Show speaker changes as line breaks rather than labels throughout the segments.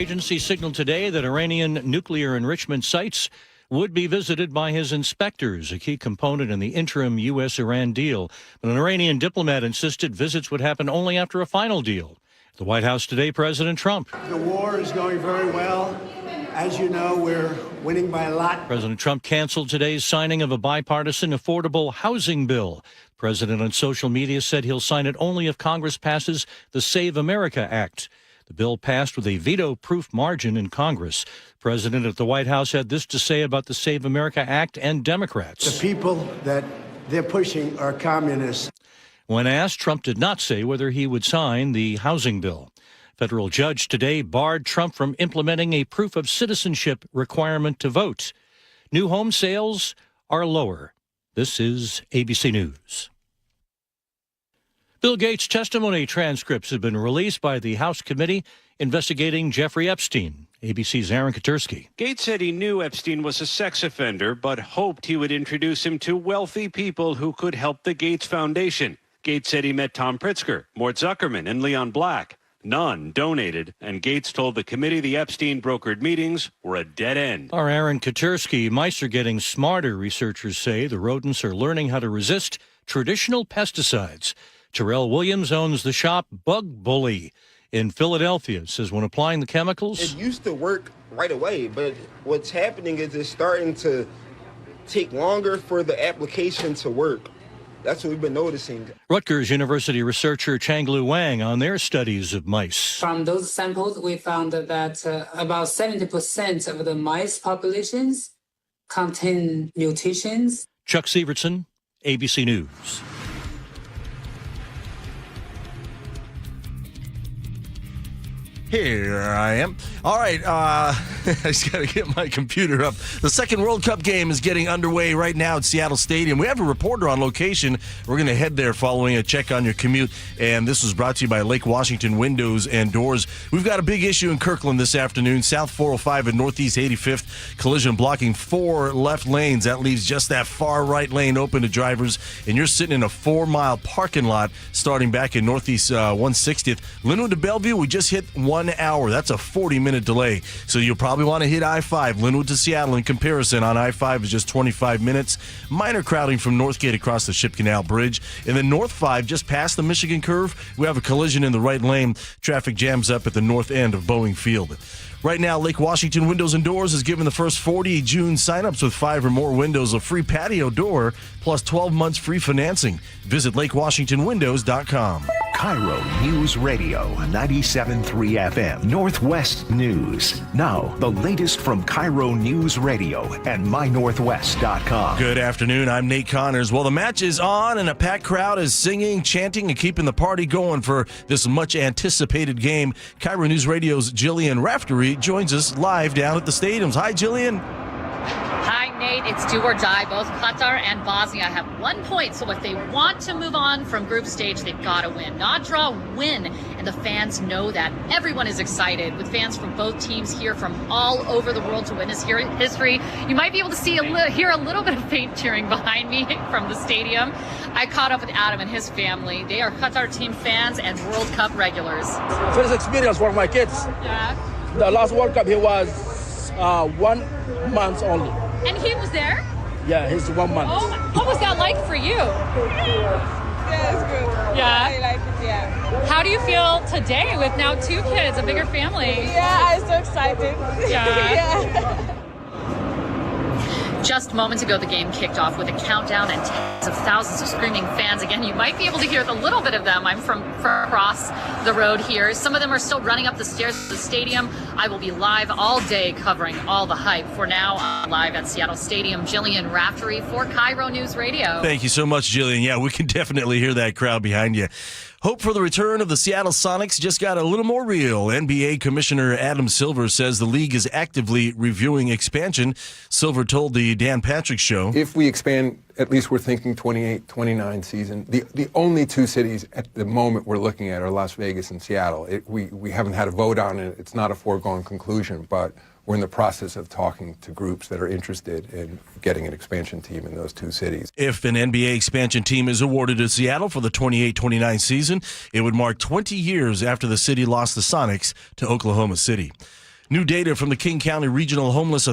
Agency signaled today that Iranian nuclear enrichment sites would be visited by his inspectors, a key component in the interim U.S.-Iran deal. But an Iranian diplomat insisted visits would happen only after a final deal. At the White House today, President Trump.
The war is going very well. As you know, we're winning by a lot.
President Trump canceled today's signing of a bipartisan affordable housing bill. The president on social media said he'll sign it only if Congress passes the Save America Act. The bill passed with a veto-proof margin in Congress. The president at the White House had this to say about the Save America Act and Democrats.
The people that they're pushing are communists.
When asked, Trump did not say whether he would sign the housing bill. A federal judge today barred Trump from implementing a proof of citizenship requirement to vote. New home sales are lower. This is ABC News. Bill Gates' testimony transcripts have been released by the House committee investigating Jeffrey Epstein. ABC's Aaron Katursky.
Gates said he knew Epstein was a sex offender, but hoped he would introduce him to wealthy people who could help the Gates Foundation. Gates said he met Tom Pritzker, Mort Zuckerman, and Leon Black. None donated, and Gates told the committee the Epstein brokered meetings were a dead end.
Our Aaron Katursky. Mice are getting smarter, researchers say. The rodents are learning how to resist traditional pesticides. Terrell Williams owns the shop Bug Bully in Philadelphia. Says when applying the chemicals,
it used to work right away, but what's happening is it's starting to take longer for the application to work. That's what we've been noticing.
Rutgers University researcher Changlu Wang on their studies of mice.
From those samples, we found that about 70% of the mice populations contain mutations.
Chuck Sievertson, ABC News.
Here I am. All right, I just got to get my computer up. The second World Cup game is getting underway right now at Seattle Stadium. We have a reporter on location. We're going to head there following a check on your commute. And this was brought to you by Lake Washington Windows and Doors. We've got a big issue in Kirkland this afternoon. South 405 and Northeast 85th. Collision blocking 4 left lanes. That leaves just that far right lane open to drivers. And you're sitting in a 4-mile parking lot starting back in Northeast 160th. Linwood to Bellevue, we just hit 1 hour. That's a 40-minute delay. So you'll probably want to hit I-5. Linwood to Seattle in comparison on I-5 is just 25 minutes. Minor crowding from Northgate across the Ship Canal Bridge. And then North 5, just past the Michigan curve, we have a collision in the right lane. Traffic jams up at the north end of Boeing Field. Right now, Lake Washington Windows and Doors is giving the first 40 June signups with 5 or more windows a free patio door plus 12 months free financing. Visit LakeWashingtonWindows.com.
KIRO Newsradio 97.3 FM Northwest News. Now, the latest from KIRO Newsradio and MyNorthwest.com.
Good afternoon. I'm Nate Connors. Well, the match is on, and a packed crowd is singing, chanting, and keeping the party going for this much-anticipated game. KIRO News Radio's Jillian Raftery joins us live down at the stadiums. Hi, Jillian.
Hi, Nate. It's do or die. Both Qatar and Bosnia have 1 point, so if they want to move on from group stage, they've got to win. Not draw, win. And the fans know that. Everyone is excited, with fans from both teams here from all over the world to witness history. You might be able to hear a little bit of faint cheering behind me from the stadium. I caught up with Adam and his family. They are Qatar team fans and World Cup regulars.
First experience for my kids.
Yeah.
The last World Cup, he was 1 month only.
And he was there?
Yeah, he's 1 month.
Oh, what was that like for you?
Yeah, it's good.
Yeah?
I like it, yeah.
How do you feel today with now 2 kids, a bigger family?
Yeah, I'm so excited.
Yeah.
Yeah.
Just moments ago, the game kicked off with a countdown and tens of thousands of screaming fans. Again, you might be able to hear a little bit of them. I'm from across the road here. Some of them are still running up the stairs to the stadium. I will be live all day covering all the hype. For now, I'm live at Seattle Stadium. Jillian Raftery for KIRO News Radio.
Thank you so much, Jillian. Yeah, we can definitely hear that crowd behind you. Hope for the return of the Seattle Sonics just got a little more real. NBA Commissioner Adam Silver says the league is actively reviewing expansion. Silver told the Dan Patrick Show,
if we expand, at least we're thinking 28, 29 season. The only 2 cities at the moment we're looking at are Las Vegas and Seattle. We haven't had a vote on it. It's not a foregone conclusion, but we're in the process of talking to groups that are interested in getting an expansion team in those 2 cities.
If an NBA expansion team is awarded to Seattle for the 28-29 season, it would mark 20 years after the city lost the Sonics to Oklahoma City. New data from the King County Regional Homelessness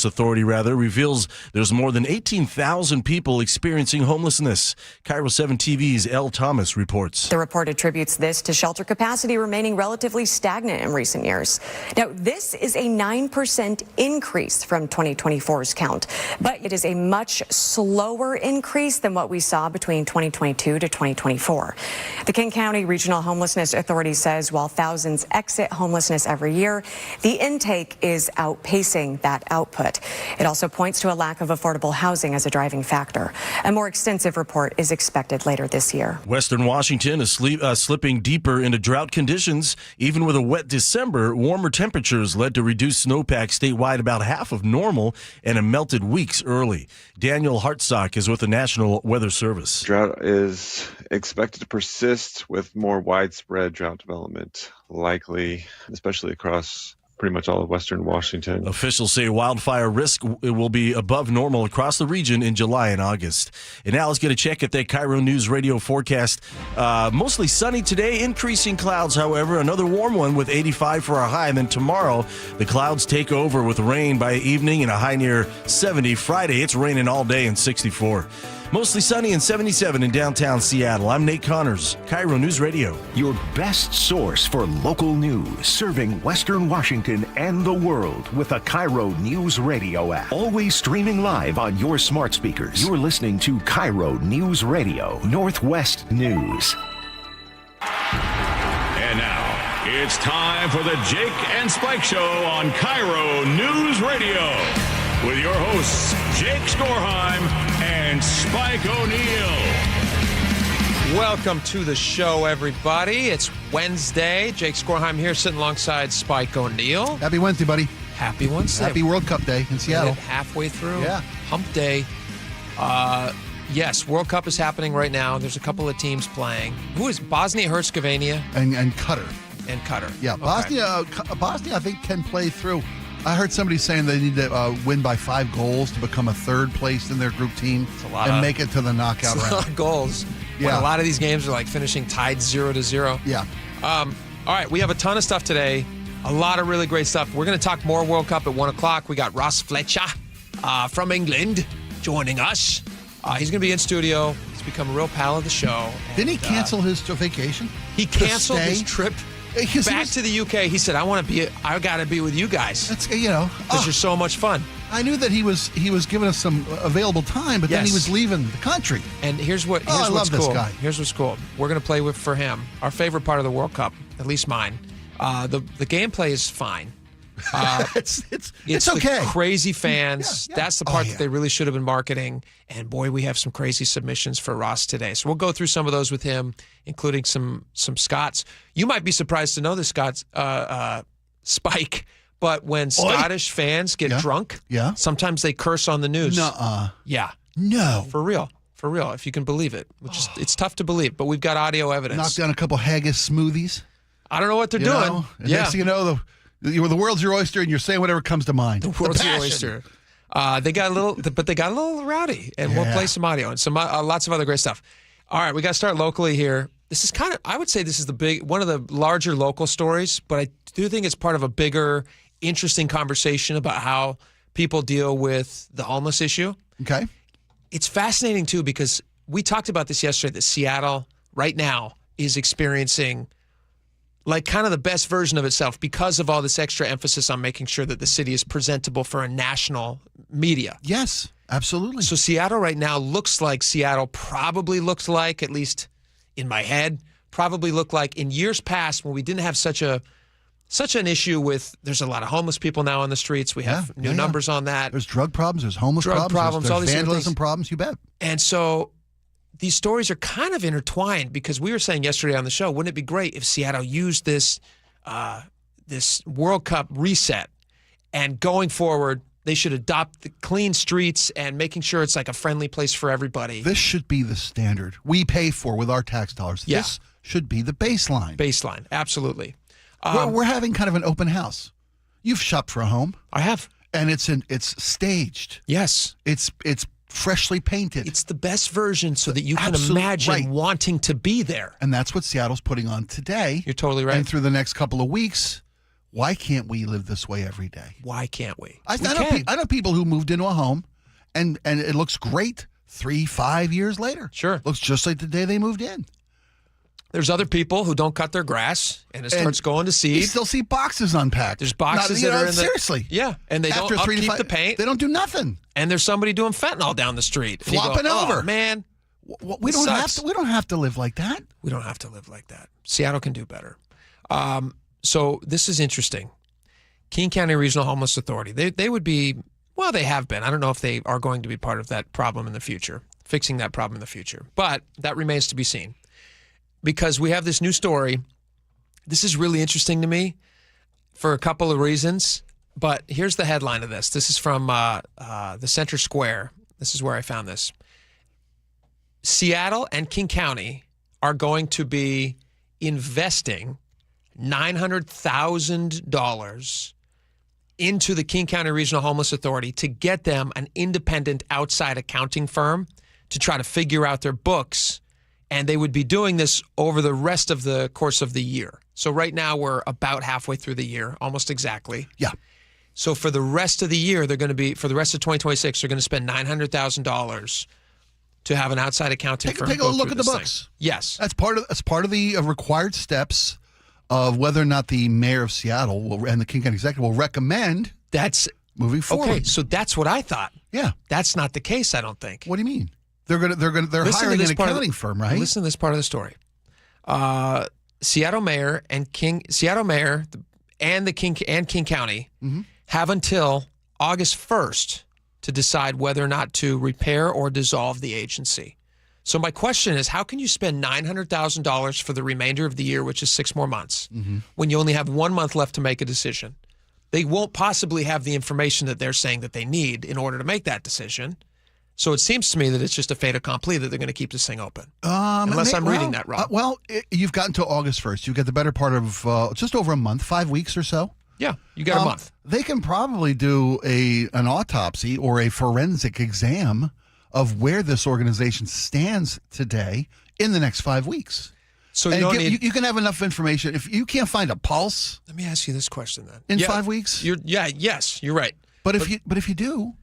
Authority reveals there's more than 18,000 people experiencing homelessness. KIRO 7 TV's Elle Thomas reports.
The report attributes this to shelter capacity remaining relatively stagnant in recent years. Now, this is a 9% increase from 2024's count, but it is a much slower increase than what we saw between 2022 to 2024. The King County Regional Homelessness Authority says while thousands exit homelessness every year, the intake is outpacing that output. It also points to a lack of affordable housing as a driving factor. A more extensive report is expected later this year.
Western Washington is slipping deeper into drought conditions. Even with a wet December, warmer temperatures led to reduced snowpack statewide about half of normal and it melted weeks early. Daniel Hartsock is with the National Weather Service.
Drought is expected to persist with more widespread drought development likely, especially across pretty much all of Western Washington.
Officials say wildfire risk will be above normal across the region in July and August. And now let's get a check at that KIRO News Radio forecast. Mostly sunny today, increasing clouds, however. Another warm one with 85 for a high. And then tomorrow, the clouds take over with rain by evening and a high near 70. Friday, it's raining all day and 64. Mostly sunny and 77 in downtown Seattle. I'm Nate Connors, KIRO News Radio.
Your best source for local news, serving Western Washington and the world with the KIRO News Radio app. Always streaming live on your smart speakers. You're listening to KIRO News Radio, Northwest News.
And now, it's time for the Jake and Spike Show on KIRO News Radio. With your hosts, Jake Skorheim and Spike O'Neill.
Welcome to the show, everybody. It's Wednesday. Jake Skorheim here, sitting alongside Spike O'Neill.
Happy Wednesday, buddy.
Happy Wednesday.
Happy World Cup Day in Seattle.
Halfway through.
Yeah.
Hump Day. Yes, World Cup is happening right now. There's a couple of teams playing. Who is Bosnia-Herzegovina?
And Qatar.
And Qatar.
Yeah,
okay.
Bosnia, I think, can play through. I heard somebody saying they need to win by 5 goals to become a third place in their group team and make it to the knockout round.
A lot of goals.
Yeah.
When a lot of these games are like finishing tied 0-0.
Yeah.
All right, we have a ton of stuff today. A lot of really great stuff. We're going to talk more World Cup at 1 o'clock. We got Ross Fletcher from England joining us. He's going to be in studio. He's become a real pal of the show.
Didn't he cancel his vacation?
He canceled his trip back to the UK. He said, I got to be with you guys.
That's,
because you're so much fun.
I knew that he was giving us some available time, but then he was leaving the country.
And here's what's cool.
This guy.
Here's what's cool. We're going to play for him, our favorite part of the World Cup, at least mine. The gameplay is fine.
It's okay.
The crazy fans.
Yeah.
That's the part that they really should have been marketing. And boy, we have some crazy submissions for Ross today. So we'll go through some of those with him, including some Scots. You might be surprised to know this, Scots, Spike. But when Scottish fans get drunk, sometimes they curse on the news.
Nuh-uh.
Yeah.
No.
For real, if you can believe it. It's tough to believe, but we've got audio evidence.
Knock down a couple haggis smoothies.
I don't know what they're doing.
Next thing you know, the world's your oyster, and you're saying whatever comes to mind.
The world's your oyster. They got a little rowdy, and we'll play some audio and some lots of other great stuff. All right, we got to start locally here. This is I would say this is one of the larger local stories, but I do think it's part of a bigger, interesting conversation about how people deal with the homeless issue.
Okay.
It's fascinating, too, because we talked about this yesterday, that Seattle right now is experiencing like kind of the best version of itself because of all this extra emphasis on making sure that the city is presentable for a national media.
Yes, absolutely.
So Seattle right now looks like Seattle probably looked like, at least in my head, probably looked like in years past when we didn't have such an issue with, there's a lot of homeless people now on the streets. We have new numbers on that.
There's drug problems, there's homeless problems, there's
all these
vandalism problems, you bet.
And so these stories are kind of intertwined because we were saying yesterday on the show, wouldn't it be great if Seattle used this World Cup reset and going forward, they should adopt the clean streets and making sure it's like a friendly place for everybody.
This should be the standard we pay for with our tax dollars.
Yeah.
This should be the baseline.
Baseline, absolutely.
We're having kind of an open house. You've shopped for a home.
I have.
And it's staged.
Yes.
It's freshly painted.
It's the best version so that you can imagine wanting to be there.
And that's what Seattle's putting on today.
You're totally right.
And through the next couple of weeks, why can't we live this way every day?
Why can't we?
I know people who moved into a home, and it looks great 3-5 years later.
Sure.
Looks just like the day they moved in.
There's other people who don't cut their grass, and it starts going to seed.
You still see boxes unpacked.
There's boxes that are in the...
Seriously.
Yeah, and they don't upkeep the paint.
They don't do nothing.
And there's somebody doing fentanyl down the street.
Flopping over.
Oh, man.
We don't have to live like that.
We don't have to live like that. Seattle can do better. So this is interesting. King County Regional Homeless Authority, they would be, well, they have been. I don't know if they are going to be part of that problem in the future, fixing that problem in the future. But that remains to be seen. Because we have this new story. This is really interesting to me for a couple of reasons. But here's the headline of this. This is from the Center Square. This is where I found this. Seattle and King County are going to be investing $900,000 into the King County Regional Homeless Authority to get them an independent outside accounting firm to try to figure out their books. And they would be doing this over the rest of the course of the year. So right now we're about halfway through the year, almost exactly.
Yeah.
So for the rest of the year, they're going to be, for the rest of 2026, they're going to spend $900,000 to have an outside accounting firm.
Take a look at the books.
Thing. Yes.
That's part of the required steps of whether or not the mayor of Seattle and the King County executive will recommend moving forward.
Okay, so that's what I thought.
Yeah.
That's not the case, I don't think.
What do you mean? They're hiring an accounting firm, right?
Listen to this part of the story. Seattle Mayor and King County have until August 1st to decide whether or not to repair or dissolve the agency. So my question is, how can you spend $900,000 for the remainder of the year, which is 6 more months, when you only have 1 month left to make a decision? They won't possibly have the information that they're saying that they need in order to make that decision. So it seems to me that it's just a fait accompli that they're going to keep this thing open. Unless I'm reading that wrong.
You've got until August 1st. You've got the better part of just over a month, 5 weeks or so.
Yeah, you got a month.
They can probably do an autopsy or a forensic exam of where this organization stands today in the next 5 weeks.
So
you can have enough information. If you can't find a pulse,
let me ask you this question then.
In 5 weeks,
yes, you're right.
But if you do.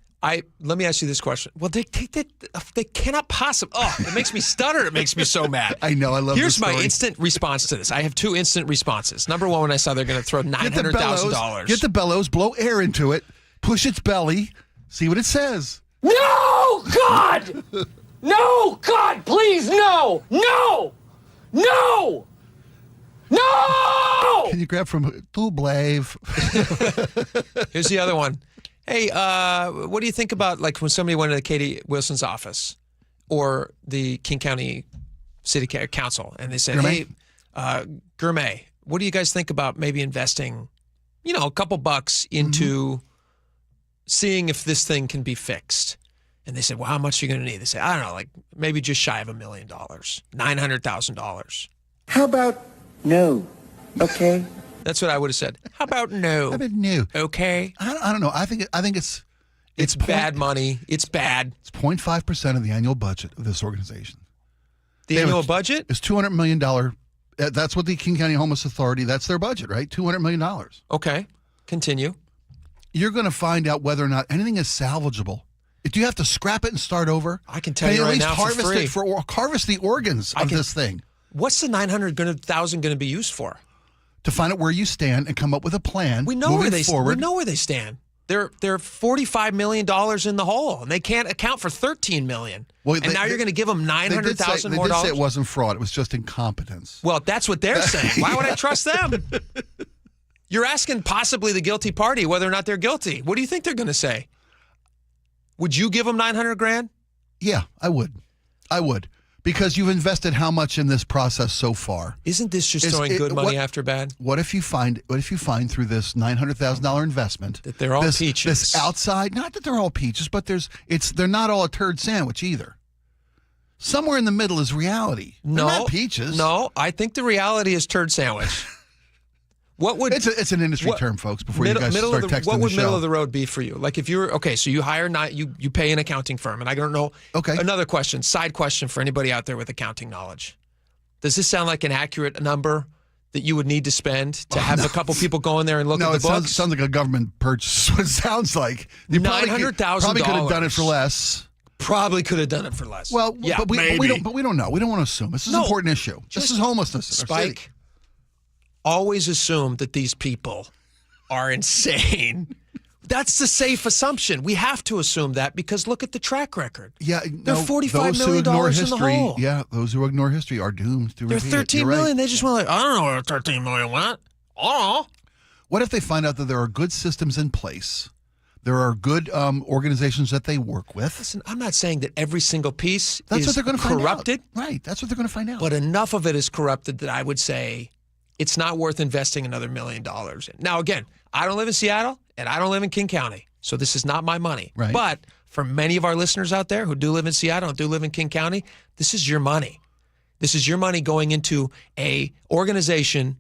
Let me ask you this question. Well, they cannot possibly. Oh, it makes me stutter. It makes me so mad.
I know. I love.
Here's my instant response to this. I have 2 instant responses. Number one, when I saw they're going to throw $900,000.
Get the bellows, blow air into it, push its belly, see what it says.
No, God! No, God, please, no! No! No! No!
Can you grab from Blave?
Here's the other one. Hey, what do you think about like when somebody went into Katie Wilson's office or the King County City Council and they said,
Gourmet?
"Hey, Gourmet, what do you guys think about maybe investing, a couple bucks into seeing if this thing can be fixed?" And they said, "Well, how much are you going to need?" They said, "I don't know, like maybe just shy of $1 million, $900,000."
How about no? Okay.
That's what I would have said. How about no?
How about no?
Okay.
I don't know. I think it's
bad money. It's bad.
It's 0.5% of the annual budget of this organization.
The annual budget
is $200 million. That's what the King County Homeless Authority. That's their budget, right? $200 million.
Okay. Continue.
You're going to find out whether or not anything is salvageable. Do you have to scrap it and start over?
I can tell you right now for free.
Harvest the organs of this thing.
What's the $900,000 going to be used for?
To find out where you stand and come up with a plan.
We know
moving
where they
forward.
We know where they stand. They're $45 million in the hole, and they can't account for $13 million. Well, now you're going to give them $900,000 more.
They did say it wasn't fraud; it was just incompetence.
Well, that's what they're saying. Why would I trust them? You're asking possibly the guilty party whether or not they're guilty. What do you think they're going to say? Would you give them $900,000?
Yeah, I would. Because you've invested how much in this process so far?
Isn't this just throwing good money after bad?
What if you find through this $900,000 investment
that they're all peaches?
This outside, not that they're all peaches, but they're not all a turd sandwich either. Somewhere in the middle is reality.
No,
they're not peaches.
No, I think the reality is turd sandwich.
It's an industry term, folks. Before you guys start texting the show,
what would middle of the road be for you? Like if you're so you hire you pay an accounting firm, and I don't know.
Okay.
Another question, side question for anybody out there with accounting knowledge: does this sound like an accurate number that you would need to spend to have a couple people go in there and look at the books?
No, it sounds like a government purchase. What it sounds like. You
$900,000.
Probably could have done it for less.
Probably could have done it for less.
Well,
yeah,
but we don't know. We don't want to assume. This is an important issue. This is homelessness in our city.
Spike, always assume that these people are insane. That's the safe assumption. We have to assume that because look at the track record.
Yeah,
they're $45 million in the hole.
Yeah, those who ignore history are doomed to repeat
They're $13 million.
Right.
They just went like, I don't know where $13 million went. Oh.
What if they find out that there are good systems in place? There are good organizations that they work with.
Listen, I'm not saying that every single piece
That's
is
what they're going to find
corrupted.
Out. Right. That's what they're going to find out.
But enough of it is corrupted that I would say it's not worth investing another $1 million in. Now, again, I don't live in Seattle and I don't live in King County, so this is not my money.
Right.
But for many of our listeners out there who do live in Seattle and do live in King County, this is your money. This is your money going into a organization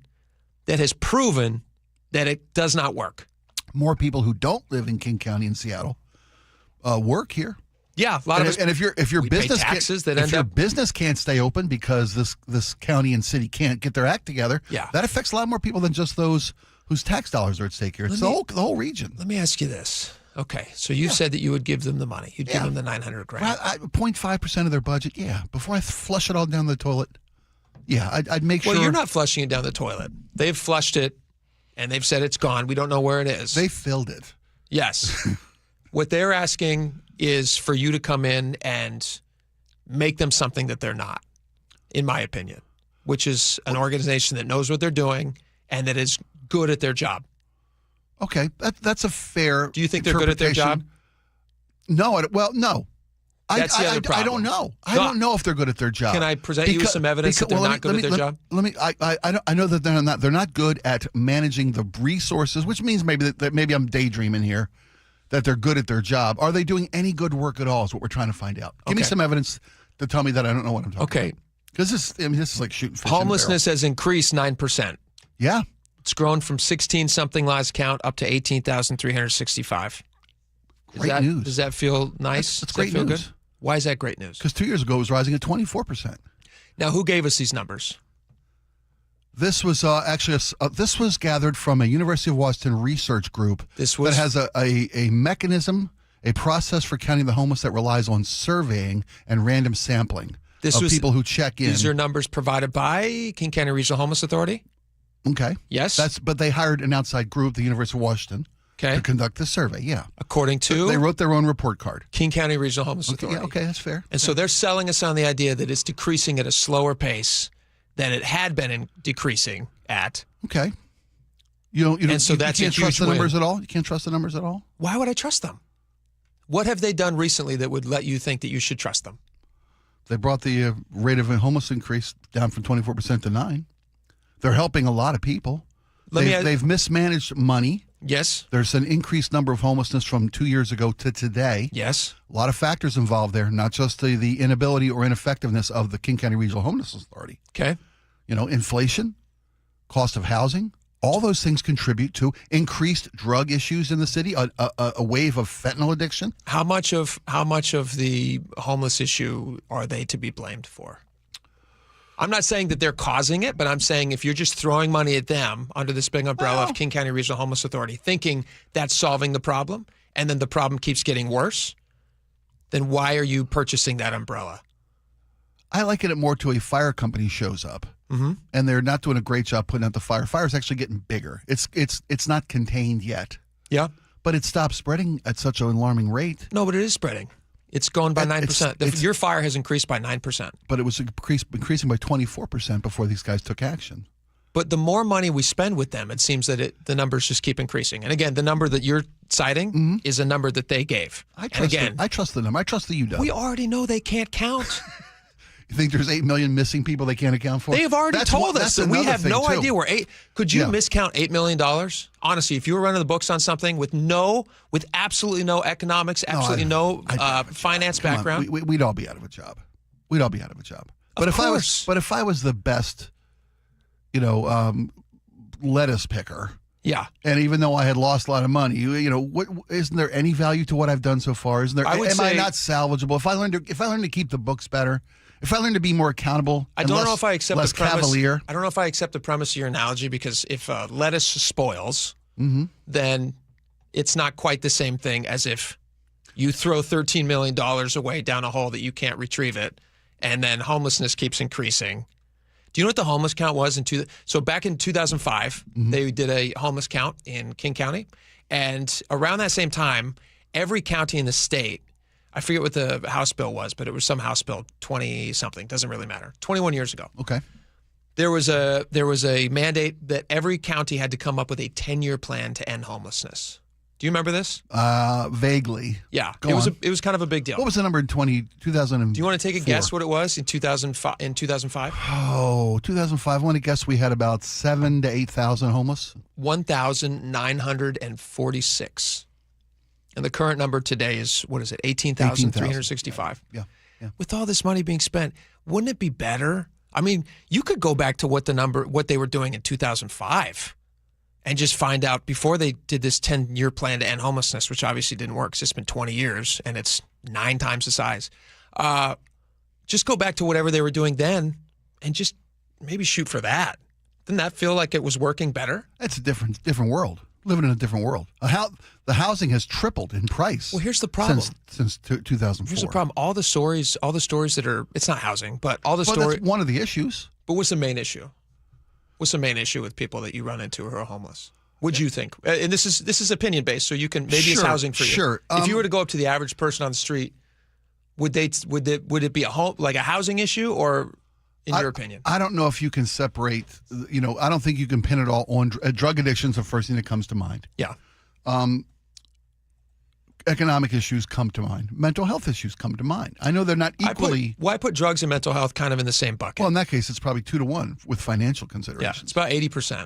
that has proven that it does not work.
More people who don't live in King County and Seattle work here.
Yeah, a lot of us.
And if your business
taxes that end
your
up
business can't stay open because this county and city can't get their act together, that affects a lot more people than just those whose tax dollars are at stake here. It's the whole region.
Let me ask you this. Okay, so you said that you would give them the money. You'd give them the $900,000.
0.5% of their budget. Yeah, before I flush it all down the toilet. Yeah, I'd make sure.
Well, you're not flushing it down the toilet. They've flushed it, and they've said it's gone. We don't know where it is.
They filled it.
Yes. What they're asking is for you to come in and make them something that they're not, in my opinion, which is an organization that knows what they're doing and that is good at their job.
Okay, that's a fair.
Do you think they're good at their job?
No. No.
That's the other problem.
I don't know. I don't know if they're good at their job.
Can I present you with some evidence that they're not good at their job?
I know that they're not good at managing the resources, which means maybe I'm daydreaming here, that they're good at their job. Are they doing any good work at all is what we're trying to find out. Give me some evidence to tell me that I don't know what I'm talking about. Because this is like shooting fish in a barrel.
Homelessness has increased 9%.
Yeah.
It's grown from 16-something last count up to 18,365.
Great news.
Does that feel nice?
That's great
feel
news.
Good? Why is that great news?
Because 2 years ago it was rising at 24%.
Now, who gave us these numbers?
This was this was gathered from a University of Washington research group that has a mechanism, a process for counting the homeless that relies on surveying and random sampling of people who check in.
These are numbers provided by King County Regional Homeless Authority?
Okay.
Yes.
But they hired an outside group, the University of Washington, to conduct the survey. Yeah.
According to?
They wrote their own report card.
King County Regional Homeless Authority.
Yeah, okay, that's fair.
And so they're selling us on the idea that it's decreasing at a slower pace than it had been decreasing at.
Okay. You can't trust the numbers
win.
at all? You can't trust the numbers at all?
Why would I trust them? What have they done recently that would let you think that you should trust them?
They brought the rate of homeless increase down from 24% to 9%. They're helping a lot of people. They've mismanaged money.
Yes.
There's an increased number of homelessness from 2 years ago to today.
Yes.
A lot of factors involved there, not just the inability or ineffectiveness of the King County Regional Homeless Authority.
Okay.
Inflation, cost of housing, all those things contribute to increased drug issues in the city, a wave of fentanyl addiction.
How much of the homeless issue are they to be blamed for? I'm not saying that they're causing it, but I'm saying if you're just throwing money at them under this big umbrella of King County Regional Homeless Authority, thinking that's solving the problem, and then the problem keeps getting worse, then why are you purchasing that umbrella?
I liken it more to a fire company shows up, and they're not doing a great job putting out the fire. Fire's actually getting bigger. It's not contained yet.
Yeah.
But it stopped spreading at such an alarming rate.
No, but it is spreading. It's going by 9%. Your fire has increased by 9%.
But it was increasing by 24% before these guys took action.
But the more money we spend with them, it seems that the numbers just keep increasing. And again, the number that you're citing is a number that they gave.
I trust the number. I trust the UW.
We already know they can't count.
You think there's 8 million missing people they can't account for?
They have already told us that we have no idea where Could you miscount $8 million? Honestly, if you were running the books on something with absolutely no economics, absolutely no finance background,
we'd all be out of a job. We'd all be out of a job. But if I was the best, lettuce picker.
Yeah.
And even though I had lost a lot of money, isn't there any value to what I've done so far? Am I not salvageable? If I learn to keep the books better, If I learn to be more accountable,
I don't know if I accept
less
the premise.
cavalier.
I don't know if I accept the premise of your analogy, because if lettuce spoils,
Mm-hmm.
then it's not quite the same thing as if you throw $13 million away down a hole that you can't retrieve it, and then homelessness keeps increasing. Do you know what the homeless count was so back in 2005, they did a homeless count in King County, and around that same time, every county in the state, I forget what the House bill was, but it was some House bill, 20-something, doesn't really matter, 21 years ago.
Okay.
There was a mandate that every county had to come up with a 10-year plan to end homelessness. Do you remember this?
Vaguely.
Yeah.
Go
it
on.
was kind of a big deal.
What was the number in 2000?
Do you want to take a guess what it was in 2005?
Oh, 2005. I want to guess we had about 7,000 to 8,000 homeless.
1,946. And the current number today is, what is it, 18,365.
Yeah.
With all this money being spent, wouldn't it be better? I mean, you could go back to what they were doing in 2005 and just find out before they did this 10-year plan to end homelessness, which obviously didn't work because it's been 20 years and it's 9 times the size. Just go back to whatever they were doing then and just maybe shoot for that. Didn't that feel like it was working better?
It's a different world. Living in a different world. The housing has tripled in price.
Well, here's the problem.
Since 2004.
Here's the problem. All the stories that are, it's not housing, but all the
stories. That's one of the issues.
But what's the main issue? What's the main issue with people that you run into who are homeless? What'd you think? And this is opinion based, so you can it's housing for you.
Sure.
If you were to go up to the average person on the street, would it be a housing issue, or in your opinion?
I don't know if you can separate. I don't think you can pin it all on drug addiction. Is the first thing that comes to mind.
Yeah.
Economic issues come to mind. Mental health issues come to mind. I know they're not equally.
I put drugs and mental health kind of in the same bucket.
Well, in that case, it's probably 2-to-1 with financial considerations.
Yeah, it's about 80%.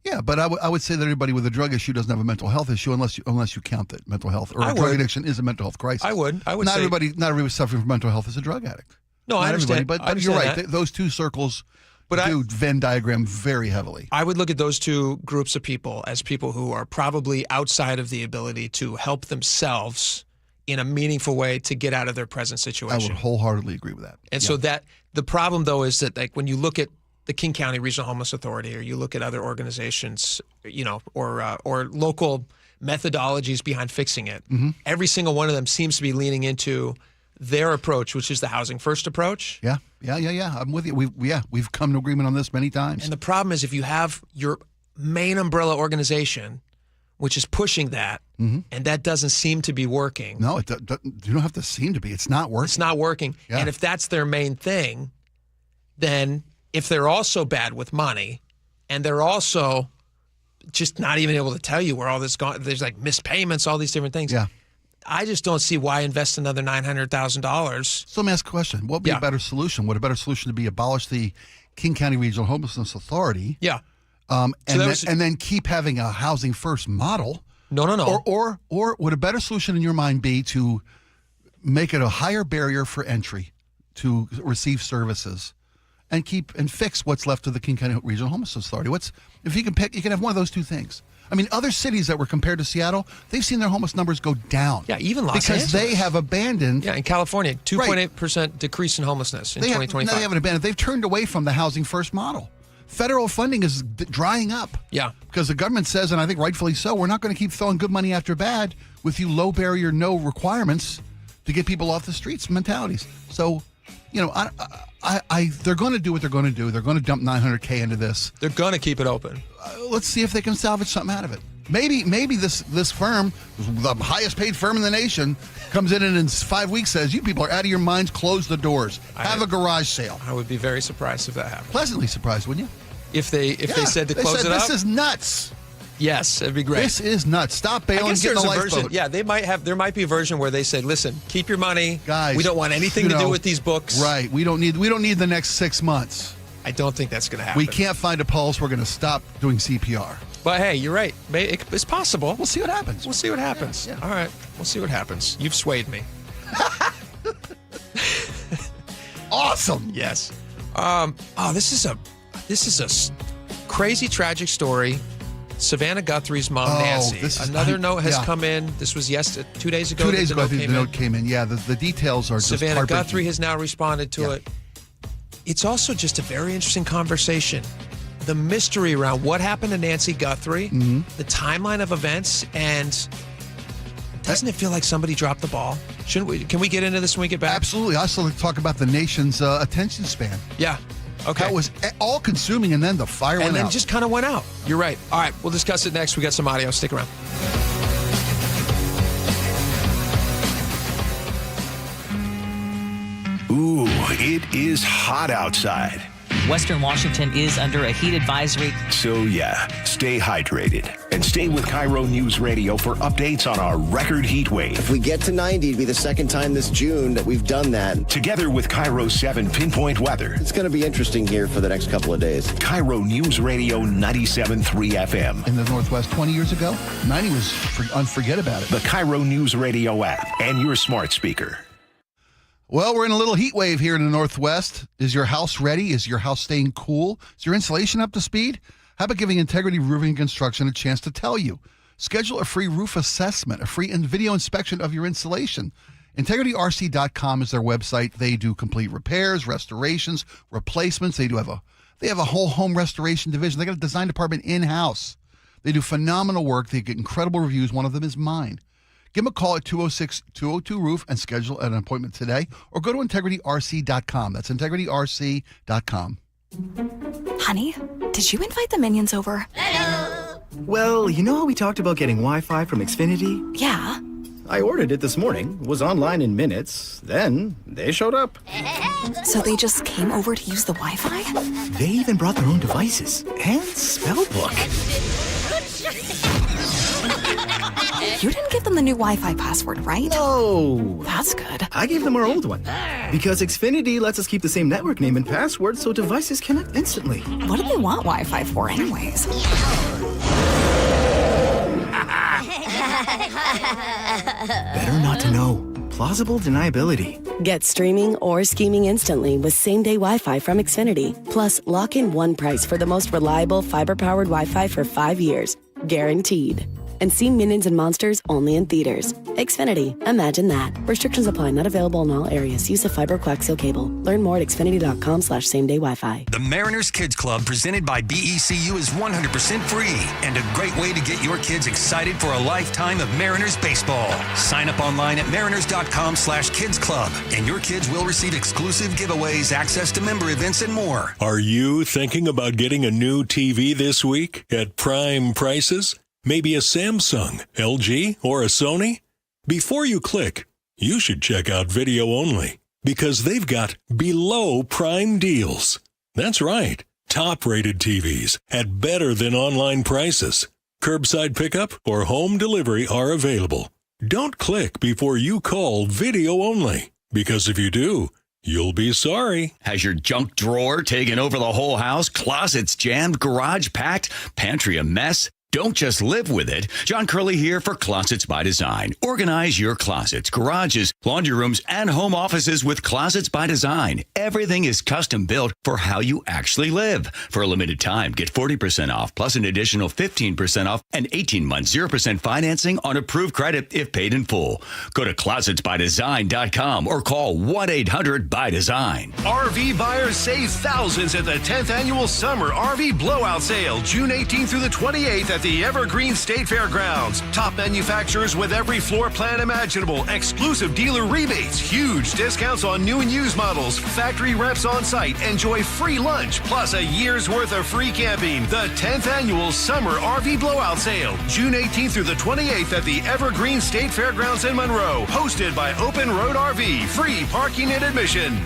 Yeah, but I would say that everybody with a drug issue doesn't have a mental health issue unless you count that mental health or drug addiction is a mental health crisis.
I would.
Not
say
everybody suffering from mental health is a drug addict.
No, I understand.
But you're right. Those two circles do Venn diagram very heavily.
I would look at those two groups of people as people who are probably outside of the ability to help themselves in a meaningful way to get out of their present situation.
I would wholeheartly agree with that.
And so that the problem, though, is that like when you look at the King County Regional Homeless Authority, or you look at other organizations, or local methodologies behind fixing it, every single one of them seems to be leaning into their approach, which is the housing first approach.
Yeah. I'm with you. We've come to agreement on this many times.
And the problem is if you have your main umbrella organization, which is pushing that, and that doesn't seem to be working.
No, you don't have to seem to be. It's not working.
It's not working. Yeah. And if that's their main thing, then if they're also bad with money and they're also just not even able to tell you where all this gone, there's like missed payments, all these different things.
Yeah.
I just don't see why invest another $900,000.
So let me ask a question. What would be a better solution? Would a better solution to be abolish the King County Regional Homelessness Authority?
Yeah.
And then keep having a housing first model?
No.
Or would a better solution in your mind be to make it a higher barrier for entry to receive services and fix what's left of the King County Regional Homelessness Authority? If you can pick, you can have one of those two things. I mean, other cities that were compared to Seattle, they've seen their homeless numbers go down.
Yeah, even Los Angeles.
Because they have abandoned.
Yeah, in California, 2.8% decrease in homelessness in 2025.
They haven't abandoned. They've turned away from the housing first model. Federal funding is drying up.
Yeah.
Because the government says, and I think rightfully so, we're not going to keep throwing good money after bad with you low barrier, no requirements to get people off the streets mentalities. So, they're going to do what they're going to do. They're going to dump $900K into this.
They're going to keep it open.
Let's see if they can salvage something out of it. Maybe this firm, the highest paid firm in the nation, comes in and in 5 weeks says, you people are out of your minds, close the doors, have a garage sale.
I would be very surprised if that happened.
Pleasantly surprised, wouldn't you?
If they said to close it up?
This is nuts.
Yes, it'd be great.
This is nuts. Stop bailing and get in the lifeboat.
Yeah, there might be a version where they said, listen, keep your money.
Guys,
we don't want anything to do with these books.
Right. We don't need the next 6 months.
I don't think that's going to happen.
We can't find a pulse. We're going to stop doing CPR.
But hey, you're right. It's possible.
We'll see what happens.
Yeah. All right. We'll see what happens. You've swayed me.
Awesome.
Yes. This is a crazy, tragic story. Savannah Guthrie's mom, Nancy. Another note has come in. This was 2 days ago.
2 days ago, I think the note came in. Yeah, the details are just
Savannah Guthrie has now responded to it. it's also just a very interesting conversation. The mystery around what happened to Nancy Guthrie, the timeline of events, and doesn't it feel like somebody dropped the ball? Shouldn't we? Can we get into this when we get back?
Absolutely. I also like to talk about the nation's attention span.
Yeah. Okay.
That was all-consuming, and then the fire went out.
And then just kind of went out. You're right. All right, we'll discuss it next. We got some audio. Stick around.
Ooh, it is hot outside.
Western Washington is under a heat advisory.
So yeah, stay hydrated and stay with KIRO News Radio for updates on our record heat wave.
If we get to 90, it'll be the second time this June that we've done that.
Together with KIRO 7 Pinpoint Weather.
It's going to be interesting here for the next couple of days.
KIRO News Radio 97.3 FM.
In the Northwest 20 years ago, 90 was unforget about it.
The KIRO News Radio app and your smart speaker.
Well, we're in a little heat wave here in the Northwest. Is your house ready? Is your house staying cool? Is your insulation up to speed? How about giving Integrity Roofing and Construction a chance to tell you? Schedule a free roof assessment, a free video inspection of your insulation. IntegrityRC.com is their website. They do complete repairs, restorations, replacements. They have a whole home restoration division. They got a design department in-house. They do phenomenal work. They get incredible reviews. One of them is mine. Give them a call at 206-202-ROOF and schedule an appointment today, or go to IntegrityRC.com. That's IntegrityRC.com.
Honey, did you invite the minions over?
Well, you know how we talked about getting Wi-Fi from Xfinity?
Yeah.
I ordered it this morning, was online in minutes, then they showed up.
So they just came over to use the Wi-Fi?
They even brought their own devices and spellbook.
You didn't give them the new Wi-Fi password, right?
No.
That's good.
I gave them our old one. Because Xfinity lets us keep the same network name and password so devices connect instantly.
What do they want Wi-Fi for anyways?
Better not to know. Plausible deniability.
Get streaming or scheming instantly with same-day Wi-Fi from Xfinity. Plus, lock in one price for the most reliable fiber-powered Wi-Fi for 5 years. Guaranteed. And see Minions and Monsters only in theaters. Xfinity. Imagine that. Restrictions apply. Not available in all areas. Use of fiber coaxial cable. Learn more at xfinity.com/same-day Wi-Fi.
The Mariners Kids Club, presented by BECU, is 100% free and a great way to get your kids excited for a lifetime of Mariners baseball. Sign up online at mariners.com/kids club, and your kids will receive exclusive giveaways, access to member events, and more.
Are you thinking about getting a new TV this week at prime prices? Maybe a Samsung, LG, or a Sony? Before you click, you should check out Video Only, because they've got below prime deals. That's right, top-rated TVs at better than online prices. Curbside pickup or home delivery are available. Don't click before you call Video Only, because if you do, you'll be sorry.
Has your junk drawer taken over the whole house? Closets jammed, garage packed, pantry a mess? Don't just live with it. John Curley here for Closets by Design. Organize your closets, garages, laundry rooms, and home offices with Closets by Design. Everything is custom built for how you actually live. For a limited time, get 40% off plus an additional 15% off and 18-month 0% financing on approved credit if paid in full. Go to closetsbydesign.com or call 1-800-BY-DESIGN.
RV buyers save thousands at the 10th annual Summer RV Blowout Sale, June 18th through the 28th at the Evergreen State Fairgrounds. Top manufacturers with every floor plan imaginable, exclusive dealer rebates, huge discounts on new and used models, factory reps on site, enjoy free lunch, plus a year's worth of free camping. The 10th annual Summer RV Blowout Sale, June 18th through the 28th at the Evergreen State Fairgrounds in Monroe, hosted by Open Road RV, free parking and admission.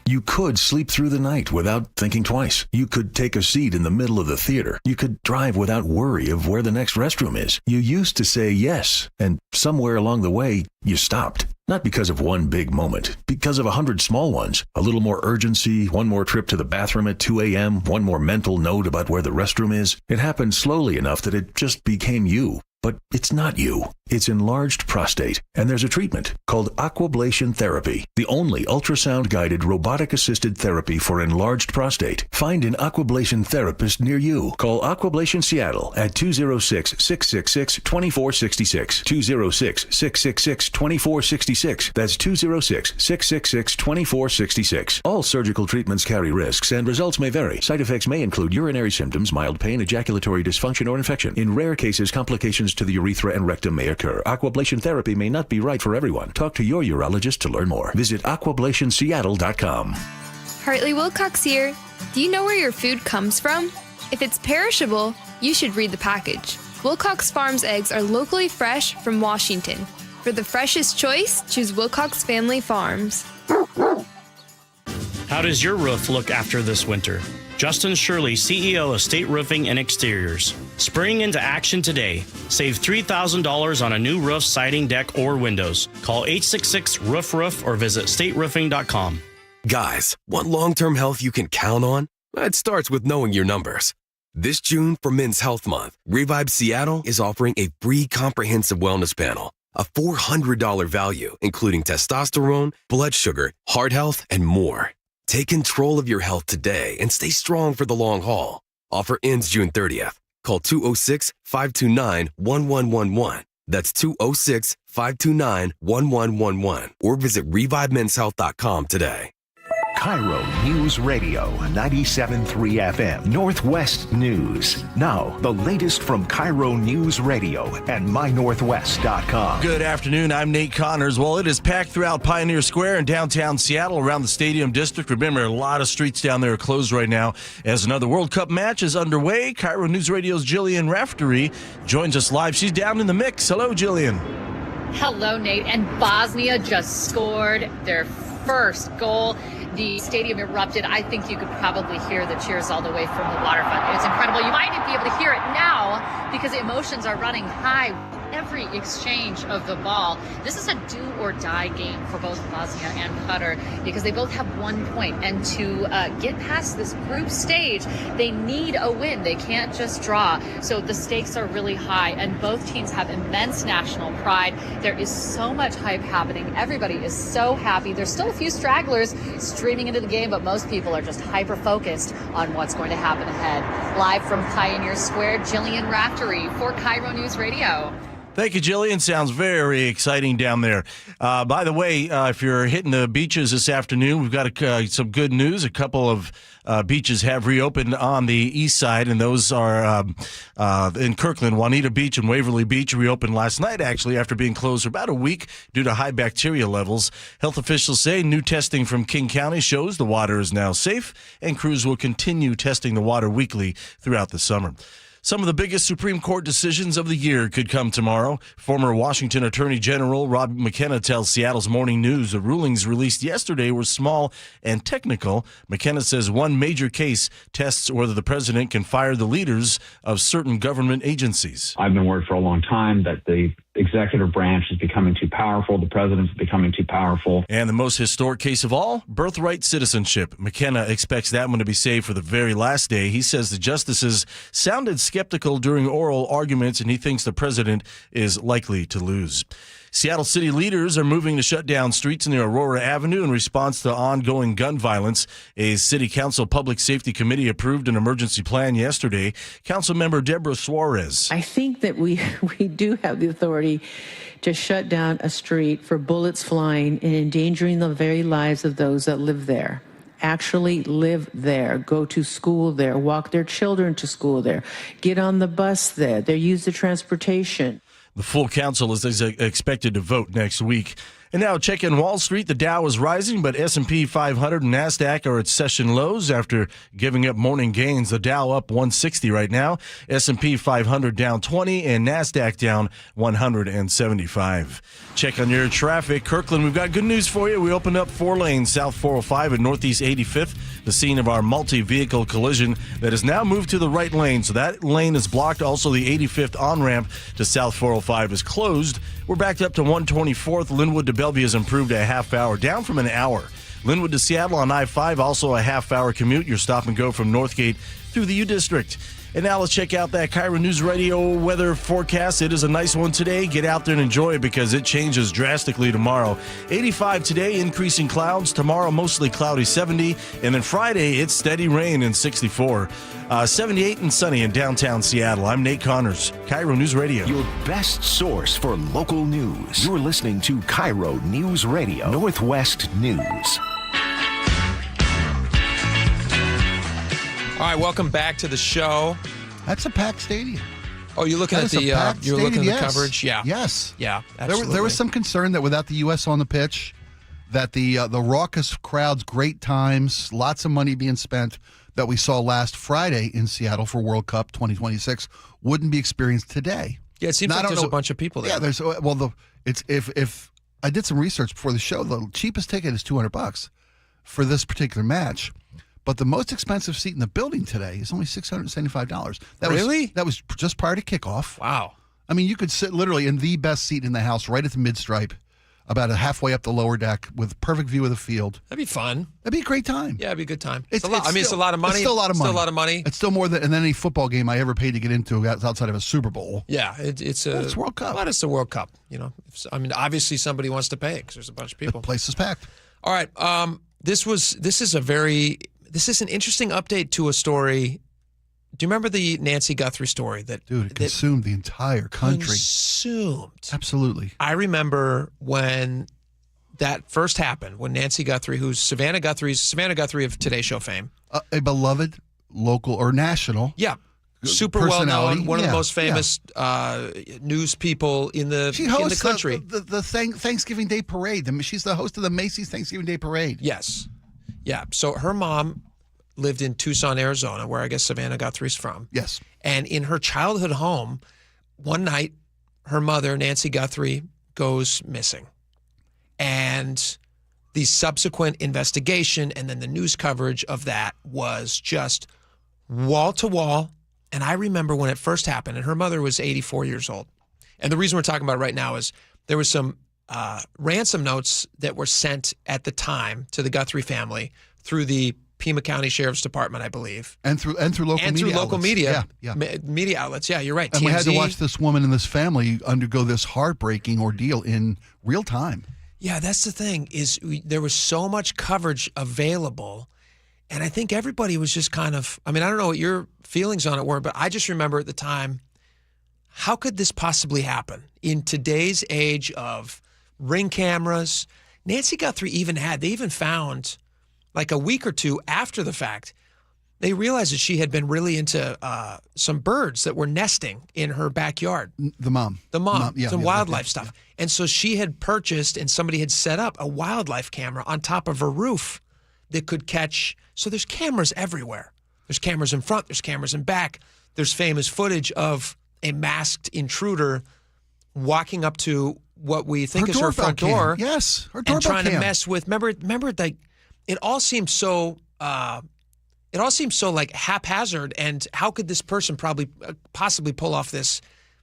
You could sleep through the night without thinking twice. You could take a seat in the middle of the theater. You could drive without worry of where the next restroom is. You used to say yes, and somewhere along the way, you stopped. Not because of one big moment, because of 100 small ones. A little more urgency, one more trip to the bathroom at 2 a.m., one more mental note about where the restroom is. It happened slowly enough that it just became you. But it's not you. It's enlarged prostate, and there's a treatment called aquablation therapy, the only ultrasound-guided robotic-assisted therapy for enlarged prostate. Find an aquablation therapist near you. Call Aquablation Seattle at 206-666-2466. 206-666-2466. That's 206-666-2466. All surgical treatments carry risks, and results may vary. Side effects may include urinary symptoms, mild pain, ejaculatory dysfunction, or infection. In rare cases, complications to the urethra and rectum may occur. Aquablation therapy may not be right for everyone. Talk to your urologist to learn more. Visit aquablationseattle.com.
Hartley Wilcox here. Do you know where your food comes from? If it's perishable, you should read the package. Wilcox Farms eggs are locally fresh from Washington. For the freshest choice, choose Wilcox Family Farms.
How does your roof look after this winter? Justin Shirley, CEO of State Roofing and Exteriors. Spring into action today. Save $3,000 on a new roof, siding, deck, or windows. Call 866-ROOF-ROOF or visit stateroofing.com.
Guys, want long-term health you can count on? It starts with knowing your numbers. This June, for Men's Health Month, Revive Seattle is offering a free comprehensive wellness panel, a $400 value, including testosterone, blood sugar, heart health, and more. Take control of your health today and stay strong for the long haul. Offer ends June 30th. Call 206-529-1111. That's 206-529-1111. Or visit ReviveMen'sHealth.com today.
KIRO News Radio 97.3 FM Northwest News. Now, the latest from KIRO News Radio and MyNorthwest.com.
Good afternoon. I'm Nate Connors. Well, it is packed throughout Pioneer Square in downtown Seattle around the Stadium District. Remember, a lot of streets down there are closed right now as another World Cup match is underway. KIRO News Radio's Jillian Raftery joins us live. She's down in the mix. Hello, Jillian.
Hello, Nate. And Bosnia just scored their first goal. The stadium erupted. I think you could probably hear the cheers all the way from the waterfront. It's incredible. You might even be able to hear it now because emotions are running high. Every exchange of the ball. This is a do-or-die game for both Bosnia and Qatar because they both have 1 point. And to get past this group stage, they need a win. They can't just draw. So the stakes are really high, and both teams have immense national pride. There is so much hype happening. Everybody is so happy. There's still a few stragglers streaming into the game, but most people are just hyper-focused on what's going to happen ahead. Live from Pioneer Square, Jillian Raftery for KIRO News Radio.
Thank you, Jillian. Sounds very exciting down there. By the way, if you're hitting the beaches this afternoon, we've got some good news. A couple of beaches have reopened on the east side, and those are in Kirkland. Juanita Beach and Waverly Beach reopened last night, actually, after being closed for about a week due to high bacteria levels. Health officials say new testing from King County shows the water is now safe, and crews will continue testing the water weekly throughout the summer. Some of the biggest Supreme Court decisions of the year could come tomorrow. Former Washington Attorney General Rob McKenna tells Seattle's Morning News the rulings released yesterday were small and technical. McKenna says one major case tests whether the president can fire the leaders of certain government agencies.
I've been worried for a long time that the executive branch is becoming too powerful. The president's becoming too powerful.
And the most historic case of all, birthright citizenship. McKenna expects that one to be saved for the very last day. He says the justices sounded skeptical during oral arguments, and he thinks the president is likely to lose. Seattle city leaders are moving to shut down streets near Aurora Avenue in response to ongoing gun violence. A city council public safety committee approved an emergency plan yesterday. Councilmember Deborah Suarez.
I think that we do have the authority to shut down a street for bullets flying and endangering the very lives of those that live there. Actually live there, go to school there, walk their children to school there, get on the bus there, they use the transportation.
The full council is expected to vote next week. And now check in Wall Street. The Dow is rising, but S&P 500 and NASDAQ are at session lows after giving up morning gains. The Dow up 160 right now. S&P 500 down 20 and NASDAQ down 175. Check on your traffic. Kirkland, we've got good news for you. We opened up 4 lanes south 405 and northeast 85th, the scene of our multi-vehicle collision that has now moved to the right lane. So that lane is blocked. Also, the 85th on-ramp to south 405 is closed. We're backed up to 124th. Linwood to Bellevue has improved a half hour, down from an hour. Linwood to Seattle on I-5, also a half-hour commute. Your stop and go from Northgate through the U-District. And now let's check out that KIRO News Radio weather forecast. It is a nice one today. Get out there and enjoy it because it changes drastically tomorrow. 85 today, increasing clouds. Tomorrow, mostly cloudy, 70. And then Friday, it's steady rain and 64. 78 and sunny in downtown Seattle. I'm Nate Connors, KIRO News Radio.
Your best source for local news. You're listening to KIRO News Radio, Northwest News.
All right, welcome back to the show.
That's a packed stadium.
Oh, you're looking at the you're looking at the coverage, yeah,
yes,
yeah. Absolutely.
There was some concern that without the U.S. on the pitch, that the raucous crowds, great times, lots of money being spent that we saw last Friday in Seattle for World Cup 2026 wouldn't be experienced today.
Yeah, it seems like there's a bunch of people there.
Yeah, there's if I did some research before the show, the cheapest ticket is $200 for this particular match. But the most expensive seat in the building today is only $675. That was just prior to kickoff.
Wow.
I mean, you could sit literally in the best seat in the house right at the mid-stripe, about halfway up the lower deck with perfect view of the field.
That'd be fun.
That'd be a great time.
Yeah, it'd be a good time. It's a lot. It's a lot of money.
It's still a lot of money.
Still a lot of money.
It's still more than any football game I ever paid to get into outside of a Super Bowl.
Yeah, it's
World Cup.
But it's the World Cup. You know, obviously somebody wants to pay because there's a bunch of people.
The place is packed.
All right. This is an interesting update to a story. Do you remember the Nancy Guthrie story? It
consumed the entire country.
Consumed.
Absolutely.
I remember when that first happened, when Nancy Guthrie, who's Savannah Guthrie of Today Show fame.
A beloved local or national.
Yeah. Super well known, one of the most famous news people in the country.
The Thanksgiving Day Parade. She's the host of the Macy's Thanksgiving Day Parade.
Yes. Yeah. So her mom lived in Tucson, Arizona, where I guess Savannah Guthrie's from.
Yes.
And in her childhood home, one night, her mother, Nancy Guthrie, goes missing. And the subsequent investigation and then the news coverage of that was just wall to wall. And I remember when it first happened, and her mother was 84 years old. And the reason we're talking about it right now is there was some ransom notes that were sent at the time to the Guthrie family through the Pima County Sheriff's Department, I believe,
and through local media
media outlets. Yeah, you're right.
And
TMZ.
we had to watch this woman and this family undergo this heartbreaking ordeal in real time.
Yeah, that's the thing is there was so much coverage available, and I think everybody was just kind of. I mean, I don't know what your feelings on it were, but I just remember at the time, how could this possibly happen in today's age of Ring cameras? Nancy Guthrie they even found, like a week or two after the fact, they realized that she had been really into some birds that were nesting in her backyard.
The mom,
some wildlife stuff. And so she had purchased, and somebody had set up a wildlife camera on top of her roof that could catch. So there's cameras everywhere. There's cameras in front, there's cameras in back. There's famous footage of a masked intruder walking up to what we think is her front door.
Yes, her doorbell
and trying
cam.
to mess with. Remember, like it all seems so. It all seems so like haphazard. And how could this person possibly pull off this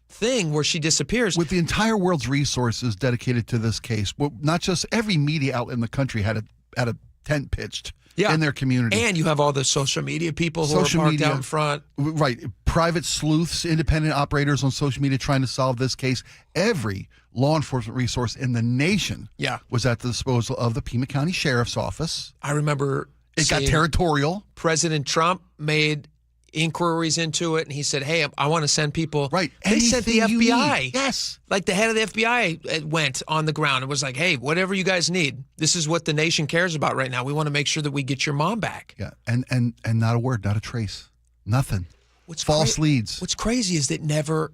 thing where she disappears?
With the entire world's resources dedicated to this case, well, not just every media outlet in the country had a tent pitched. In their community.
And you have all the social media people who are parked out in front.
Right. Private sleuths, independent operators on social media trying to solve this case. Every law enforcement resource in the nation was at the disposal of the Pima County Sheriff's Office.
I remember
it got territorial.
President Trump made inquiries into it, and he said, hey, I want to send people.
Right.
They sent the FBI.
Yes.
Like the head of the FBI went on the ground and was like, hey, whatever you guys need. This is what the nation cares about right now. We want to make sure that we get your mom back.
Yeah. And not a word, not a trace. Nothing. False leads.
What's crazy is that never.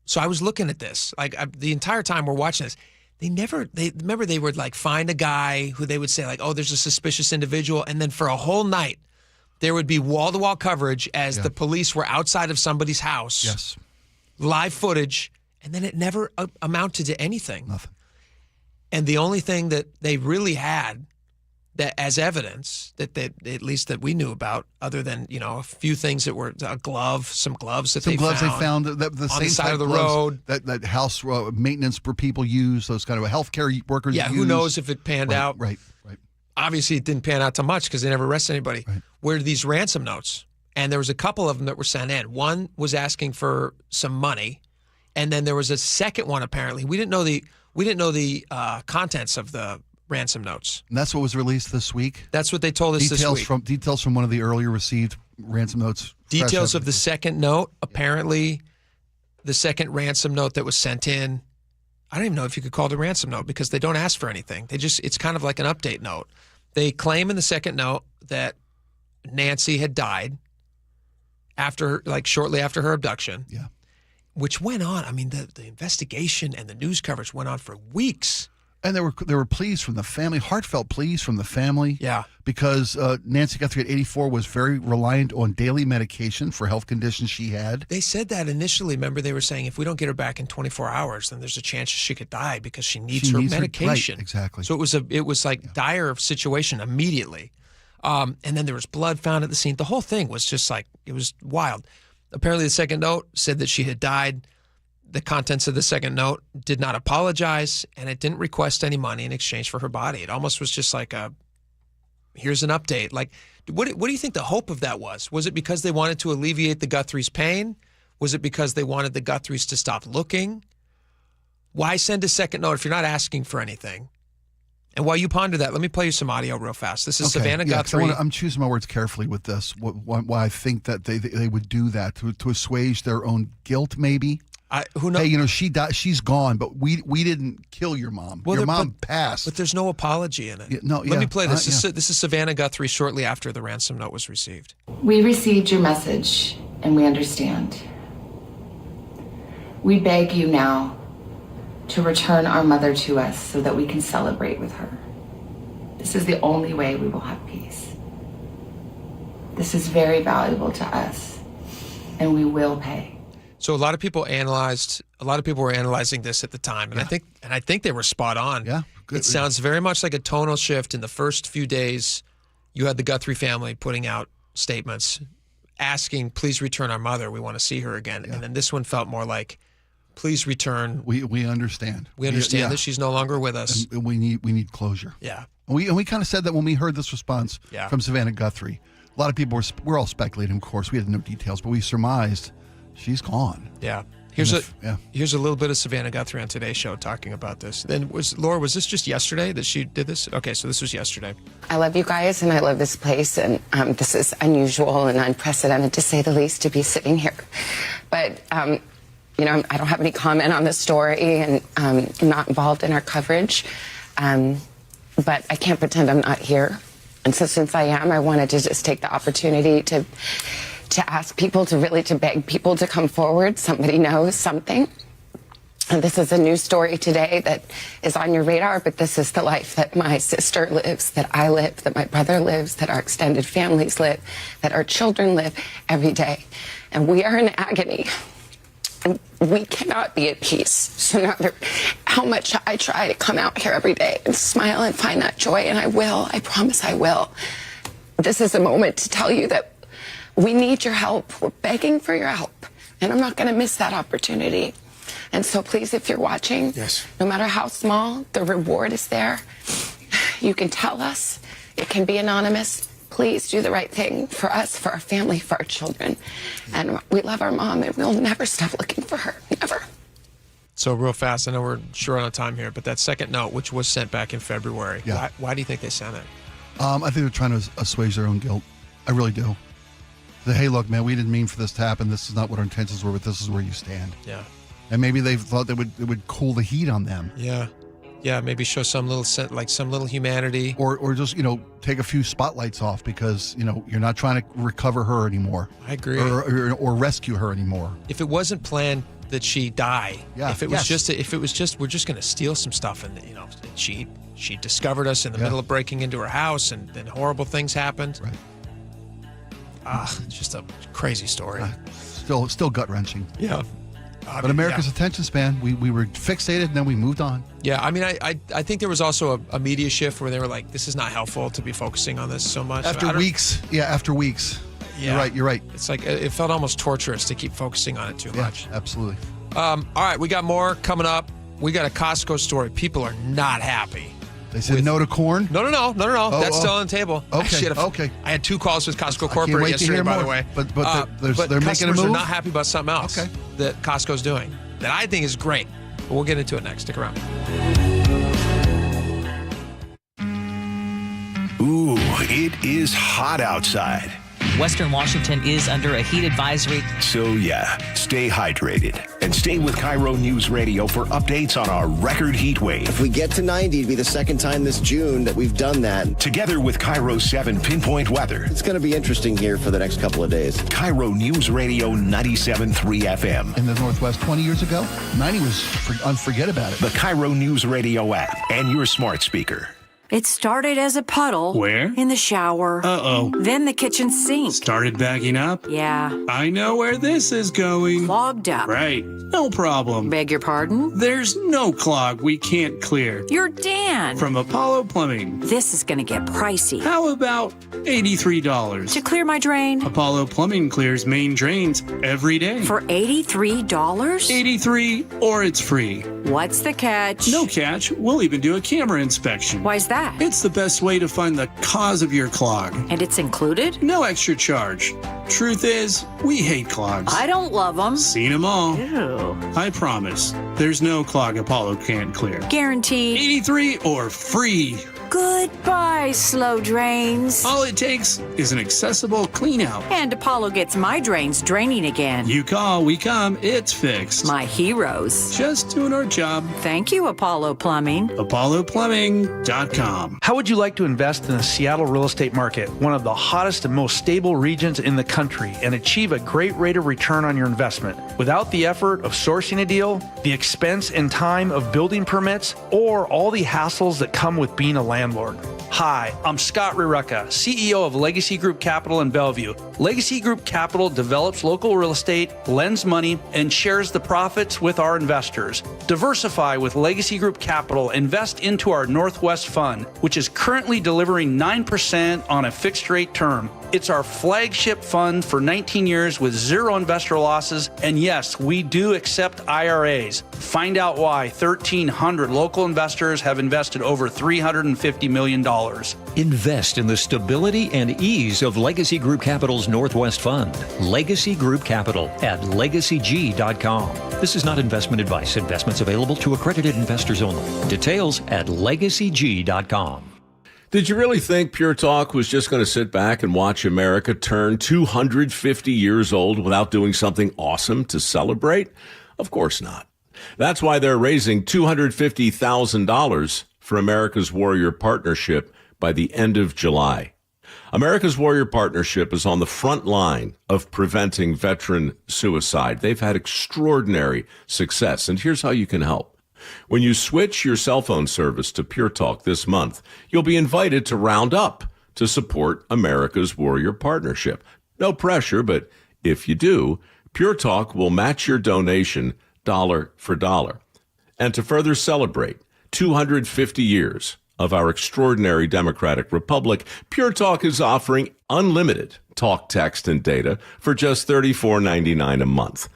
So I was looking at this, the entire time we're watching this. They would like find a guy who they would say like, oh, there's a suspicious individual. And then for a whole night, there would be wall-to-wall coverage as the police were outside of somebody's house.
Yes.
Live footage, and then it never amounted to anything.
Nothing.
And the only thing that they really had that as evidence that at least that we knew about, other than a few things that were some gloves that they found
the
on
same
the side of the
gloves
road
that house maintenance people use, those kind of healthcare workers.
Yeah,
use.
Who knows if it panned out?
Right.
Obviously, it didn't pan out to much because they never arrested anybody.
Right.
Where these ransom notes, And there was a couple of them that were sent in. One was asking for some money, and then there was a second one. Apparently, we didn't know the contents of the ransom notes.
And that's what was released this week.
That's what they told us this week.
Details from one of the earlier received ransom notes.
Details of the second note. Apparently, the second ransom note that was sent in. I don't even know if you could call it a ransom note because they don't ask for anything. It's kind of like an update note. They claim in the second note that Nancy had died shortly after her abduction.
Yeah.
Which went on. I mean, the investigation and the news coverage went on for weeks.
And there were pleas from the family, heartfelt pleas from the family.
Yeah.
Because Nancy Guthrie at 84 was very reliant on daily medication for health conditions she had.
They said that initially. Remember, they were saying if we don't get her back in 24 hours, then there's a chance she could die because she needs her medication.
Right, exactly.
So it was like dire situation immediately. And then there was blood found at the scene. The whole thing was just like, it was wild. Apparently, the second note said that she had died. The contents of the second note did not apologize, and it didn't request any money in exchange for her body. It almost was just like here's an update. Like, what do you think the hope of that was? Was it because they wanted to alleviate the Guthries' pain? Was it because they wanted the Guthries to stop looking? Why send a second note if you're not asking for anything? And while you ponder that, let me play you some audio real fast. This is Savannah Guthrie.
I'm choosing my words carefully with this. Why I think that they would do that to assuage their own guilt, maybe.
Who knows?
Hey, she died. She's gone, but we didn't kill your mom. Your mom passed.
But there's no apology in it.
Yeah,
Let me play this. This is Savannah Guthrie shortly after the ransom note was received.
We received your message, and we understand. We beg you now to return our mother to us so that we can celebrate with her. This is the only way we will have peace. This is very valuable to us, and we will pay.
So a lot of people were analyzing this at the time, and I think they were spot on.
Yeah, good.
It sounds very much like a tonal shift. In the first few days, you had the Guthrie family putting out statements asking, "Please return our mother. We want to see her again." Yeah. And then this one felt more like, "Please return.
We understand.
We understand that she's no longer with us.
And we need closure."
Yeah.
And we kind of said that when we heard this response from Savannah Guthrie. A lot of people were all speculating, of course. We had no details, but we surmised she's gone.
Yeah. Here's a little bit of Savannah Guthrie on Today's Show talking about this. Then Laura, was this just yesterday that she did this? Okay, so this was yesterday.
I love you guys, and I love this place, and this is unusual and unprecedented, to say the least, to be sitting here. But, I don't have any comment on this story, and I'm not involved in our coverage. But I can't pretend I'm not here. And so since I am, I wanted to just take the opportunity to ask people, to beg people to come forward. Somebody knows something. And this is a news story today that is on your radar, but this is the life that my sister lives, that I live, that my brother lives, that our extended families live, that our children live every day. And we are in agony. And we cannot be at peace. So no matter how much I try to come out here every day and smile and find that joy, and I will, I promise I will. This is a moment to tell you that we need your help. We're begging for your help. And I'm not going to miss that opportunity. And so please, if you're watching, no matter how small, the reward is there. You can tell us. It can be anonymous. Please do the right thing for us, for our family, for our children. And we love our mom, and we'll never stop looking for her. Never.
So real fast, I know we're short on time here, but that second note, which was sent back in February, why do you think they sent it?
I think they're trying to assuage their own guilt. I really do. Hey, look, man, we didn't mean for this to happen. This is not what our intentions were, but this is where you stand.
Yeah.
And maybe they thought it would cool the heat on them.
Yeah. Yeah, maybe show some little humanity.
Or just, take a few spotlights off because, you're not trying to recover her anymore.
I agree.
Or rescue her anymore.
If it wasn't planned that she die, if it was just we're just going to steal some stuff and, she discovered us in the middle of breaking into her house and then horrible things happened.
Right.
It's just a crazy story.
Still gut-wrenching.
Yeah.
But America's attention span, we were fixated and then we moved on.
Yeah, I mean, I think there was also a media shift where they were like, this is not helpful to be focusing on this so much.
After weeks.
Yeah.
You're right.
It's like, it felt almost torturous to keep focusing on it too much.
Absolutely.
All right, we got more coming up. We got a Costco story. People are not happy.
They said no to corn?
No. That's still on the table.
Okay.
I had 2 calls with Costco
can't
Corporate
wait to
yesterday,
hear
by
more.
the way.
But they're making a
customers are
move?
not happy about something else that Costco's doing that I think is great. But we'll get into it next. Stick around.
Ooh, it is hot outside.
Western Washington is under a heat advisory.
So yeah, stay hydrated and stay with KIRO News Radio for updates on our record heat wave.
If we get to 90, it'd be the second time this June that we've done that.
Together with KIRO 7 Pinpoint Weather.
It's going to be interesting here for the next couple of days.
KIRO News Radio 97.3 FM.
In the Northwest 20 years ago, 90 was forget about it.
The KIRO News Radio app and your smart speaker.
It started as a puddle.
Where?
In the shower.
Uh-oh.
Then the kitchen sink.
Started backing up?
Yeah.
I know where this is going.
Clogged up.
Right. No problem.
Beg your pardon?
There's no clog we can't clear.
You're Dan.
From Apollo Plumbing.
This is going to get pricey.
How about $83?
To clear my drain?
Apollo Plumbing clears main drains every day.
For $83?
83 or it's free.
What's the catch?
No catch. We'll even do a camera inspection.
Why's that?
It's the best way to find the cause of your clog.
And it's included?
No extra charge. Truth is, we hate clogs.
I don't love them.
Seen them all.
Ew.
I promise, there's no clog Apollo can't clear.
Guaranteed.
83 or free.
Goodbye, slow drains.
All it takes is an accessible clean out.
And Apollo gets my drains draining again.
You call, we come, it's fixed.
My heroes.
Just doing our job.
Thank you, Apollo Plumbing.
ApolloPlumbing.com.
How would you like to invest in the Seattle real estate market, one of the hottest and most stable regions in the country, and achieve a great rate of return on your investment without the effort of sourcing a deal, the expense and time of building permits, or all the hassles that come with being a landlord? Hi, I'm Scott Rireka, CEO of Legacy Group Capital in Bellevue. Legacy Group Capital develops local real estate, lends money, and shares the profits with our investors. Diversify with Legacy Group Capital. Invest into our Northwest Fund, which is currently delivering 9% on a fixed rate term. It's our flagship fund for 19 years with zero investor losses. And yes, we do accept IRAs. Find out why 1,300 local investors have invested over $350 million.
Invest in the stability and ease of Legacy Group Capital's Northwest Fund. Legacy Group Capital at legacyg.com. This is not investment advice. Investments available to accredited investors only. Details at legacyg.com.
Did you really think Pure Talk was just going to sit back and watch America turn 250 years old without doing something awesome to celebrate? Of course not. That's why they're raising $250,000 for America's Warrior Partnership by the end of July. America's Warrior Partnership is on the front line of preventing veteran suicide. They've had extraordinary success, and here's how you can help. When you switch your cell phone service to Pure Talk this month, you'll be invited to round up to support America's Warrior Partnership. No pressure, but if you do, Pure Talk will match your donation dollar for dollar. And to further celebrate 250 years of our extraordinary democratic republic, Pure Talk is offering unlimited talk, text, and data for just $34.99 a month.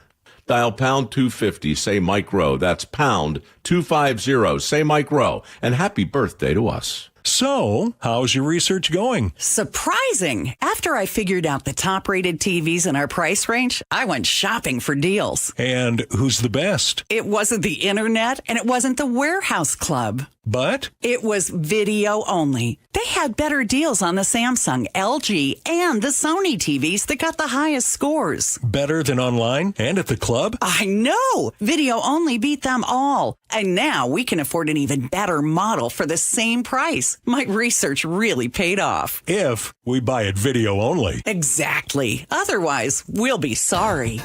Dial pound 250, say Mike Rowe. That's pound 250, say Mike Rowe. And happy birthday to us.
So, how's your research going?
Surprising. After I figured out the top-rated TVs in our price range, I went shopping for deals.
And who's the best?
It wasn't the internet, and it wasn't the Warehouse Club.
But?
It was video only. They had better deals on the Samsung, LG, and the Sony TVs that got the highest scores.
Better than online and at the club?
I know! Video only beat them all. And now we can afford an even better model for the same price. My research really paid off.
If we buy it video only.
Exactly. Otherwise, we'll be sorry.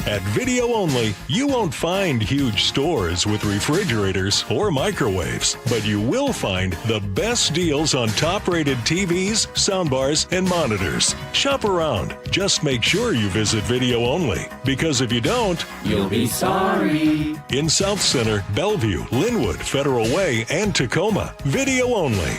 At Video Only, you won't find huge stores with refrigerators or microwaves, but you will find the best deals on top-rated TVs, soundbars, and monitors. Shop around. Just make sure you visit Video Only, because if you don't,
you'll be sorry.
In South Center, Bellevue, Linwood, Federal Way, and Tacoma, Video Only.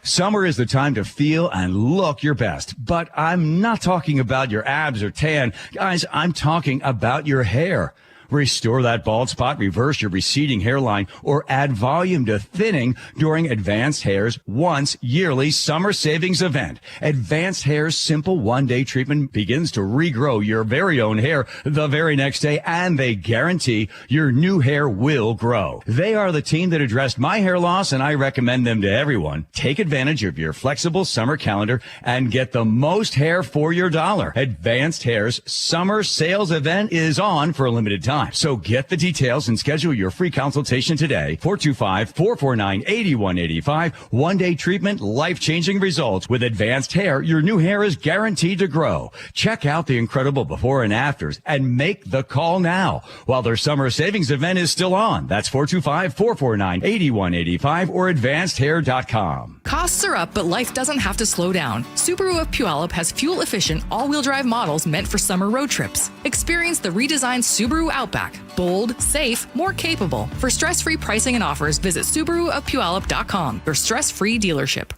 Summer is the time to feel and look your best, but I'm not talking about your abs or tan. Guys, I'm talking about your hair. Restore that bald spot, reverse your receding hairline, or add volume to thinning during Advanced Hair's once yearly summer savings event. Advanced Hair's simple one-day treatment begins to regrow your very own hair the very next day, and they guarantee your new hair will grow. They are the team that addressed my hair loss, and I recommend them to everyone. Take advantage of your flexible summer calendar and get the most hair for your dollar. Advanced Hair's summer sales event is on for a limited time. So get the details and schedule your free consultation today. 425-449-8185. One-day treatment, life-changing results. With Advanced Hair, your new hair is guaranteed to grow. Check out the incredible before and afters and make the call now while their summer savings event is still on. That's 425-449-8185 or advancedhair.com.
Costs are up, but life doesn't have to slow down. Subaru of Puyallup has fuel-efficient, all-wheel drive models meant for summer road trips. Experience the redesigned Subaru Outback. Bold, safe, more capable. For stress-free pricing and offers, visit SubaruofPuyallup.com, your stress-free dealership.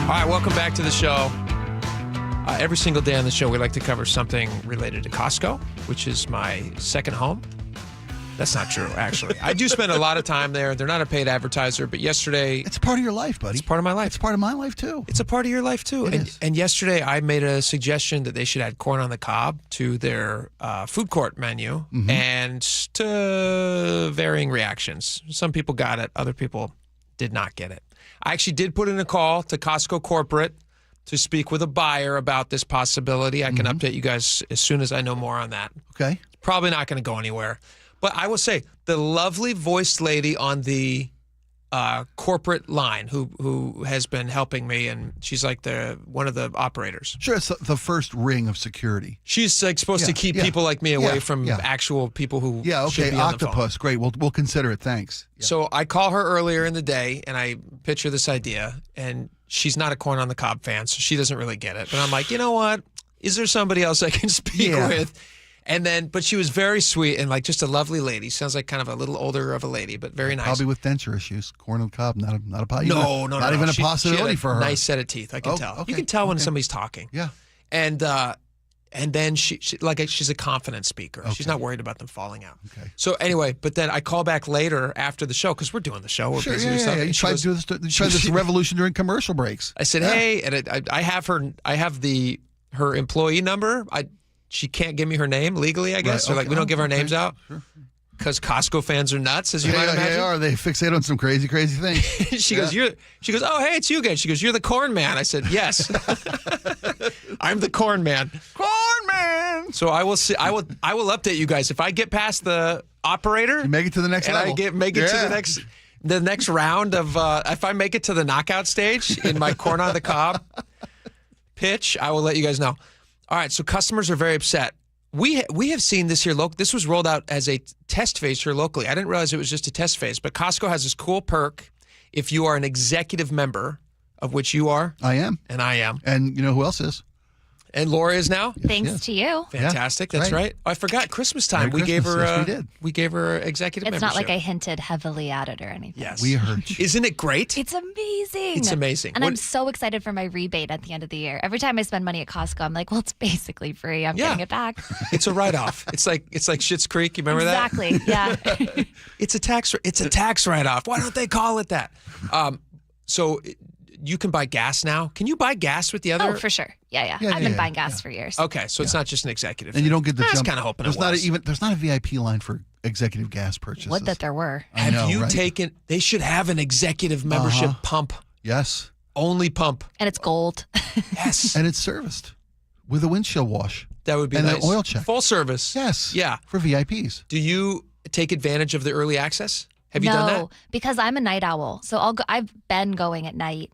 All right, welcome back to the show. Every single day on the show, we like to cover something related to Costco, which is my second home. That's not true, actually. I do spend a lot of time there. They're not a paid advertiser, but yesterday...
It's part of your life, buddy.
It's part of my life.
It's part of my life, too.
It's a part of your life, too. And yesterday, I made a suggestion that they should add corn on the cob to their food court menu, and to varying reactions. Some people got it. Other people did not get it. I actually did put in a call to Costco corporate to speak with a buyer about this possibility. I can update you guys as soon as I know more on that.
Okay.
Probably not going to go anywhere. But I will say, the lovely voiced lady on the corporate line who has been helping me, and she's like one of the operators.
Sure, it's the first ring of security.
She's like supposed to keep people like me away from actual people who should be on the phone.
Octopus, great. We'll consider it, thanks. Yeah.
So I call her earlier in the day, and I pitch her this idea, and she's not a corn on the cob fan, so she doesn't really get it. But I'm like, you know what? Is there somebody else I can speak with? And then, but she was very sweet and like just a lovely lady. Sounds like kind of a little older of a lady, but very nice.
Probably with denture issues. Corn on the cob, not a
No,
not even a possibility for her.
Nice set of teeth, I can tell.
Okay,
you can tell when somebody's talking.
Yeah.
And then she's a confident speaker. Okay. She's not worried about them falling out. Okay. So anyway, but then I call back later after the show because we're doing the show. We're busy with stuff.
You tried to do this revolution during commercial breaks.
I said, hey, and I have her employee number. She can't give me her name legally, I guess. Right, okay. So we don't give our names out because Costco fans are nuts, as you might imagine.
They are. They fixate on some crazy, crazy things.
She goes, oh, hey, it's you again. She goes, you're the corn man. I said, yes. I'm the corn man.
Corn man.
So I will see. I will update you guys if I get past the operator.
You make it to the next level.
I make it to the next round of. If I make it to the knockout stage in my corn on the cob pitch, I will let you guys know. All right, so customers are very upset. We have seen this here. This was rolled out as a test phase here locally. I didn't realize it was just a test phase, but Costco has this cool perk if you are an executive member, of which you are.
I am.
And I am.
And you know who else is?
And Laura is now.
Thanks to you.
Fantastic. That's right. Oh, I forgot Christmas time.
Merry
Gave her.
Yes, we did.
We gave her executive membership.
It's not like I hinted heavily at it or anything.
Yes.
We heard you.
Isn't it great?
It's amazing.
It's amazing.
And I'm so excited for my rebate at the end of the year. Every time I spend money at Costco, I'm like, well, it's basically free. I'm getting it back.
It's a write-off. It's like Schitt's Creek. You remember that?
Exactly. Yeah.
It's a tax write-off. Why don't they call it that? So you can buy gas now. Can you buy gas with the other?
Oh, for sure. Yeah. I've been buying gas for years.
Okay, so it's not just an executive.
And you don't get the
I was
jump.
kind of hoping
there's
it was.
There's not a VIP line for executive gas purchases.
Would that there were.
Have you taken? They should have an executive membership pump.
Yes.
Only pump.
And it's gold.
Yes.
And it's serviced with a windshield wash.
That would be
and
nice.
an oil check.
Full service.
Yes.
Yeah.
For VIPs.
Do you take advantage of the early access? Have you done that?
No, because I'm a night owl. So I've been going at night.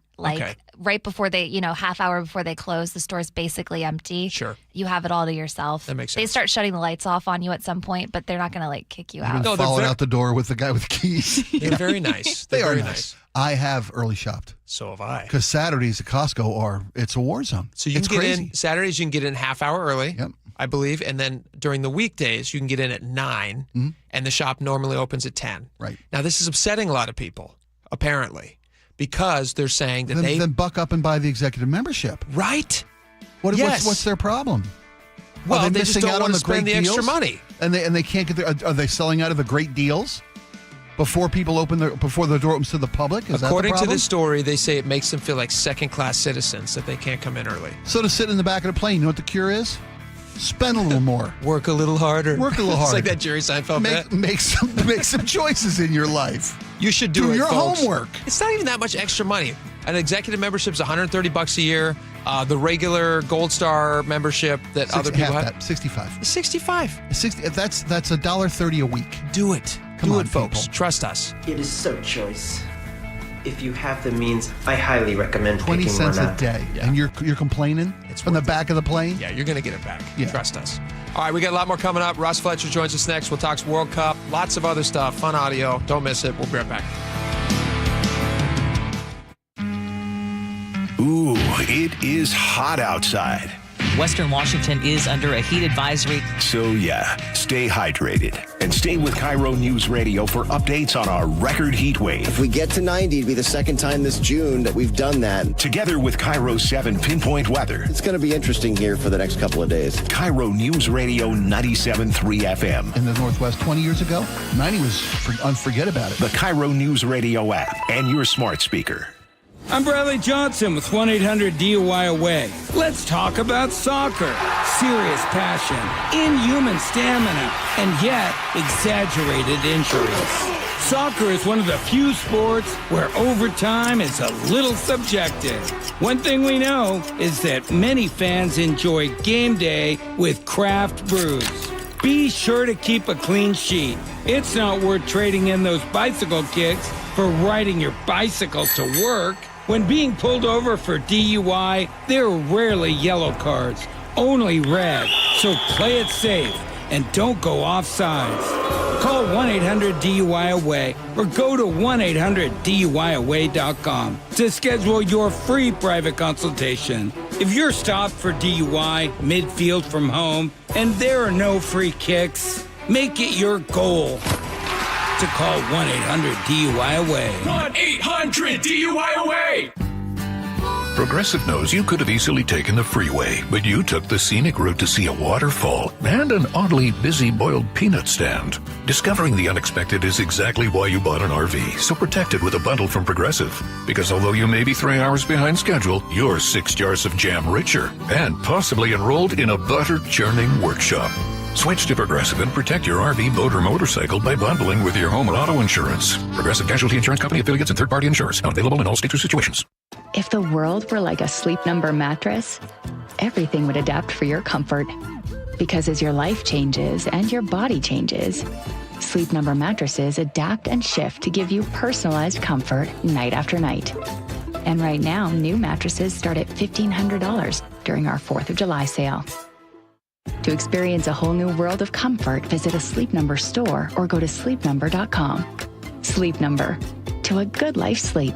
Right before they, half hour before they close, the store's basically empty.
Sure.
You have it all to yourself.
That makes sense.
They start shutting the lights off on you at some point, but they're not going to kick you out.
No, falling out the door with the guy with the keys.
They're very nice.
They are nice. I have early shopped.
So have I.
Because Saturdays at Costco it's a war zone.
So you can get in Saturdays. You can get in half hour early.
Yep.
I believe, and then during the weekdays you can get in at 9, and the shop normally opens at 10.
Right.
Now this is upsetting a lot of people, apparently. Because they're saying that
then buck up and buy the executive membership.
Right?
What's their problem?
Well,
are
they just
missing
don't
out
want
on
to
the great
spend the extra
deals?
money.
And they can't get there. Are they selling out of the great deals before before the door opens to the public? Is
According
that the
to
problem?
this story, they say it makes them feel like second-class citizens that they can't come in early.
So to sit in the back of the plane, you know what the cure is? Spend a little more.
Work a little harder.
Work a little harder.
It's like that Jerry Seinfeld bit.
Make some choices in your life.
You should do it,
your
folks.
homework.
It's not even that much extra money. An executive membership is $130 a year. The regular Gold Star membership that other people have.
That, 65.
65.
60. That's $1.30 a week.
Do it.
Come on,
folks.
people.
Trust us.
It is so choice. If you have the means, I highly recommend
20
picking
cents
one
a
up.
day. And you're complaining from the back of the plane?
Yeah, you're going to get it back.
Yeah.
Trust us. All right, we got a lot more coming up. Russ Fletcher joins us next. We'll talk World Cup, lots of other stuff, fun audio. Don't miss it. We'll be right back.
Ooh, it is hot outside.
Western Washington is under a heat advisory.
So yeah, stay hydrated and stay with KIRO News Radio for updates on our record heat wave.
If we get to 90, it'd be the second time this June that we've done that.
Together with KIRO 7 Pinpoint Weather.
It's going to be interesting here for the next couple of days.
KIRO News Radio 97.3 FM.
In the Northwest 20 years ago, 90 was unforget about it.
The KIRO News Radio app and your smart speaker.
I'm Bradley Johnson with 1-800-DUI-AWAY. Let's talk about soccer. Serious passion, inhuman stamina, and yet exaggerated injuries. Soccer is one of the few sports where overtime is a little subjective. One thing we know is that many fans enjoy game day with craft brews. Be sure to keep a clean sheet. It's not worth trading in those bicycle kicks for riding your bicycle to work. When being pulled over for DUI, there are rarely yellow cards, only red. So play it safe and don't go off sides. Call 1-800-DUI-AWAY or go to 1-800-DUI-AWAY.com to schedule your free private consultation. If you're stopped for DUI midfield from home and there are no free kicks, make it your goal to call 1-800-DUI-AWAY.
1-800-DUI-AWAY! Progressive knows you could have easily taken the freeway, but you took the scenic route to see a waterfall and an oddly busy boiled peanut stand. Discovering the unexpected is exactly why you bought an RV, so protect it with a bundle from Progressive. Because although you may be 3 hours behind schedule, you're 6 jars of jam richer and possibly enrolled in a butter-churning workshop. Switch to Progressive and protect your RV, boat, or motorcycle by bundling with your home and auto insurance. Progressive Casualty Insurance Company affiliates and third-party insurers. Not available in all states or situations.
If the world were like a Sleep Number mattress, everything would adapt for your comfort. Because as your life changes and your body changes, Sleep Number mattresses adapt and shift to give you personalized comfort night after night. And right now, new mattresses start at $1,500 during our 4th of July sale. To experience a whole new world of comfort, visit a Sleep Number store or go to sleepnumber.com. Sleep Number. To a good life sleep.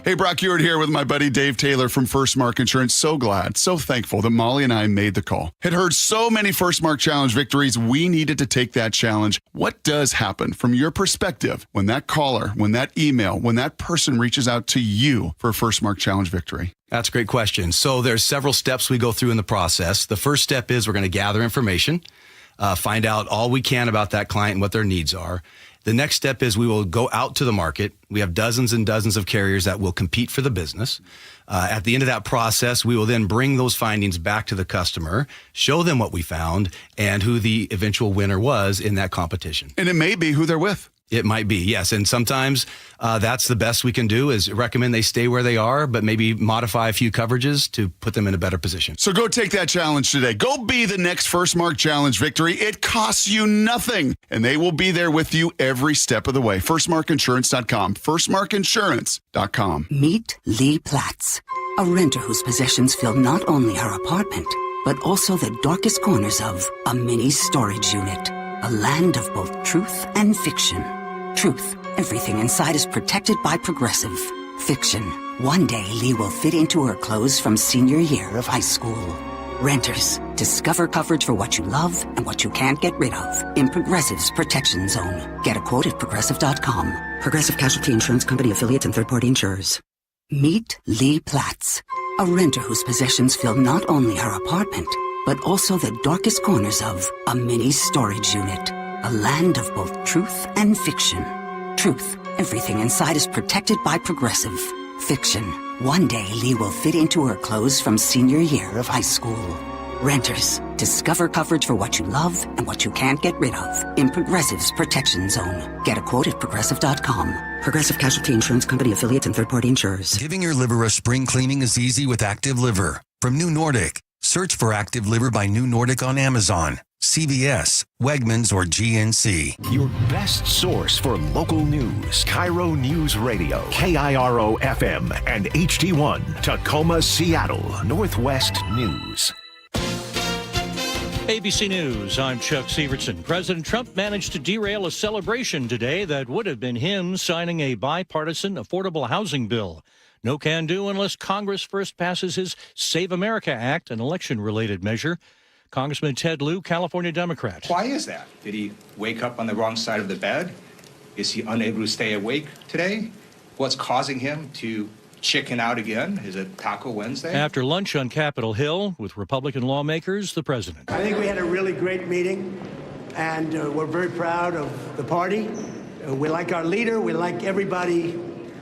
Hey, Brock Ewart here with my buddy Dave Taylor from First Mark Insurance. So glad, so thankful that Molly and I made the call. Had heard so many First Mark Challenge victories, we needed to take that challenge. What does happen from your perspective when that caller, when that email, when that person reaches out to you for a First Mark Challenge victory?
That's a great question. So there's several steps we go through in the process. The first step is we're going to gather information, find out all we can about that client and what their needs are. The next step is we will go out to the market. We have dozens and dozens of carriers that will compete for the business. At the end of that process, we will then bring those findings back to the customer, show them what we found, and who the eventual winner was in that competition.
And it may be who they're with.
It might be, yes. And sometimes that's the best we can do is recommend they stay where they are, but maybe modify a few coverages to put them in a better position.
So go take that challenge today. Go be the next First Mark Challenge victory. It costs you nothing, and they will be there with you every step of the way. FirstMarkInsurance.com. FirstMarkInsurance.com.
Meet Lee Platts, a renter whose possessions fill not only her apartment, but also the darkest corners of a mini storage unit. A land of both truth and fiction. Truth, everything inside is protected by Progressive. Fiction, one day Lee will fit into her clothes from senior year of high school. Renters, discover coverage for what you love and what you can't get rid of in Progressive's Protection Zone. Get a quote at Progressive.com. Progressive Casualty Insurance Company affiliates and third-party insurers. Meet Lee Platts, a renter whose possessions fill not only her apartment, but also the darkest corners of a mini storage unit. A land of both truth and fiction. Truth, everything inside is protected by Progressive. Fiction, one day Lee will fit into her clothes from senior year of high school. Renters, discover coverage for what you love and what you can't get rid of in Progressive's Protection Zone. Get a quote at Progressive.com. Progressive Casualty Insurance Company affiliates and third-party insurers.
Giving your liver a spring cleaning is easy with Active Liver. From New Nordic, search for Active Liver by New Nordic on Amazon, CVS, Wegmans, or GNC.
Your best source for local news. KIRO News Radio, KIRO FM, and HD1, Tacoma, Seattle, Northwest News.
ABC News, I'm Chuck Severson. President Trump managed to derail a celebration today that would have been him signing a bipartisan affordable housing bill. No can do unless Congress first passes his Save America Act, an election-related measure. Congressman Ted Lieu, California Democrat.
Why is that? Did he wake up on the wrong side of the bed? Is he unable to stay awake today? What's causing him to chicken out again? Is it Taco Wednesday?
After lunch on Capitol Hill with Republican lawmakers, the president.
I think we had a really great meeting, and we're very proud of the party. We like our leader. We like everybody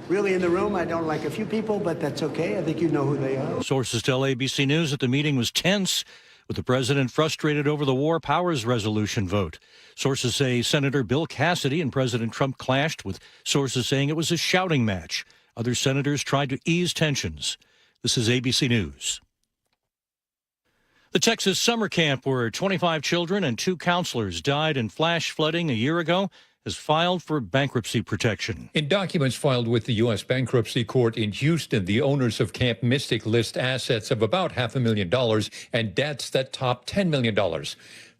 really in the room. I don't like a few people, but that's okay. I think you know who they are.
Sources tell ABC News that the meeting was tense, with the president frustrated over the War Powers Resolution vote. Sources say Senator Bill Cassidy and President Trump clashed, with sources saying it was a shouting match. Other senators tried to ease tensions. This is ABC News. The Texas summer camp where 25 children and 2 counselors died in flash flooding a year ago has filed for bankruptcy protection.
In documents filed with the U.S. Bankruptcy Court in Houston, the owners of Camp Mystic list assets of about $500,000 and debts that top $10 million.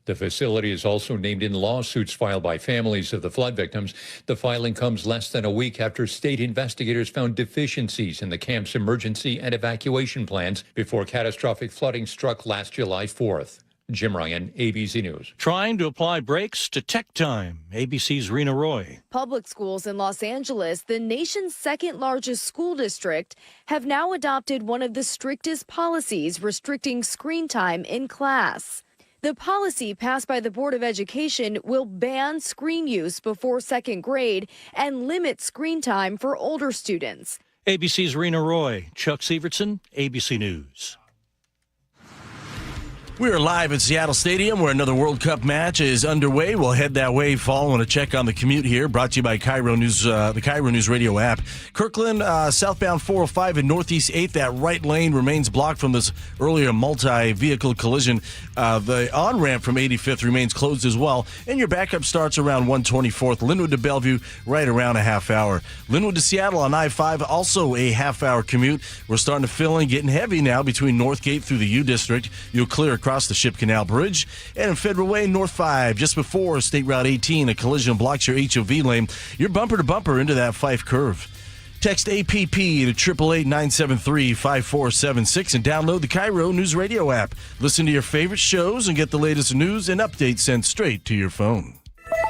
The facility is also named in lawsuits filed by families of the flood victims. The filing comes less than a week after state investigators found deficiencies in the camp's emergency and evacuation plans before catastrophic flooding struck last July 4th. Jim Ryan, ABC News.
Trying to apply brakes to tech time. ABC's Rena Roy.
Public schools in Los Angeles, the nation's second largest school district, have now adopted one of the strictest policies restricting screen time in class. The policy passed by the Board of Education will ban screen use before second grade and limit screen time for older students.
ABC's Rena Roy. Chuck Severson, ABC News.
We are live at Seattle Stadium where another World Cup match is underway. We'll head that way. Following a check on the commute here, brought to you by KIRO News, the KIRO Newsradio app. Kirkland, southbound 405 in Northeast 8th. That right lane remains blocked from this earlier multi-vehicle collision. The on-ramp from 85th remains closed as well. And your backup starts around 124th. Linwood to Bellevue, right around a half hour. Linwood to Seattle on I-5, also a half-hour commute. We're starting to fill in, getting heavy now between Northgate through the U District. You'll clear across the Ship Canal Bridge. And in Federal Way, North 5, just before State Route 18, a collision blocks your HOV lane. You're bumper to bumper into that Fife curve. Text APP to 888-973-5476 and download the KIRO News Radio app. Listen to your favorite shows and get the latest news and updates sent straight to your phone.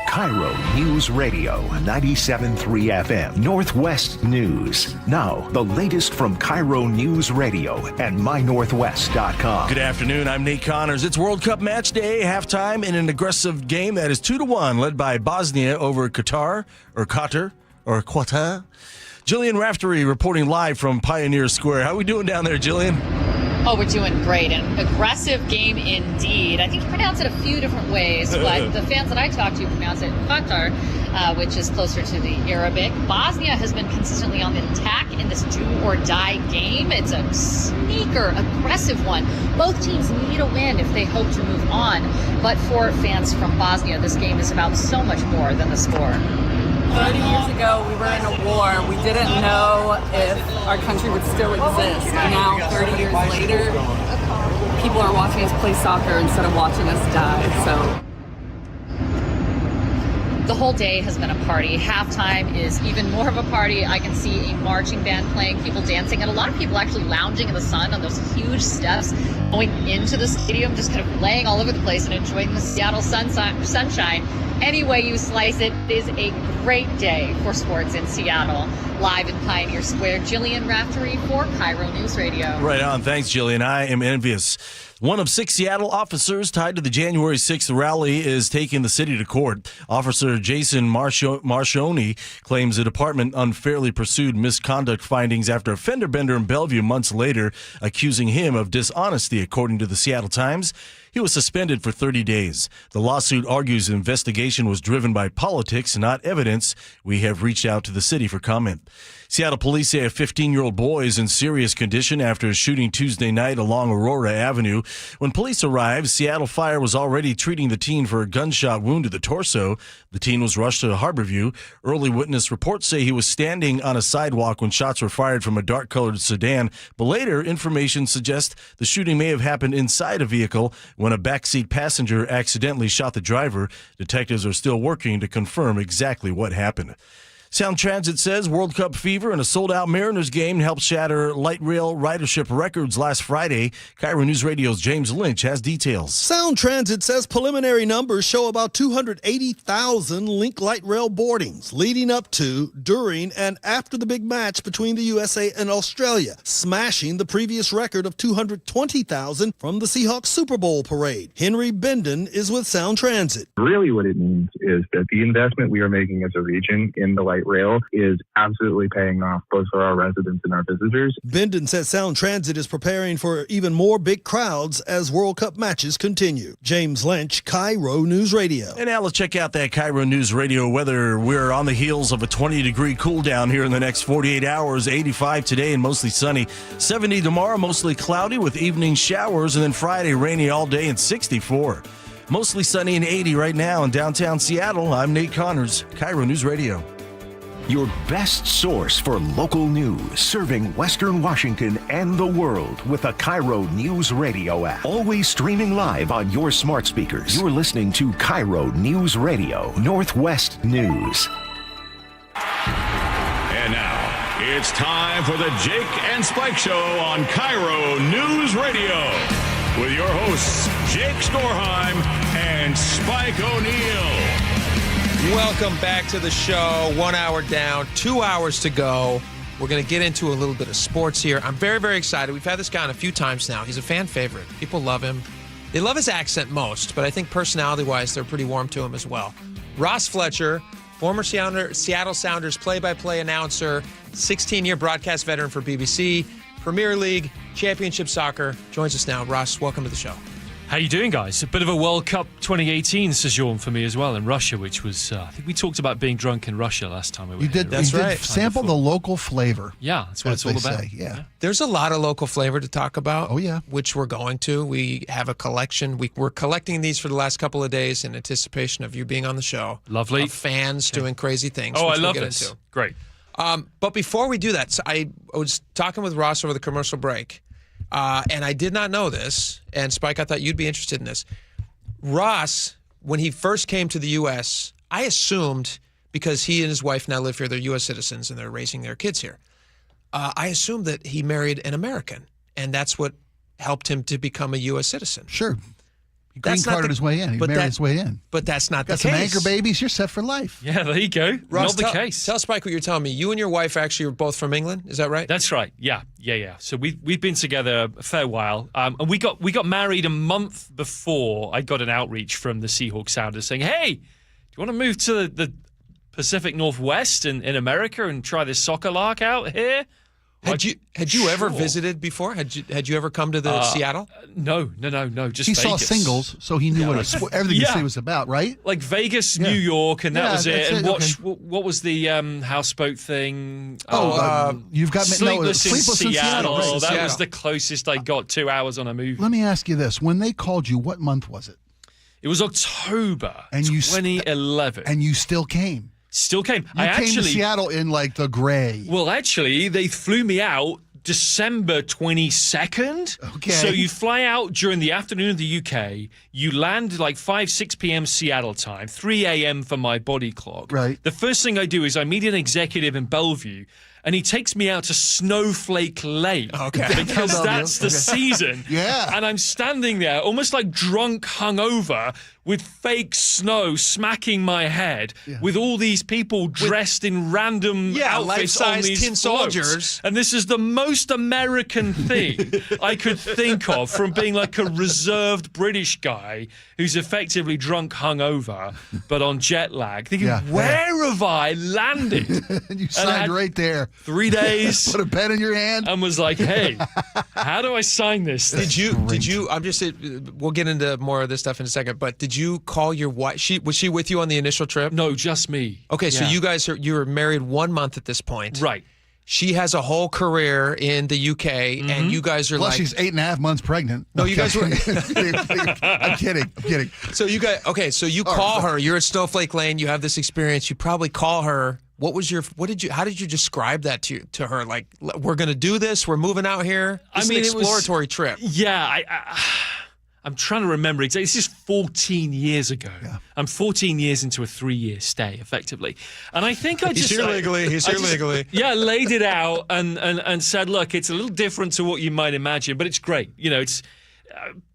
KIRO News Radio, 97.3 FM, Northwest News. Now, the latest from KIRO News Radio and mynorthwest.com.
Good afternoon, I'm Nate Connors. It's World Cup match day, halftime in an aggressive game that is 2-1, led by Bosnia over Qatar. Jillian Raftery reporting live from Pioneer Square. How are we doing down there, Jillian?
Oh, we're doing great. An aggressive game indeed. I think you pronounce it a few different ways, but the fans that I talk to pronounce it Qatar, which is closer to the Arabic. Bosnia has been consistently on the attack in this do-or-die game. It's a sneaker, aggressive one. Both teams need a win if they hope to move on. But for fans from Bosnia, this game is about so much more than the score.
30 years ago, we were in a war. We didn't know if our country would still exist. And now, 30 years later, people are watching us play soccer instead of watching us die. So
the whole day has been a party. Halftime is even more of a party. I can see a marching band playing, people dancing, and a lot of people actually lounging in the sun on those huge steps going into the stadium, just kind of laying all over the place and enjoying the Seattle sunshine. Any way you slice it, it is a great day for sports in Seattle. Live in Pioneer Square, Jillian Raftery for KIRO News Radio.
Right on. Thanks, Jillian. I am envious. One of 6 Seattle officers tied to the January 6th rally is taking the city to court. Officer Jason Marcioni claims the department unfairly pursued misconduct findings after a fender bender in Bellevue months later accusing him of dishonesty, according to the Seattle Times. He was suspended for 30 days. The lawsuit argues the investigation was driven by politics, not evidence. We have reached out to the city for comment. Seattle police say a 15-year-old boy is in serious condition after a shooting Tuesday night along Aurora Avenue. When police arrived, Seattle Fire was already treating the teen for a gunshot wound to the torso. The teen was rushed to Harborview. Early witness reports say he was standing on a sidewalk when shots were fired from a dark-colored sedan, but later information suggests the shooting may have happened inside a vehicle when a backseat passenger accidentally shot the driver. Detectives are still working to confirm exactly what happened. Sound Transit says World Cup fever and a sold-out Mariners game helped shatter light rail ridership records last Friday. KIRO News Radio's James Lynch has details.
Sound Transit says preliminary numbers show about 280,000 Link light rail boardings leading up to, during, and after the big match between the USA and Australia, smashing the previous record of 220,000 from the Seahawks Super Bowl parade. Henry Benden is with Sound Transit.
Really what it means is that the investment we are making as a region in the light rail is absolutely paying off both for our residents and our visitors.
Benden says Sound Transit is preparing for even more big crowds as World Cup matches continue. James Lynch, KIRO News Radio.
And now let's check out that KIRO News Radio weather. We're on the heels of a 20-degree cool down here in the next 48 hours. 85 today and mostly sunny. 70 tomorrow, mostly cloudy with evening showers. And then Friday, rainy all day and 64. Mostly sunny and 80 right now in downtown Seattle. I'm Nate Connors, KIRO News Radio.
Your best source for local news, serving Western Washington and the world with the KIRO Newsradio app. Always streaming live on your smart speakers. You're listening to KIRO News Radio, Northwest News.
And now, it's time for the Jake and Spike Show on KIRO News Radio. With your hosts, Jake Skorheim and Spike O'Neill.
Welcome back to the show. 1 hour down, 2 hours to go. We're going to get into a little bit of sports here. I'm very, very excited. We've had this guy on a few times now. He's a fan favorite. People love him. They love his accent most, but I think personality-wise, they're pretty warm to him as well. Ross Fletcher, former Seattle Sounders play-by-play announcer, 16-year broadcast veteran for BBC, Premier League, Championship Soccer, joins us now. Ross, welcome to the show.
How you doing, guys? A bit of a World Cup 2018 sojourn for me as well in Russia, which was, I think we talked about being drunk in Russia last time we were here.
That's right. Sample the local flavor.
Yeah, that's what it's all about.
Yeah.
There's a lot of local flavor to talk about.
Oh, yeah.
Which we're going to. We have a collection. We're collecting these for the last couple of days in anticipation of you being on the show.
Lovely.
Of fans doing crazy things.
Oh,
which
I love
we'll get
this.
into.
Great.
But before we do that, so I was talking with Ross over the commercial break. And I did not know this, and Spike, I thought you'd be interested in this. Ross, when he first came to the U.S., I assumed, because he and his wife now live here, they're U.S. citizens, and they're raising their kids here, I assumed that he married an American, and that's what helped him to become a U.S. citizen.
Sure. He green carded his way in. He married his way in.
But that's not the case.
Got some anchor babies, you're set for life.
Yeah, there you go.
Ross,
not the case.
Tell Spike what you're telling me. You and your wife actually are both from England, is that right?
That's right. Yeah. So we've been together a fair while, and we got married a month before I got an outreach from the Seahawks Sounders saying, "Hey, do you want to move to the Pacific Northwest in America and try this soccer lark out here?"
Had you ever visited before? Had you ever come to the Seattle?
No. Just
he
Vegas.
saw singles, so he knew everything the city was about, right?
Like Vegas, New York, and that was it. And
okay.
what was the houseboat thing?
You've got
Sleepless in Seattle.
Right,
that was the closest I got. 2 hours on a movie.
Let me ask you this: when they called you, what month was it?
It was October 2011,
and you still came.
Still came.
You came to Seattle in like the gray.
Well, actually, they flew me out December 22nd.
Okay.
So you fly out during the afternoon of the UK. You land like 6 p.m. Seattle time, 3 a.m. for my body clock.
Right.
The first thing I do is I meet an executive in Bellevue, and he takes me out to Snowflake Lake because that's the season.
Yeah.
And I'm standing there almost like drunk, hungover, with fake snow smacking my head, with all these people dressed in random outfits on
life-size
these
tin
floats.
soldiers.
And this is the most American thing I could think of, from being like a reserved British guy who's effectively drunk, hungover, but on jet lag, thinking, where have I landed?
And you signed right there.
3 days.
Put a pen in your hand.
And was like, hey, how do I sign this?
Did you, I'm just, we'll get into more of this stuff in a second, but did you call your wife? Was she with you on the initial trip?
No, just me.
Okay, so you were married 1 month at this point.
Right.
She has a whole career in the UK, and you guys are
Plus,
like...
she's 8.5 months pregnant.
No, you guys were...
I'm kidding.
So you guys... Okay, so you call her. You're at Snowflake Lane. You have this experience. You probably call her. How did you describe that to her? Like, we're going to do this. We're moving out here. It's an exploratory trip.
Yeah, I'm trying to remember exactly. This is 14 years ago. Yeah. I'm 14 years into a 3-year stay, effectively. And I think I just...
He's here legally.
Yeah, laid it out and said, look, it's a little different to what you might imagine, but it's great. You know, it's...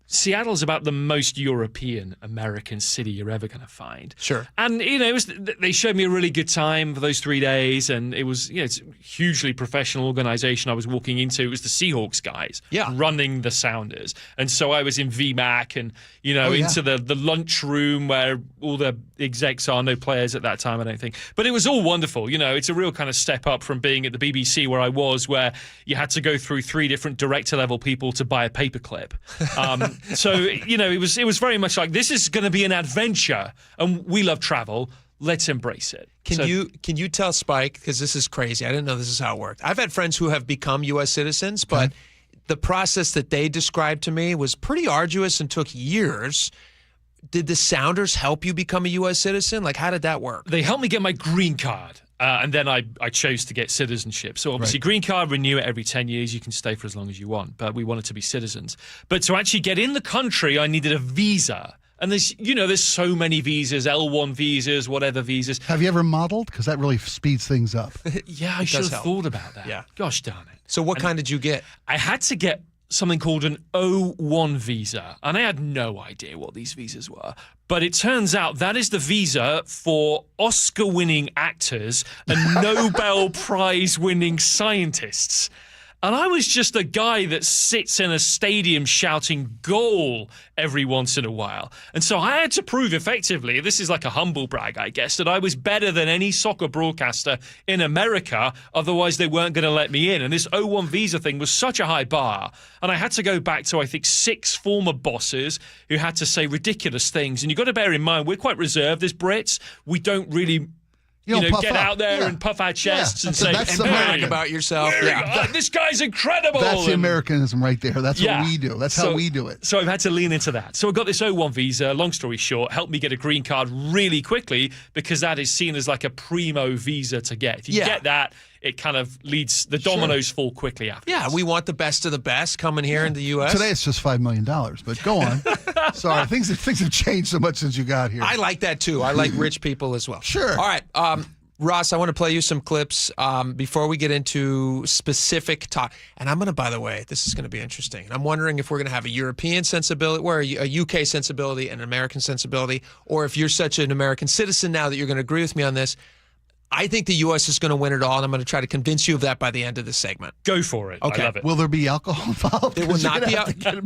Seattle's about the most European American city you're ever going to find.
Sure.
And, you know, they showed me a really good time for those 3 days. And it was, you know, it's a hugely professional organization I was walking into. It was the Seahawks guys running the Sounders. And so I was in VMAC and, you know, into the lunchroom where all the execs are, no players at that time, I don't think. But it was all wonderful. You know, it's a real kind of step up from being at the BBC where I was, where you had to go through 3 different director level people to buy a paperclip. So, you know, it was very much like, this is going to be an adventure, and we love travel. Let's embrace it.
Can you tell Spike, because this is crazy, I didn't know this is how it worked. I've had friends who have become U.S. citizens, but the process that they described to me was pretty arduous and took years. Did the Sounders help you become a U.S. citizen? Like, how did that work?
They helped me get my green card. And then I chose to get citizenship. So obviously, green card, renew it every 10 years. You can stay for as long as you want. But we wanted to be citizens. But to actually get in the country, I needed a visa. And there's so many visas, L1 visas, whatever visas.
Have you ever modeled? Because that really speeds things up.
Yeah, I should have thought about that.
Yeah.
Gosh darn it.
So what kind did you get?
I had to get something called an O1 visa. And I had no idea what these visas were. But it turns out that is the visa for Oscar-winning actors and Nobel Prize-winning scientists. And I was just a guy that sits in a stadium shouting goal every once in a while. And so I had to prove effectively, this is like a humble brag, I guess, that I was better than any soccer broadcaster in America. Otherwise, they weren't going to let me in. And this O1 visa thing was such a high bar. And I had to go back to, I think, 6 former bosses who had to say ridiculous things. And you've got to bear in mind, we're quite reserved as Brits. We don't really... You know, get out there and puff our chests and say,
brag about yourself.
This guy's incredible.
That's the Americanism right there. That's what we do. That's how we do it.
So I've had to lean into that. So I got this O1 visa, long story short, helped me get a green card really quickly because that is seen as like a primo visa to get. If you get that, it kind of leads, the dominoes fall quickly after.
Yeah, we want the best of the best coming here in the U.S.
Today it's just $5 million, but go on. Sorry, things have changed so much since you got here.
I like that too. I like rich people as well.
Sure.
All right, Ross, I want to play you some clips before we get into specific talk. And I'm going to, by the way, this is going to be interesting. And I'm wondering if we're going to have a European sensibility, or a UK sensibility and an American sensibility, or if you're such an American citizen now that you're going to agree with me on this. I think the U.S. is going to win it all, and I'm going to try to convince you of that by the end of this segment.
Go for it.
Okay.
I love it.
Will there be alcohol involved?
There will not be alcohol.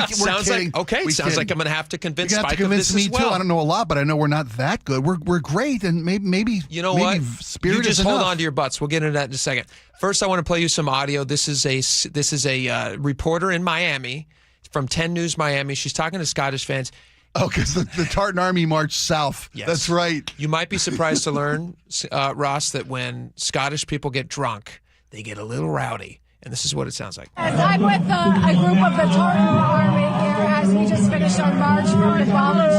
Sounds like I'm going to have to convince Spike of this as well.
Too. I don't know a lot, but I know we're not that good. We're great, and maybe
you know what?
Spirit
you just
is
hold
enough.
on to your butts. We'll get into that in a second. First, I want to play you some audio. This is a reporter in Miami from 10 News Miami. She's talking to Scottish fans.
Oh, because the Tartan Army marched south.
Yes.
That's right.
You might be surprised to learn, Ross, that when Scottish people get drunk, they get a little rowdy. And this is what it sounds like.
And I'm with a group of the Tartan Army here as we just finished our march from the Fallen a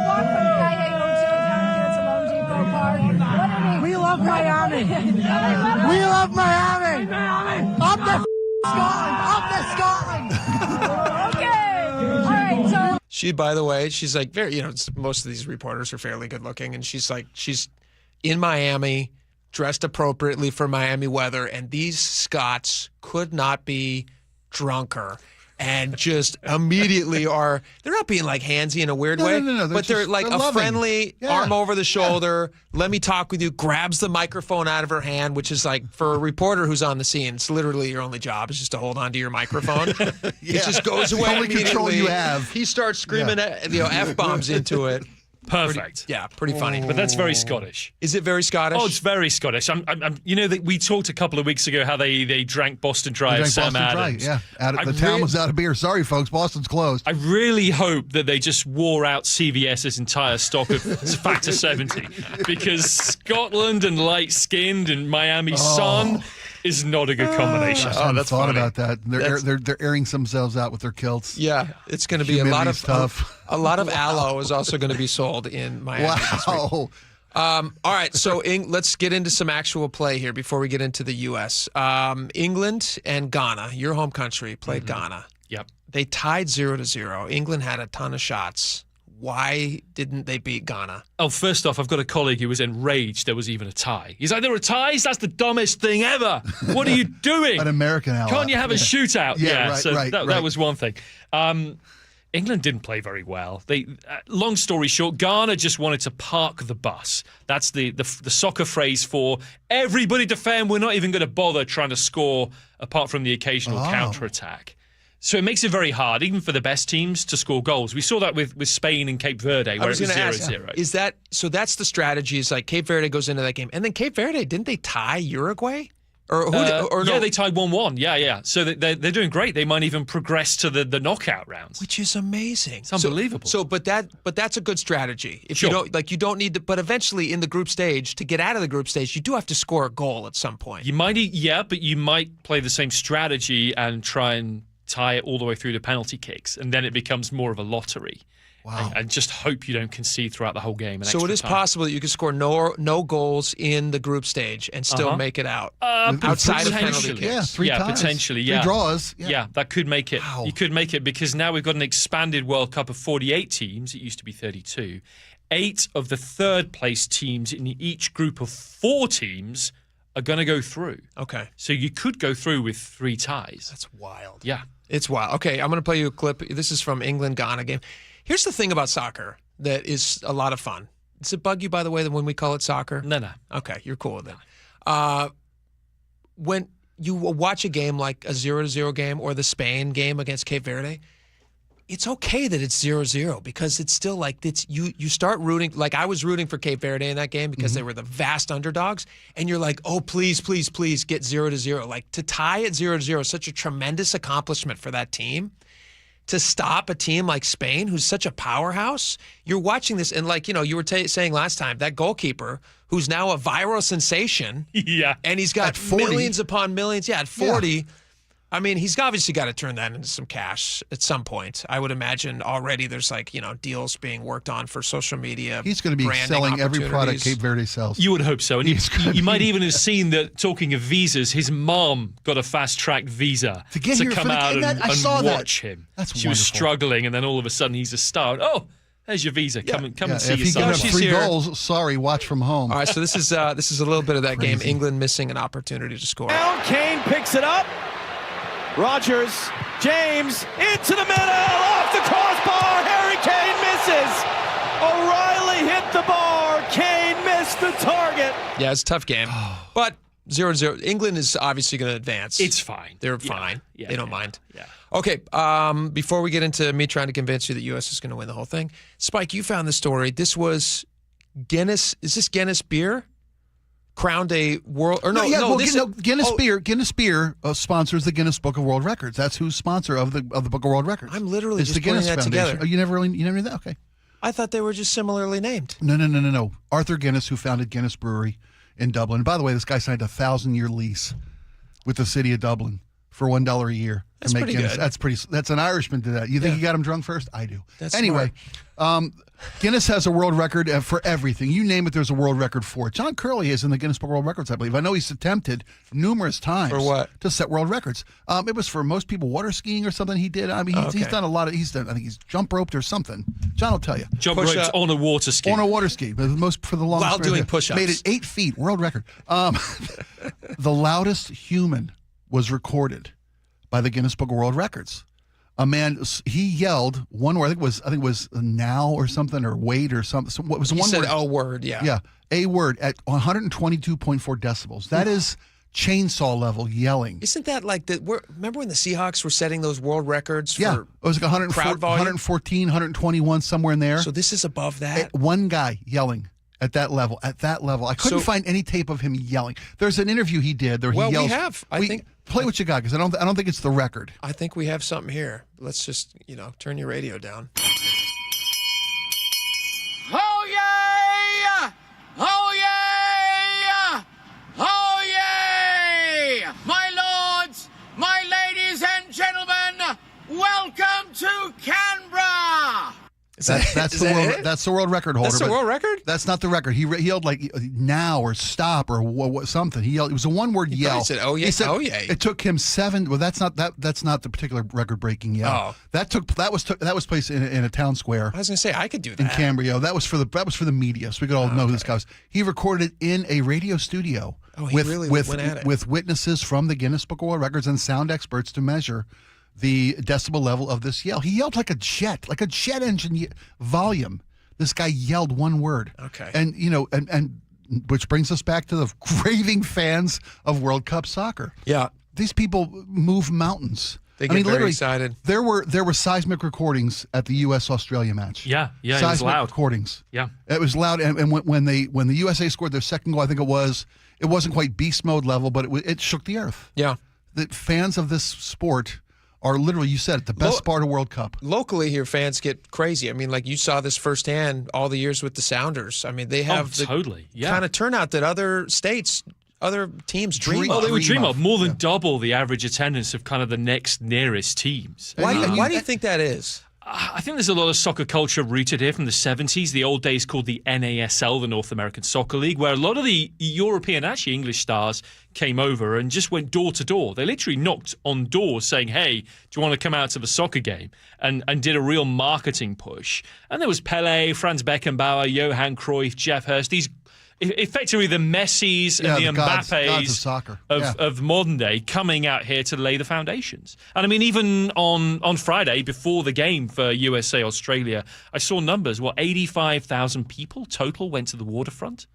walk from KIO to Depot Park. We love Miami. We love Miami. Up to Scotland. Up to Scotland. Okay. All right, so...
She, by the way, she's like most of these reporters are fairly good looking, and she's in Miami, dressed appropriately for Miami weather, and these Scots could not be drunker. And just immediately they're not being like handsy in a weird way,
No,
but they're like a
loving.
friendly arm over the shoulder. Let me talk with you. Grabs the microphone out of her hand, which is like for a reporter who's on the scene, it's literally your only job is just to hold on to your microphone. It just goes away.
The only control
immediately.
you have.
He starts screaming F-bombs into it.
Perfect.
Pretty funny.
But that's very Scottish.
Is it very Scottish?
Oh, it's very Scottish. We talked a couple of weeks ago how they drank Boston Dry of Sam Adams.
Dry, yeah. The town was out of beer. Sorry, folks. Boston's closed.
I really hope that they just wore out CVS's entire stock of Factor 70 because Scotland and light-skinned and Miami sun is not a good combination.
I hadn't thought about that. They're airing themselves out with their kilts.
Yeah, it's going to be a lot of aloe is also going to be sold in Miami.
Wow.
All right, so let's get into some actual play here before we get into the U.S. England and Ghana, your home country, played Ghana.
Yep.
They tied 0-0. England had a ton of shots. Why didn't they beat Ghana?
Oh, first off, I've got a colleague who was enraged there was even a tie. He's like, there were ties? That's the dumbest thing ever. What are you doing?
An American ally.
Can't you have a shootout?
Yeah,
That was one thing. England didn't play very well. Long story short, Ghana just wanted to park the bus. That's the soccer phrase for everybody defend. We're not even going to bother trying to score apart from the occasional counterattack. So it makes it very hard, even for the best teams, to score goals. We saw that with Spain and Cape Verde, where it was 0-0.
Is that so? That's the strategy. Is like Cape Verde goes into that game, and then Cape Verde didn't they tie Uruguay? Or no?
Yeah, they tied 1-1. Yeah. So they're doing great. They might even progress to the knockout rounds,
which is amazing.
It's unbelievable.
But that's a good strategy. If
sure.
you don't need to. But eventually, in the group stage, to get out of the group stage, you do have to score a goal at some point.
You might, but you might play the same strategy and try and tie it all the way through to penalty kicks, and then it becomes more of a lottery.
Wow.
And just hope you don't concede throughout the whole game.
So it is possible that you could score no goals in the group stage and still make it out outside of penalty kicks.
Yeah, three ties.
Potentially.
Three draws.
Yeah, that could make it. Wow. You could make it because now we've got an expanded World Cup of 48 teams. It used to be 32. 8 of the third-place teams in each group of 4 teams are going to go through.
Okay.
So you could go through with 3 ties.
That's wild.
Yeah.
It's wild. Okay, I'm going to play you a clip. This is from England-Ghana game. Here's the thing about soccer that is a lot of fun. Does it bug you, by the way, that when we call it soccer?
No.
Okay, you're cool with it. When you watch a game like a 0-0 game or the Spain game against Cape Verde, it's okay that it's 0-0 because it's still like you start rooting. Like I was rooting for Cape Verde in that game because they were the vast underdogs, and you're like, oh, please, please, please get 0-0. Like to tie at 0-0 is such a tremendous accomplishment for that team. To stop a team like Spain, who's such a powerhouse, you're watching this, and like, you were saying last time, that goalkeeper, who's now a viral sensation, and he's got millions upon millions, at 40. Yeah. I mean, he's obviously got to turn that into some cash at some point. I would imagine already there's deals being worked on for social media.
He's going to be selling every product Cape Verde sells.
You would hope so. And you might even have seen that, talking of visas, his mom got a fast-tracked visa to come out and watch him. She was struggling, and then all of a sudden he's a star. Oh, there's your visa. Come and see your son.
If he gets 3 goals, sorry, watch from home.
All right, so this is a little bit of that game. England missing an opportunity to score.
Now Kane picks it up. Rogers, James, into the middle, off the crossbar, Harry Kane misses. O'Reilly hit the bar, Kane missed the target.
Yeah, it's a tough game, but 0-0. England is obviously going to advance.
It's fine.
They're fine. They don't mind.
Yeah.
Okay, before we get into me trying to convince you that U.S. is going to win the whole thing, Spike, you found the story. This was Guinness. Is this Guinness beer? Crowned a world
Guinness Beer sponsors the Guinness Book of World Records. That's who's sponsor of the Book of World Records.
I'm literally
it's
just
the Guinness
putting that
Foundation.
together.
Oh, you never knew that? Okay.
I thought they were just similarly named.
No. Arthur Guinness, who founded Guinness Brewery in Dublin. And by the way, this guy signed a 1,000-year lease with the city of Dublin for $1 a year.
That's
to make
pretty
Guinness.
good.
That's an Irishman did that. You think he got him drunk first? I do.
That's
anyway. Guinness has a world record for everything. You name it, there's a world record for it. John Curley is in the Guinness Book of World Records, I believe. I know he's attempted numerous times
for what?
To set world records. It was for most people water skiing or something he did. I mean, he's done a lot of. I think he's jump roped or something. John will tell you.
Jump roped on a water ski.
On a water ski, but most for the longest.
While doing push-ups.
Made it 8 feet, world record. The loudest human was recorded by the Guinness Book of World Records. A man, he yelled one word. I think it was now or something, or wait or something. So what was
He
one
said
word?
a word, yeah.
Yeah, a word at 122.4 decibels. That is chainsaw level yelling.
Isn't that like remember when the Seahawks were setting those world records for
it was like 114, 121, somewhere in there.
So this is above that?
One guy yelling at that level. I couldn't find any tape of him yelling. There's an interview he did where he yells.
We have. I think
play what you got, because I don't think it's the record.
I think we have something here. Let's just, turn your radio down.
Oh yeah! Oh yeah! Oh yeah! My lords, my ladies and gentlemen, welcome to Canberra!
That's the world record holder.
That's the world record?
That's not the record. He yelled like now or stop or something. He yelled. It was a one-word yell.
He said, "Oh yeah,
he said,
oh yeah."
It took him 7. Well, that's not the particular record-breaking yell.
Oh.
That was placed in a town square.
I was gonna say I could do that
in Cambria. That was for the media, so we could all know who this guy was. He recorded it in a radio studio with witnesses from the Guinness Book of World Records and sound experts to measure the decibel level of this yell. He yelled like a jet engine volume. This guy yelled one word.
Okay.
And and which brings us back to the raving fans of World Cup soccer.
Yeah.
These people move mountains.
They get very excited.
There were seismic recordings at the U.S.-Australia match.
Yeah,
seismic
it was loud.
recordings.
Yeah,
it was loud. And when the USA scored their second goal, I think it wasn't quite beast mode level, but it shook the earth.
Yeah,
the fans of this sport are literally, you said it, the best part of World Cup.
Locally here, fans get crazy. I mean, like you saw this firsthand all the years with the Sounders. I mean, they have the kind of turnout that other teams dream of.
They would dream of more than double the average attendance of kind of the next nearest teams.
Why do you think that is?
I think there's a lot of soccer culture rooted here from the 70s, the old days called the NASL, the North American Soccer League, where a lot of the European, actually English stars came over and just went door to door. They literally knocked on doors saying, hey, do you want to come out to the soccer game? And did a real marketing push. And there was Pele, Franz Beckenbauer, Johan Cruyff, Jeff Hurst, these effectively the Messis and the Mbappes of modern day coming out here to lay the foundations. And I mean, even on Friday, before the game for USA Australia, I saw numbers. 85,000 people total went to the waterfront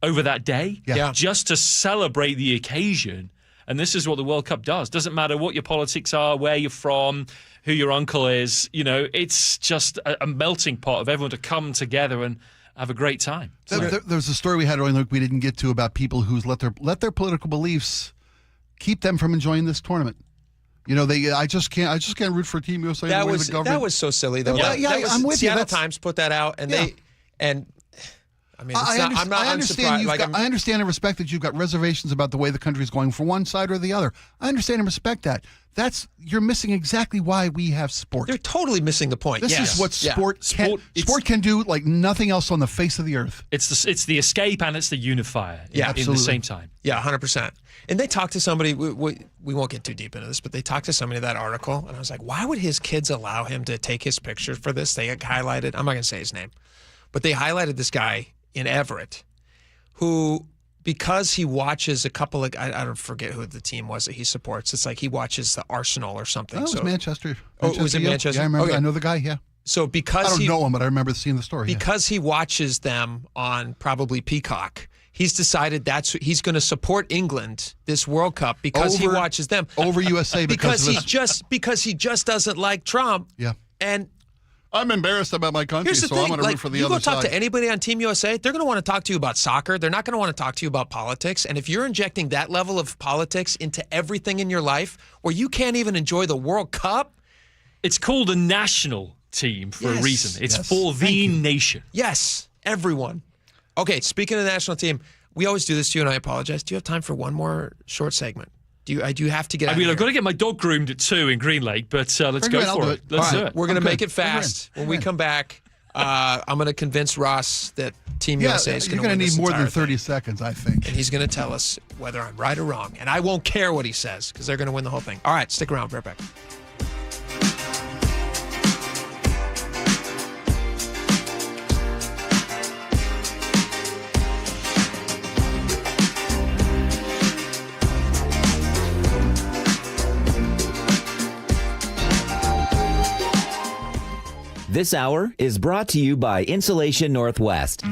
over that day just to celebrate the occasion. And this is what the World Cup does. Doesn't matter what your politics are, where you're from, who your uncle is. It's just a melting pot of everyone to come together and have a great time.
There's a story we had earlier we didn't get to about people who's let their political beliefs keep them from enjoying this tournament. I just can't root for Team USA.
That was so silly though.
I'm with you.
Seattle Times put that out, and I'm not unsurprised.
I understand and respect that you've got reservations about the way the country is going for one side or the other. I understand and respect that. You're missing exactly why we have sport.
They're totally missing the point.
This is what sport can do like nothing else on the face of the earth.
It's the escape and it's the unifier in the same time.
Yeah, 100%. And they talked to somebody, we won't get too deep into this, but they talked to somebody in that article, and I was like, why would his kids allow him to take his picture for this? They highlighted, I'm not going to say his name, but they highlighted this guy in Everett who, because he watches a couple of, I don't forget who the team was that he supports. It's like he watches the Arsenal or something.
Oh, it was Manchester.
Oh, was it Manchester?
Yeah, I remember.
Okay.
I know the guy, yeah.
So because
I don't know him, but I remember seeing the story.
Because he watches them on probably Peacock, he's decided he's going to support England this World Cup because he watches them
over USA
because he just doesn't like Trump.
Yeah,
and
I'm embarrassed about my country, so I'm going to root for the other side.
You go talk to anybody on Team USA, they're going to want to talk to you about soccer. They're not going to want to talk to you about politics. And if you're injecting that level of politics into everything in your life, where you can't even enjoy the World Cup,
it's called a national team for a reason. It's for the nation.
Yes, everyone. Okay, speaking of the national team, we always do this to you, and I apologize. Do you have time for one more short segment? Do you have to get out
I mean,
of
I've got to get my dog groomed at 2 in Green Lake, but let's go for it. Let's do it.
We're going to make it fast. When we come back, I'm going to convince Ross that Team USA is going to win this
need more than
entire
30 seconds, I think.
And he's going to tell us whether I'm right or wrong. And I won't care what he says because they're going to win the whole thing. All right, stick around. Right back.
This hour is brought to you by Insulation Northwest.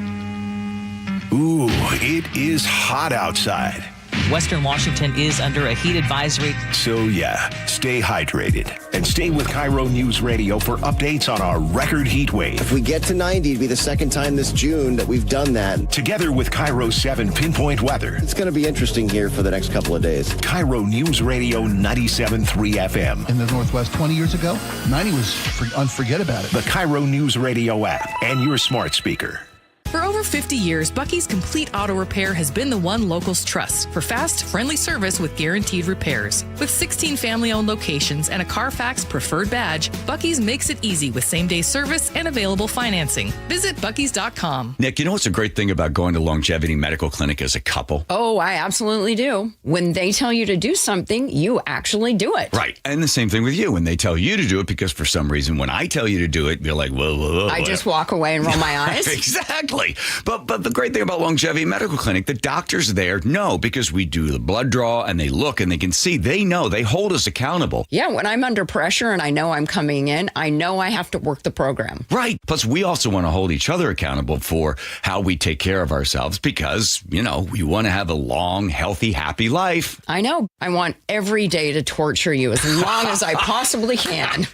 Ooh, it is hot outside.
Western Washington is under a heat advisory.
So yeah, stay hydrated and stay with KIRO News Radio for updates on our record heat wave.
If we get to 90, it'd be the second time this June that we've done that.
Together with KIRO 7 Pinpoint Weather.
It's going to be interesting here for the next couple of days.
KIRO News Radio 97.3 FM.
In the Northwest 20 years ago, 90 was unforget about it.
The KIRO News Radio app and your smart speaker.
For over 50 years, Bucky's Complete Auto Repair has been the one locals trust for fast, friendly service with guaranteed repairs. With 16 family-owned locations and a Carfax preferred badge, Bucky's makes it easy with same-day service and available financing. Visit Bucky's.com.
Nick, you know what's a great thing about going to Longevity Medical Clinic as a couple?
Oh, I absolutely do. When they tell you to do something, you actually do it.
Right. And the same thing with you. When they tell you to do it, because for some reason, when I tell you to do it, you're like, whoa.
I just walk away and roll my eyes.
Exactly. But the great thing about Longevity Medical Clinic, the doctors there know because we do the blood draw and they look and they can see. They know. They hold us accountable.
Yeah, when I'm under pressure and I know I'm coming in, I know I have to work the program.
Right. Plus, we also want to hold each other accountable for how we take care of ourselves because, you know, we want to have a long, healthy, happy life.
I know. I want every day to torture you as long as I possibly can.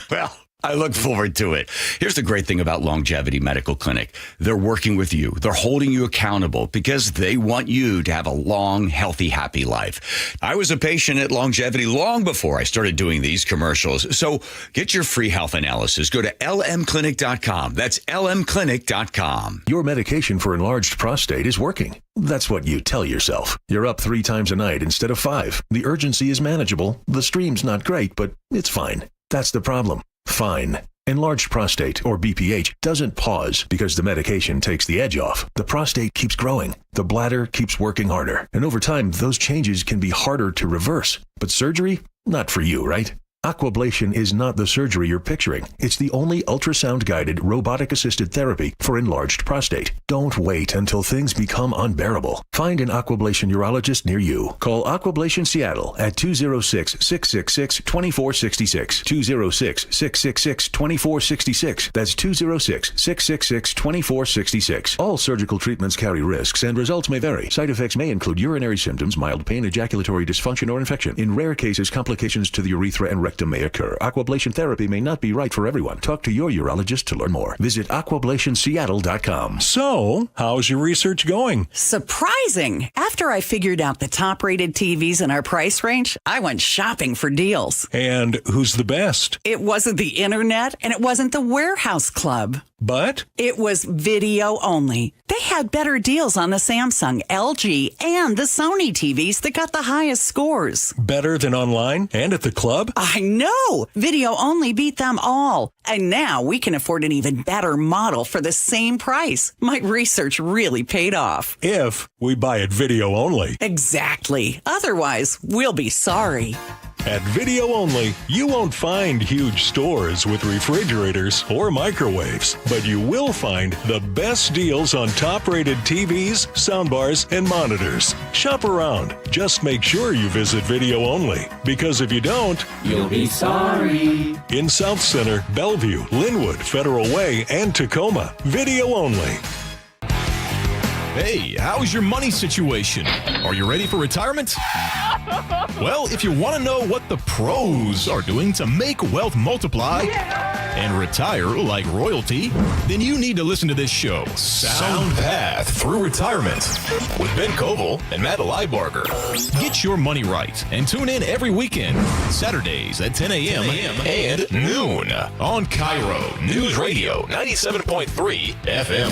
Well, I look forward to it. Here's the great thing about Longevity Medical Clinic. They're working with you. They're holding you accountable because they want you to have a long, healthy, happy life. I was a patient at Longevity long before I started doing these commercials. So get your free health analysis. Go to lmclinic.com. That's lmclinic.com.
Your medication for enlarged prostate is working. That's what you tell yourself. You're up 3 times a night instead of 5. The urgency is manageable. The stream's not great, but it's fine. That's the problem. Fine. Enlarged prostate, or BPH, doesn't pause because the medication takes the edge off. The prostate keeps growing. The bladder keeps working harder. And over time, those changes can be harder to reverse. But surgery? Not for you, right? Aquablation is not the surgery you're picturing. It's the only ultrasound-guided, robotic-assisted therapy for enlarged prostate. Don't wait until things become unbearable. Find an Aquablation urologist near you. Call Aquablation Seattle at 206-666-2466. 206-666-2466. That's 206-666-2466. All surgical treatments carry risks and results may vary. Side effects may include urinary symptoms, mild pain, ejaculatory dysfunction, or infection. In rare cases, complications to the urethra and rectum may occur. Aquablation therapy may not be right for everyone. Talk to your urologist to learn more. Visit aquablationseattle.com.
So, how's your research going?
Surprising! After I figured out the top-rated TVs in our price range, I went shopping for deals.
And who's the best?
It wasn't the internet, and it wasn't the warehouse club.
But?
It was video only. They had better deals on the Samsung, LG, and the Sony TVs that got the highest scores.
Better than online and at the club?
I know! Video only beat them all. And now we can afford an even better model for the same price. My research really paid off.
If we buy it video only.
Exactly. Otherwise, we'll be sorry.
At Video Only, you won't find huge stores with refrigerators or microwaves, but you will find the best deals on top-rated TVs, soundbars, and monitors. Shop around. Just make sure you visit Video Only, because if you don't,
you'll be sorry.
In South Center, Bellevue, Linwood, Federal Way, and Tacoma, Video Only.
Hey, how's your money situation? Are you ready for retirement? Well, if you want to know what the pros are doing to make wealth multiply and retire like royalty, then you need to listen to this show, Sound Path Through Retirement, with Ben Koval and Matt Leibarger. Get your money right and tune in every weekend, Saturdays at 10 a.m. and noon on KIRO News Radio 97.3 FM.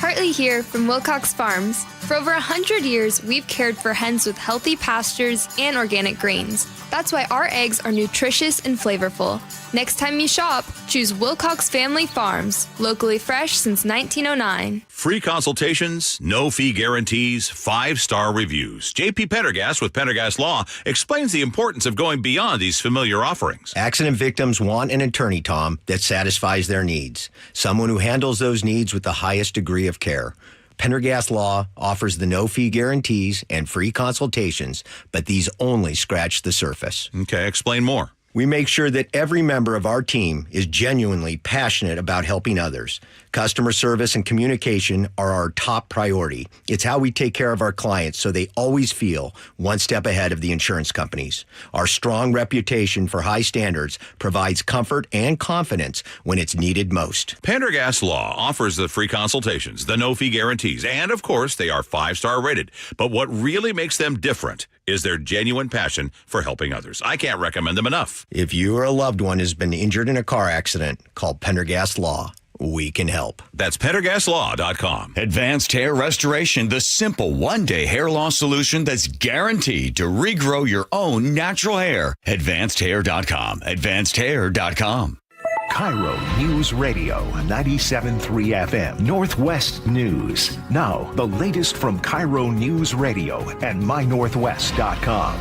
Hartley here from Wilcox Farms. For over 100 years, we've cared for hens with healthy pastures and organic grains. That's why our eggs are nutritious and flavorful. Next time you shop, choose Wilcox Family Farms, locally fresh since 1909.
Free consultations, no fee guarantees, 5-star reviews. J.P. Pendergast with Pendergast Law explains the importance of going beyond these familiar offerings.
Accident victims want an attorney, Tom, that satisfies their needs. Someone who handles those needs with the highest degree of care. Pendergast Law offers the no-fee guarantees and free consultations, but these only scratch the surface.
Okay, explain more.
We make sure that every member of our team is genuinely passionate about helping others. Customer service and communication are our top priority. It's how we take care of our clients so they always feel one step ahead of the insurance companies. Our strong reputation for high standards provides comfort and confidence when it's needed most.
Pendergast Law offers the free consultations, the no-fee guarantees, and of course, they are 5-star rated. But what really makes them different is their genuine passion for helping others. I can't recommend them enough.
If you or a loved one has been injured in a car accident, call Pendergast Law. We can help.
That's PendergastLaw.com.
Advanced Hair Restoration, the simple one-day hair loss solution that's guaranteed to regrow your own natural hair. AdvancedHair.com. AdvancedHair.com.
KIRO News Radio 97.3 FM Northwest News. Now, the latest from KIRO News Radio and MyNorthwest.com.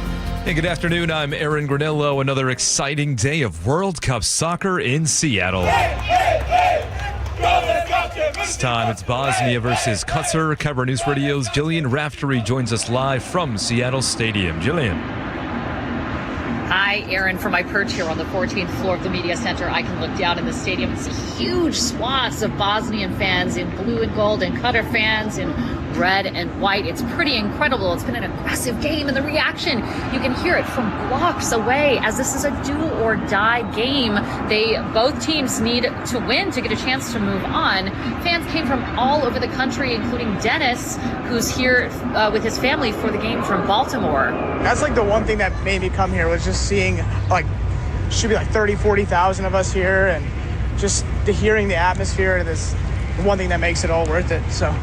Hey, good afternoon. I'm Aaron Granillo. Another exciting day of World Cup soccer in Seattle. This time it's Bosnia versus Qatar. KIRO News Radio's Jillian Raftery joins us live from Seattle Stadium. Jillian.
Hi, Aaron. From my perch here on the 14th floor of the media center, I can look down in the stadium and see huge swaths of Bosnian fans in blue and gold and Qatar fans in red and white. It's pretty incredible. It's been an aggressive game, and the reaction, you can hear it from blocks away, as this is a do or die game. Both teams need to win to get a chance to move on. Fans came from all over the country, including Dennis, who's here with his family for the game from Baltimore.
That's like the one thing that made me come here, was just seeing should be 30,000-40,000 of us here, and just hearing the atmosphere. This one thing that makes it all worth it. So.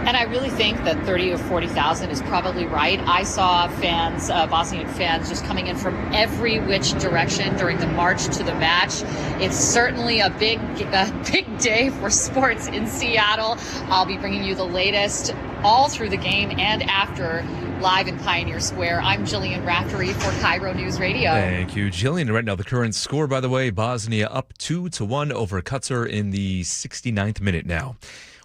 And I really think that 30 or 40,000 is probably right. I saw fans, Bosnian fans, just coming in from every which direction during the march to the match. It's certainly a big day for sports in Seattle. I'll be bringing you the latest all through the game and after, live in Pioneer Square. I'm Jillian Raftery for KIRO News Radio.
Thank you, Jillian. Right now, the current score, by the way, Bosnia up 2-1 over Qatar in the 69th minute now.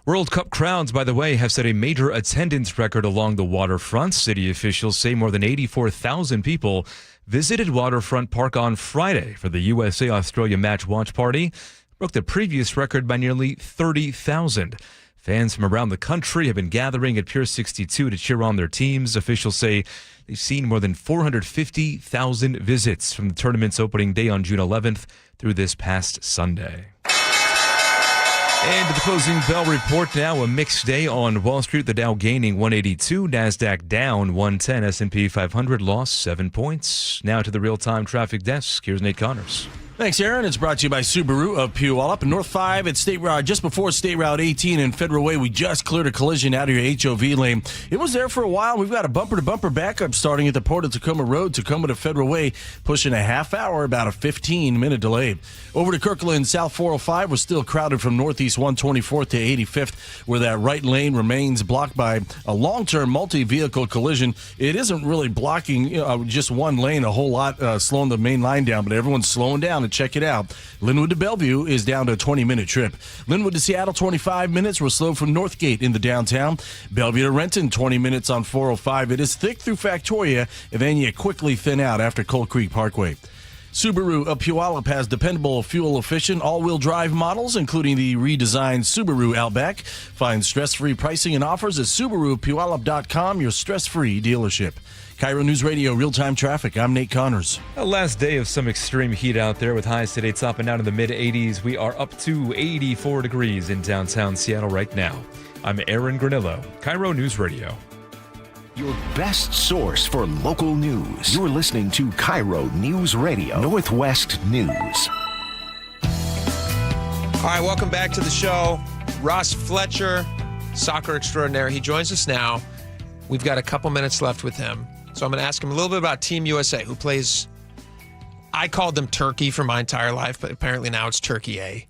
World Cup crowds, by the way, have set a major attendance record along the waterfront. City officials say more than 84,000 people visited Waterfront Park on Friday for the USA-Australia match watch party. Broke the previous record by nearly 30,000. Fans from around the country have been gathering at Pier 62 to cheer on their teams. Officials say they've seen more than 450,000 visits from the tournament's opening day on June 11th through this past Sunday. And to the closing bell report now, a mixed day on Wall Street. The Dow gaining 182, NASDAQ down 110, S&P 500 lost 7 points. Now to the real-time traffic desk. Here's Nate Connors.
Thanks, Aaron. It's brought to you by Subaru of Puyallup. North 5 at State Route, just before State Route 18 and Federal Way. We just cleared a collision out of your HOV lane. It was there for a while. We've got a bumper-to-bumper backup starting at the Port of Tacoma Road, Tacoma to Federal Way, pushing a half hour, about a 15-minute delay. Over to Kirkland, South 405 was still crowded from Northeast 124th to 85th, where that right lane remains blocked by a long-term multi-vehicle collision. It isn't really blocking just one lane a whole lot, slowing the main line down, but everyone's slowing down. And check it out. Linwood to Bellevue is down to a 20-minute trip. Linwood to Seattle, 25 minutes. We're slow from Northgate into downtown. Bellevue to Renton, 20 minutes on 405. It is thick through Factoria, and then you quickly thin out after Coal Creek Parkway. Subaru of Puyallup has dependable, fuel-efficient, all-wheel drive models, including the redesigned Subaru Outback. Find stress-free pricing and offers at SubaruPuyallup.com, your stress-free dealership. KIRO News Radio, real-time traffic. I'm Nate Connors.
The last day of some extreme heat out there with highs today topping out in the mid-80s. We are up to 84 degrees in downtown Seattle right now. I'm Aaron Granillo, KIRO News Radio.
Your best source for local news. You're listening to KIRO News Radio, Northwest News.
All right, welcome back to the show. Ross Fletcher, soccer extraordinaire. He joins us now. We've got a couple minutes left with him. So I'm going to ask him a little bit about Team USA, who plays, I called them Turkey for my entire life, but apparently now it's Turkey A.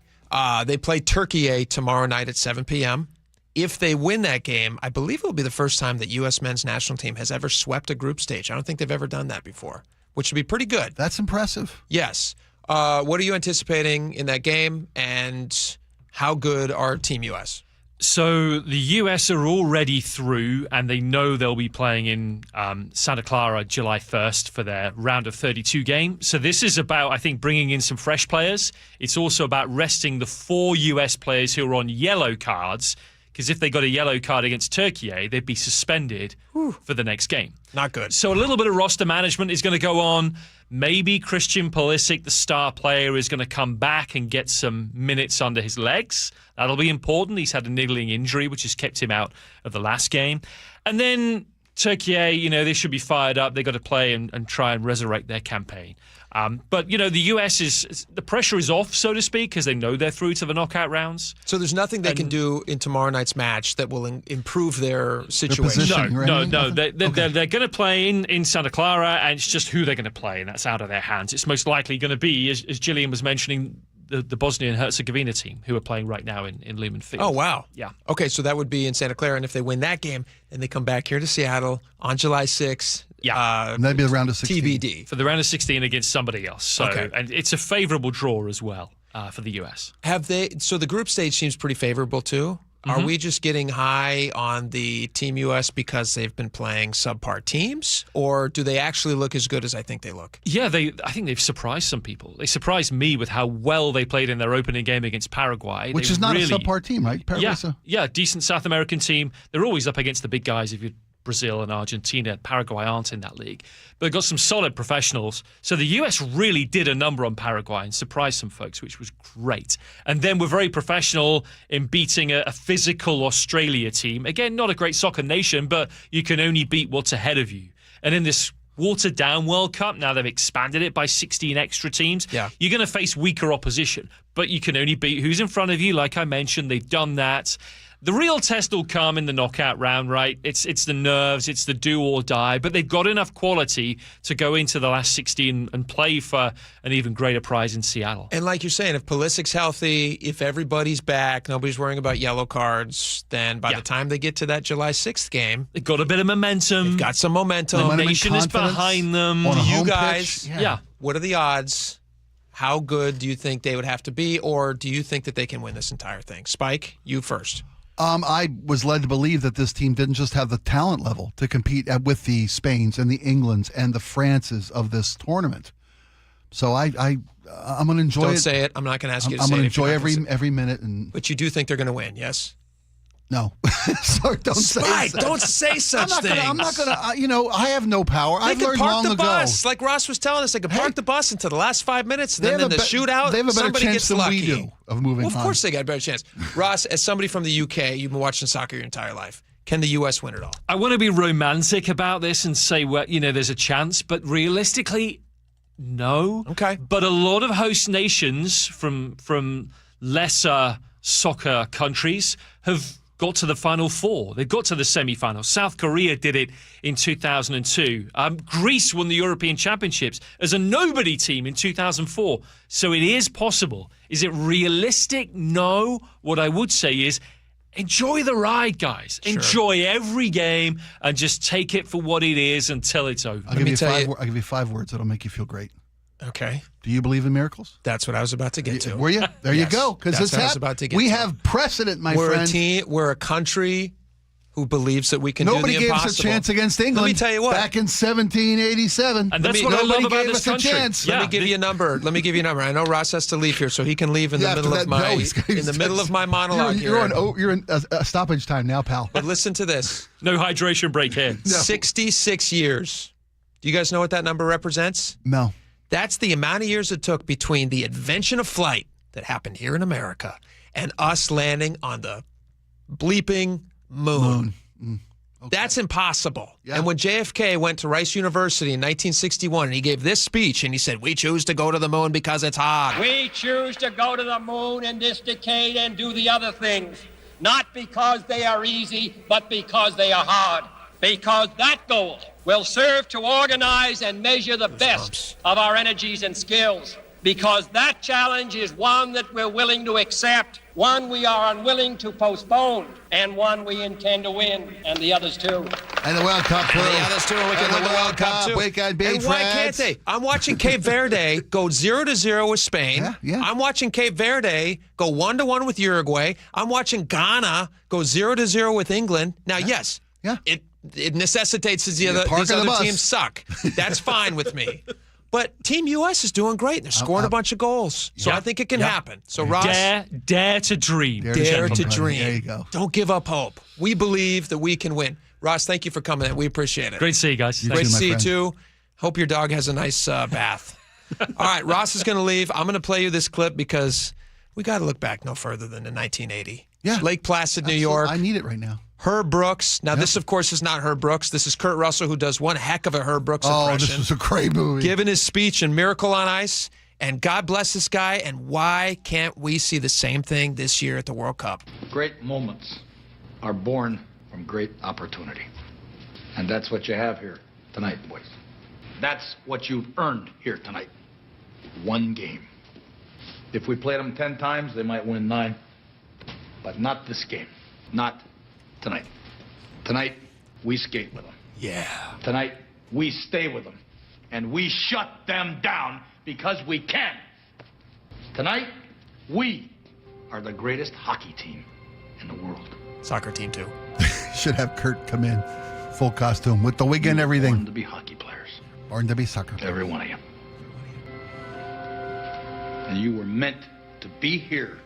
They play Turkey A tomorrow night at 7 p.m. If they win that game, I believe it will be the first time that U.S. men's national team has ever swept a group stage. I don't think they've ever done that before, which would be pretty good.
That's impressive.
Yes. What are you anticipating in that game, and how good are Team U.S.?
So the US are already through, and they know they'll be playing in Santa Clara July 1st for their round of 32 game. So this is about, I think, bringing in some fresh players. It's also about resting the 4 US players who are on yellow cards, because if they got a yellow card against Turkey, they'd be suspended for the next game.
Not good.
So a little bit of roster management is going to go on. Maybe Christian Pulisic, the star player, is going to come back and get some minutes under his legs. That'll be important. He's had a niggling injury, which has kept him out of the last game. And then Turkey, they should be fired up. They've got to play and try and resurrect their campaign. But, the US the pressure is off, so to speak, because they know they're through to the knockout rounds.
So there's nothing they can do in tomorrow night's match that will improve their situation?
No. They're going to play in Santa Clara, and it's just who they're going to play, and that's out of their hands. It's most likely going to be, as Gillian was mentioning, the Bosnia and Herzegovina team, who are playing right now in Lumen Field.
Oh, wow.
Yeah.
Okay, so that would be in Santa Clara, and if they win that game, then they come back here to Seattle on July 6th.
Yeah.
And that'd be the round of 16.
TBD.
For the round of 16 against somebody else. So, and it's a favorable draw as well for the US.
So the group stage seems pretty favorable too. Are we just getting high on the Team US because they've been playing subpar teams, or do they actually look as good as I think they look?
Yeah, I think they've surprised some people. They surprised me with how well they played in their opening game against Paraguay.
Which is not a subpar team, right? Paraguay's
decent South American team. They're always up against the big guys if you Brazil and Argentina. Paraguay aren't in that league. But they've got some solid professionals. So the US really did a number on Paraguay and surprised some folks, which was great. And then we're very professional in beating a physical Australia team. Again, not a great soccer nation, but you can only beat what's ahead of you. And in this watered down World Cup, now they've expanded it by 16 extra teams, you're going to face weaker opposition. But you can only beat who's in front of you. Like I mentioned, they've done that. The real test will come in the knockout round, right? It's the nerves, it's the do or die, but they've got enough quality to go into the last 16 and play for an even greater prize in Seattle.
And like you're saying, if Pulisic's healthy, if everybody's back, nobody's worrying about yellow cards, then by the time they get to that July 6th game,
they've got a bit of momentum.
They've got some momentum.
The nation is behind them.
You guys, what are the odds? How good do you think they would have to be, or do you think that they can win this entire thing? Spike, you first.
I was led to believe that this team didn't just have the talent level to compete with the Spains and the Englands and the Frances of this tournament. So I'm going to enjoy it.
Don't say it. I'm not going to ask you to say it.
I'm going to enjoy every minute.
But you do think they're going to win, yes?
No. Sorry, don't say
that. Don't say such things.
I'm not going to, I have no power.
They
I've
can
learned
park
long
the
ago.
bus. Like Ross was telling us, they can park the bus until the last 5 minutes, and then in the shootout,
they have a better
somebody
chance
gets
than
lucky.
we do of moving on.
Of course they got a better chance. Ross, as somebody from the UK, you've been watching soccer your entire life. Can the U.S. win it all?
I want to be romantic about this and say, well, there's a chance, but realistically, no.
Okay.
But a lot of host nations from lesser soccer countries have got to the Final Four. They've got to the semi-finals. South Korea did it in 2002. Greece won the European Championships as a nobody team in 2004. So it is possible. Is it realistic? No. What I would say is enjoy the ride, guys.
Sure.
Enjoy every game and just take it for what it is until it's over.
I'll give you 5 words that'll make you feel great.
Okay.
Do you believe in miracles?
That's what I was about to get to.
Were you? There you go. Because
that's what I was about to get
we
to.
have precedent, my
we're
friend.
We're a country who believes that we can
Nobody
do the impossible.
gave us a chance against England.
Let me tell you what.
Back in 1787.
And that's what I love about this country.
Let me give you a number. I know Ross has to leave here, so he can leave in the middle of my monologue
You're in stoppage time now, pal.
But listen to this.
No hydration break here.
66 years. Do you guys know what that number represents?
No.
That's the amount of years it took between the invention of flight that happened here in America and us landing on the bleeping moon. Okay. That's impossible. Yeah. And when JFK went to Rice University in 1961 and he gave this speech and he said, "We choose to go to the moon because it's hard.
We choose to go to the moon in this decade and do the other things. not because they are easy, but because they are hard. Because that goal will serve to organize and measure the best of our energies and skills. Because that challenge is one that we're willing to accept, one we are unwilling to postpone, and one we intend to win, and the others too.
And the World Cup too.
And the others too. We can win the World Cup too.
We can beat
and why can't
France.
they? I'm watching Cape Verde go 0-0 with Spain.
Yeah.
I'm watching Cape Verde go 1-1 with Uruguay. I'm watching Ghana go 0-0 with England. Now, yes, it necessitates that these other teams suck. That's fine with me. But Team U.S. is doing great. They're scoring a bunch of goals. So I think it can happen. So, Ross.
Dare to dream.
Dare to dream.
There you go.
Don't give up hope. We believe that we can win. Ross, thank you for coming in. We appreciate it.
Great to see you guys.
Great to see you, too. Hope your dog has a nice bath. All right, Ross is going to leave. I'm going to play you this clip because we got to look back no further than in 1980.
Yeah.
Lake Placid, New York.
I need it right now.
Herb Brooks. Now, this, of course, is not Herb Brooks. This is Kurt Russell, who does one heck of a Herb Brooks impression.
Oh, this is a great movie.
Giving his speech in Miracle on Ice. And God bless this guy. And why can't we see the same thing this year at the World Cup?
Great moments are born from great opportunity. And that's what you have here tonight, boys. That's what you've earned here tonight. One game. If we played them 10 times, they might win 9. But not this game. Not tonight. Tonight, we skate with them.
Yeah.
Tonight, we stay with them. And we shut them down because we can. Tonight, we are the greatest hockey team in the world.
Soccer team, too.
Should have Kurt come in, full costume, with the wig and everything.
Born to be hockey players.
Born to be soccer players.
Every one of you. And you were meant to be here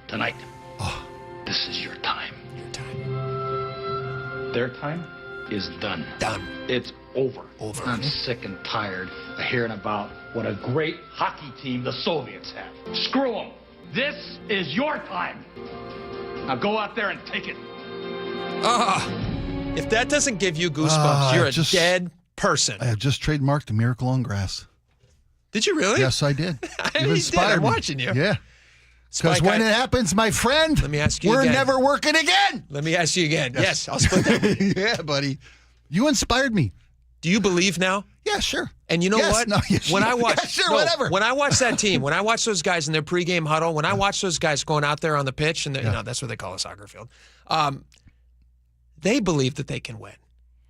tonight.
Oh.
This is your time.
Your time.
Their time is done.
Done.
It's over.
Over.
I'm sick and tired of hearing about what a great hockey team the Soviets have. Screw them. This is your time. Now go out there and take it.
If that doesn't give you goosebumps, you're a dead person.
I have just trademarked a Miracle on Grass.
Did you really?
Yes, I did.
You did. I'm watching you.
Yeah. Because when it happens, my friend,
let me ask you
we're
again.
never working again.
Let me ask you again. Yes, I'll split that.
Yeah, buddy. You inspired me.
Do you believe now?
Yeah, sure.
And you know what?
No, yes,
when I watch,
whatever.
When I watch that team, when I watch those guys in their pregame huddle, when I watch those guys going out there on the pitch, and that's what they call a soccer field, they believe that they can win.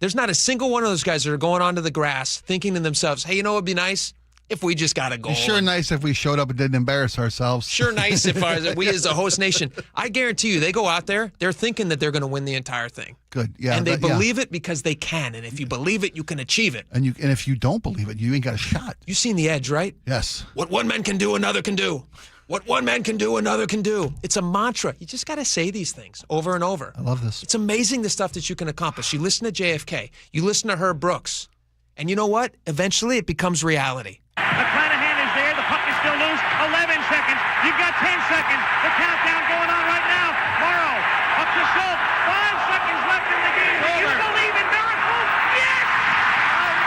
There's not a single one of those guys that are going onto the grass thinking to themselves, "Hey, you know what would be nice? If we just got a goal."
Sure nice if we showed up and didn't embarrass ourselves.
Sure nice if we as a host nation. I guarantee you, they go out there, they're thinking that they're going to win the entire thing.
Good. Yeah.
And they believe it because they can. And if you believe it, you can achieve it.
And if you don't believe it, you ain't got a shot.
You've seen The Edge, right?
Yes.
What one man can do, another can do. What one man can do, another can do. It's a mantra. You just got to say these things over and over.
I love this.
It's amazing the stuff that you can accomplish. You listen to JFK. You listen to Herb Brooks. And you know what? Eventually it becomes reality.
McClanahan is there. The puck is still loose. 11 seconds. You've got 10 seconds. The countdown going on right now. Morrow up to Schultz. 5 seconds left in the game. Do you believe in miracles? Yes!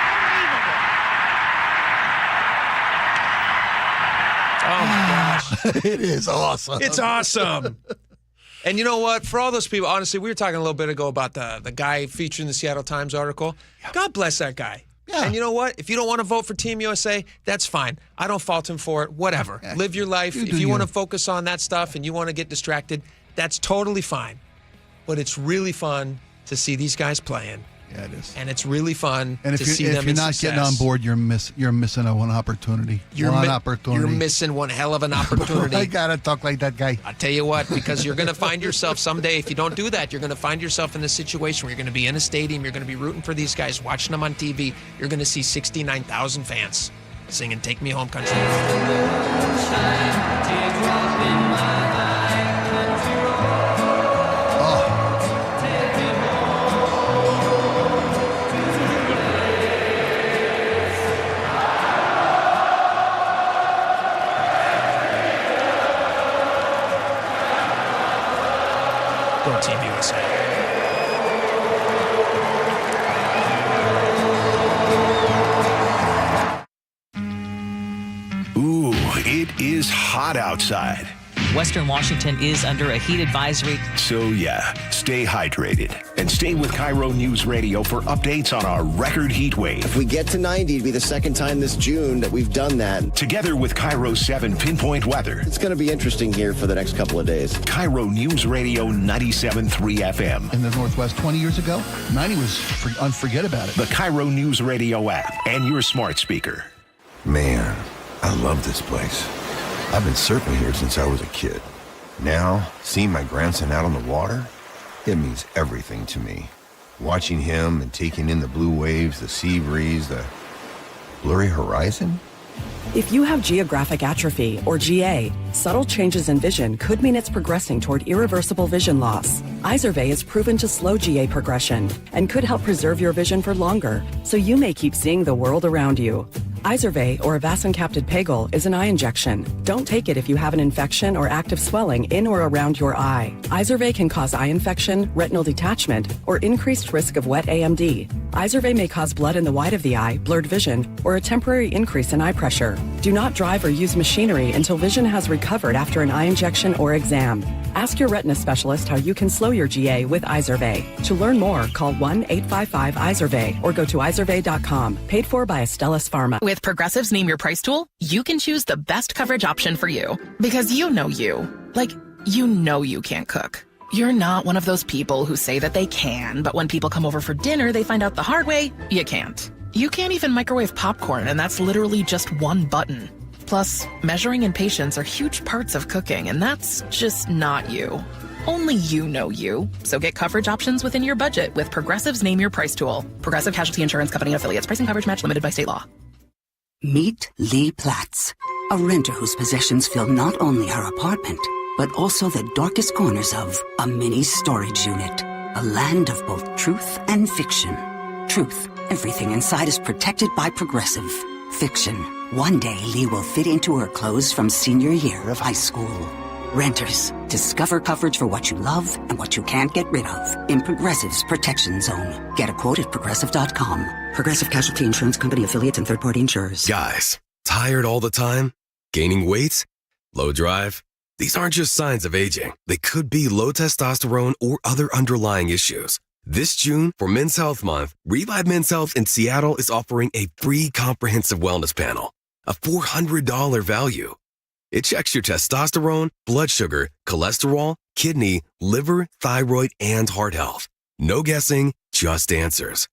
Unbelievable.
Oh, my gosh.
It is awesome.
It's awesome. And you know what? For all those people, honestly, we were talking a little bit ago about the guy featured in the Seattle Times article. God bless that guy. Yeah. And you know what? If you don't want to vote for Team USA, that's fine. I don't fault him for it. Whatever.
Yeah.
Live your life. If you want to focus on that stuff and you want to get distracted, that's totally fine. But it's really fun to see these guys playing.
Yeah, it is.
And it's really fun
and
to see them in
if you're not
success.
getting on board, you're missing one opportunity.
You're missing one hell of an opportunity.
I gotta talk like that guy.
I tell you what, because you're going to find yourself someday, if you don't do that, you're going to find yourself in a situation where you're going to be in a stadium, you're going to be rooting for these guys, watching them on TV. You're going to see 69,000 fans singing "Take Me Home, Country." Go Team USA.
Ooh, it is hot outside.
Western Washington is under a heat advisory.
So yeah, stay hydrated and stay with KIRO News Radio for updates on our record heat wave.
If we get to 90, it'd be the second time this June that we've done that.
Together with KIRO 7 Pinpoint Weather.
It's going to be interesting here for the next couple of days.
KIRO News Radio 97.3 FM.
In the Northwest 20 years ago, 90 was unforget about it.
The KIRO News Radio app and your smart speaker.
Man, I love this place. I've been surfing here since I was a kid. Now, seeing my grandson out on the water, it means everything to me. Watching him and taking in the blue waves, the sea breeze, the blurry horizon.
If you have geographic atrophy, or GA, subtle changes in vision could mean it's progressing toward irreversible vision loss. Izervay is proven to slow GA progression and could help preserve your vision for longer, so you may keep seeing the world around you. Izervay, or avacincaptad pegol, is an eye injection. Don't take it if you have an infection or active swelling in or around your eye. Izervay can cause eye infection, retinal detachment, or increased risk of wet AMD. Izervay may cause blood in the white of the eye, blurred vision, or a temporary increase in eye pressure. Do not drive or use machinery until vision has recovered after an eye injection or exam. Ask your retina specialist how you can slow your GA with Izervay. To learn more, call 1-855-IZERVAY or go to izervay.com. Paid for by Astellas Pharma.
With Progressive's Name Your Price tool, you can choose the best coverage option for you. Because you know you. Like, you know you can't cook. You're not one of those people who say that they can, but when people come over for dinner, they find out the hard way, you can't. You can't even microwave popcorn, and that's literally just one button. Plus, measuring and patience are huge parts of cooking, and that's just not you. Only you know you. So get coverage options within your budget with Progressive's Name Your Price tool. Progressive Casualty Insurance Company and affiliates. Pricing coverage match limited by state law.
Meet Lee Platts, a renter whose possessions fill not only her apartment, but also the darkest corners of a mini storage unit. A land of both truth and fiction. Truth, everything inside is protected by Progressive. Fiction, one day Lee will fit into her clothes from senior year of high school. Renters, discover coverage for what you love and what you can't get rid of in Progressive's Protection Zone. Get a quote at Progressive.com. Progressive Casualty Insurance Company affiliates and third-party insurers.
Guys, tired all the time? Gaining weight? Low drive? These aren't just signs of aging. They could be low testosterone or other underlying issues. This June, for Men's Health Month, Revive Men's Health in Seattle is offering a free comprehensive wellness panel, a $400 value. It checks your testosterone, blood sugar, cholesterol, kidney, liver, thyroid, and heart health. No guessing, just answers.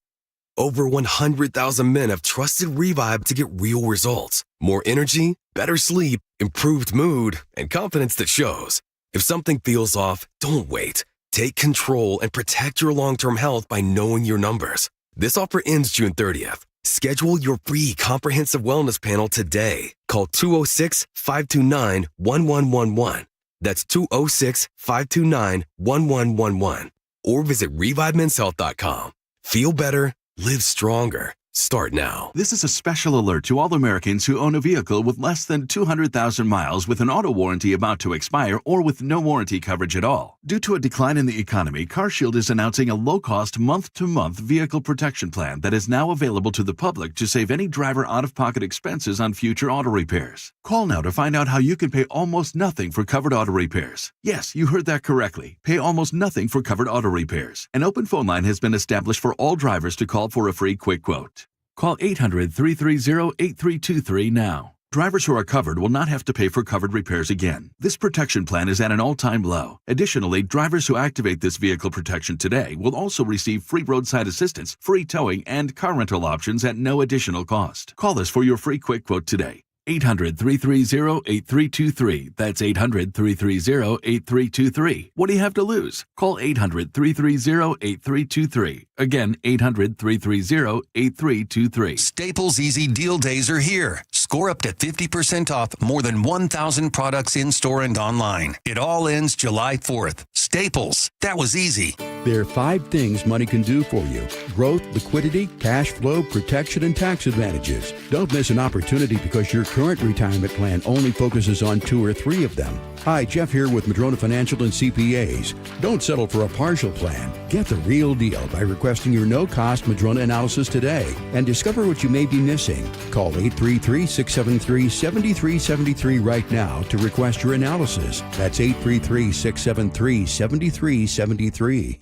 Over 100,000 men have trusted Revive to get real results. More energy, better sleep, improved mood, and confidence that shows. If something feels off, don't wait. Take control and protect your long-term health by knowing your numbers. This offer ends June 30th. Schedule your free comprehensive wellness panel today. Call 206-529-1111. That's 206-529-1111. Or visit ReviveMen'sHealth.com. Feel better, live stronger. Start now.
This is a special alert to all Americans who own a vehicle with less than 200,000 miles with an auto warranty about to expire or with no warranty coverage at all. Due to a decline in the economy, CarShield is announcing a low-cost month-to-month vehicle protection plan that is now available to the public to save any driver out-of-pocket expenses on future auto repairs. Call now to find out how you can pay almost nothing for covered auto repairs. Yes, you heard that correctly. Pay almost nothing for covered auto repairs. An open phone line has been established for all drivers to call for a free quick quote. Call 800-330-8323 now. Drivers who are covered will not have to pay for covered repairs again. This protection plan is at an all-time low. Additionally, drivers who activate this vehicle protection today will also receive free roadside assistance, free towing, and car rental options at no additional cost. Call us for your free quick quote today. 800-330-8323. That's 800-330-8323. What do you have to lose? Call 800-330-8323. Again, 800-330-8323.
Staples Easy Deal Days are here. Score up to 50% off more than 1,000 products in-store and online. It all ends July 4th. Staples. That was easy.
There are 5 things money can do for you: growth, liquidity, cash flow, protection, and tax advantages. Don't miss an opportunity because you're current retirement plan only focuses on 2 or 3 of them. Hi, Jeff here with Madrona Financial and CPAs. Don't settle for a partial plan. Get the real deal by requesting your no-cost Madrona analysis today and discover what you may be missing. Call 833-673-7373 right now to request your analysis. That's 833-673-7373.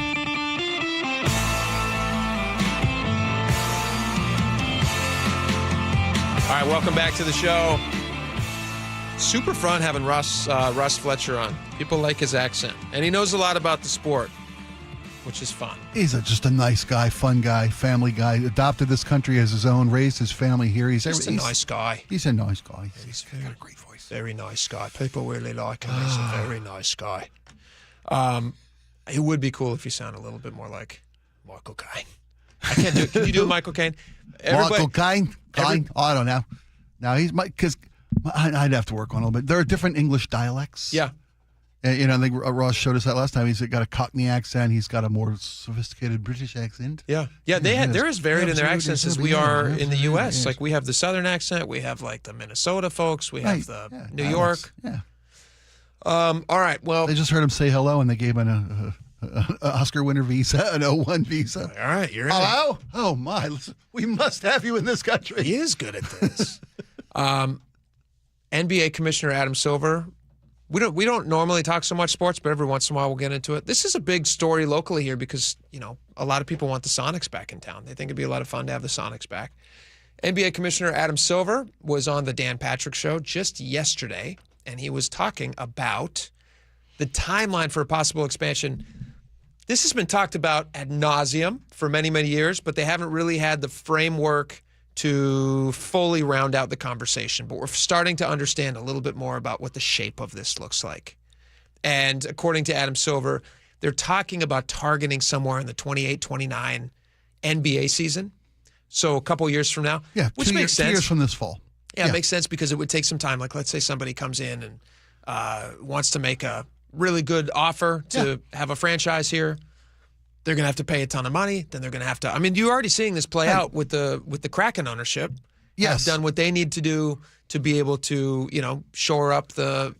All right, welcome back to the show. Super fun having Russ Fletcher on. People like his accent, and he knows a lot about the sport, which is fun.
He's just a nice guy, fun guy, family guy. Adopted this country as his own, raised his family here. He's
a nice guy.
He's a nice guy.
He's got a great voice. Very nice guy. People really like him. He's a very nice guy. It would be cool if he sounded a little bit more like Michael Caine. I can't do it. Can you do Michael Caine?
Michael Caine? I don't know. Now because I'd have to work on a little bit. There are different English dialects.
Yeah.
And I think Ross showed us that last time. He's got a Cockney accent. He's got a more sophisticated British accent.
Yeah. Yeah, they're as varied in their accents as we are in the U.S. Yes. Like, we have the Southern accent. We have, like, the Minnesota folks. We have the New York.
Yeah.
All right, well.
They just heard him say hello, and they gave him an Oscar winner visa, an O1 visa.
All right, you're in.
Hello? Oh, my. Listen, we must have you in this country.
He is good at this. NBA Commissioner Adam Silver. We don't normally talk so much sports, but every once in a while we'll get into it. This is a big story locally here because, a lot of people want the Sonics back in town. They think it'd be a lot of fun to have the Sonics back. NBA Commissioner Adam Silver was on the Dan Patrick Show just yesterday, and he was talking about the timeline for a possible expansion. This has been talked about ad nauseum for many, many years, but they haven't really had the framework to fully round out the conversation. But we're starting to understand a little bit more about what the shape of this looks like. And according to Adam Silver, they're talking about targeting somewhere in the 28-29 NBA season. So a couple years from now.
Yeah,
which makes sense.
2 years from this fall.
Yeah, it makes sense because it would take some time. Like, let's say somebody comes in and wants to make a really good offer to have a franchise here. They're going to have to pay a ton of money. Then they're going to have to. I mean, you're already seeing this play out with the Kraken ownership.
Yes,
have done what they need to do to be able to, shore up the.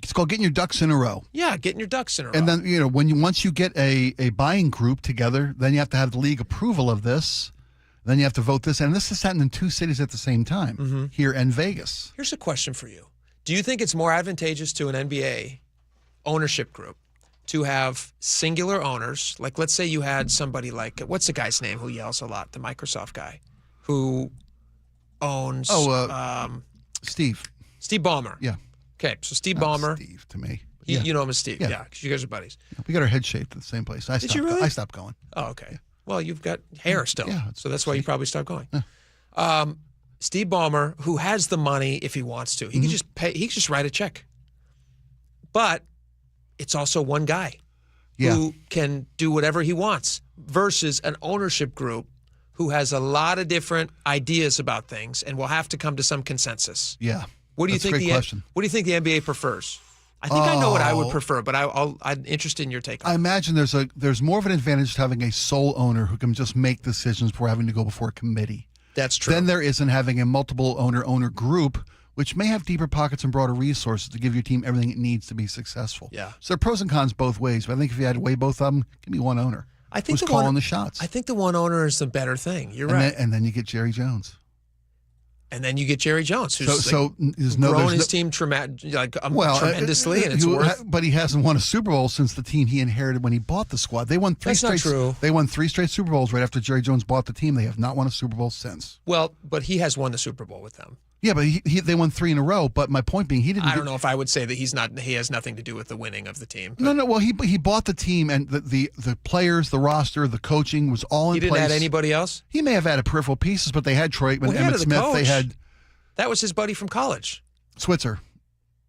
It's called getting your ducks in a row.
Yeah, getting your ducks in a row.
And then once you get a buying group together, then you have to have the league approval of this. Then you have to vote this, and this is happening in 2 cities at the same time, here and Vegas.
Here's a question for you: do you think it's more advantageous to an NBA ownership group to have singular owners? Like, let's say you had somebody like, what's the guy's name who yells a lot, the Microsoft guy, who owns...
Steve.
Steve Ballmer.
Yeah.
Okay, so Steve Ballmer.
Steve, to me.
You know him as Steve,
Yeah,
because you guys are buddies.
We got our head shaped at the same place.
Did you really?
I stopped going.
Oh, okay. Yeah. Well, you've got hair still, so that's why you probably stopped going.
Yeah.
Steve Ballmer, who has the money if he wants to. He can just pay. He can just write a check. But it's also one guy who can do whatever he wants versus an ownership group who has a lot of different ideas about things and will have to come to some consensus.
Yeah.
What do you think? What do you think the NBA prefers? I think I know what I would prefer, but I'm interested in your take on it.
I imagine there's more of an advantage to having a sole owner who can just make decisions before having to go before a committee.
That's true.
Then there isn't having a multiple owner group, which may have deeper pockets and broader resources to give your team everything it needs to be successful.
Yeah.
So there are pros and cons both ways, but I think if you had to weigh both of them, give me one owner.
I think
who's calling the shots.
I think the one owner is the better thing. You're right.
And then you get Jerry Jones.
And then you get Jerry Jones, who's
grown
his team tremendously, and it's worth.
But he hasn't won a Super Bowl since the team he inherited when he bought the squad. They won three
That's
straight.
Not true.
They won 3 straight Super Bowls right after Jerry Jones bought the team. They have not won a Super Bowl since.
Well, but he has won the Super Bowl with them.
Yeah, but they won 3 in a row. But my point being, he didn't.
I don't know if I would say that he has nothing to do with the winning of the team.
But. No. Well, he bought the team, and the players, the roster, the coaching was all in place.
He didn't add anybody else.
He may have added peripheral pieces, but they had Troy Aikman, Emmitt Smith. They had.
That was his buddy from college.
Switzer.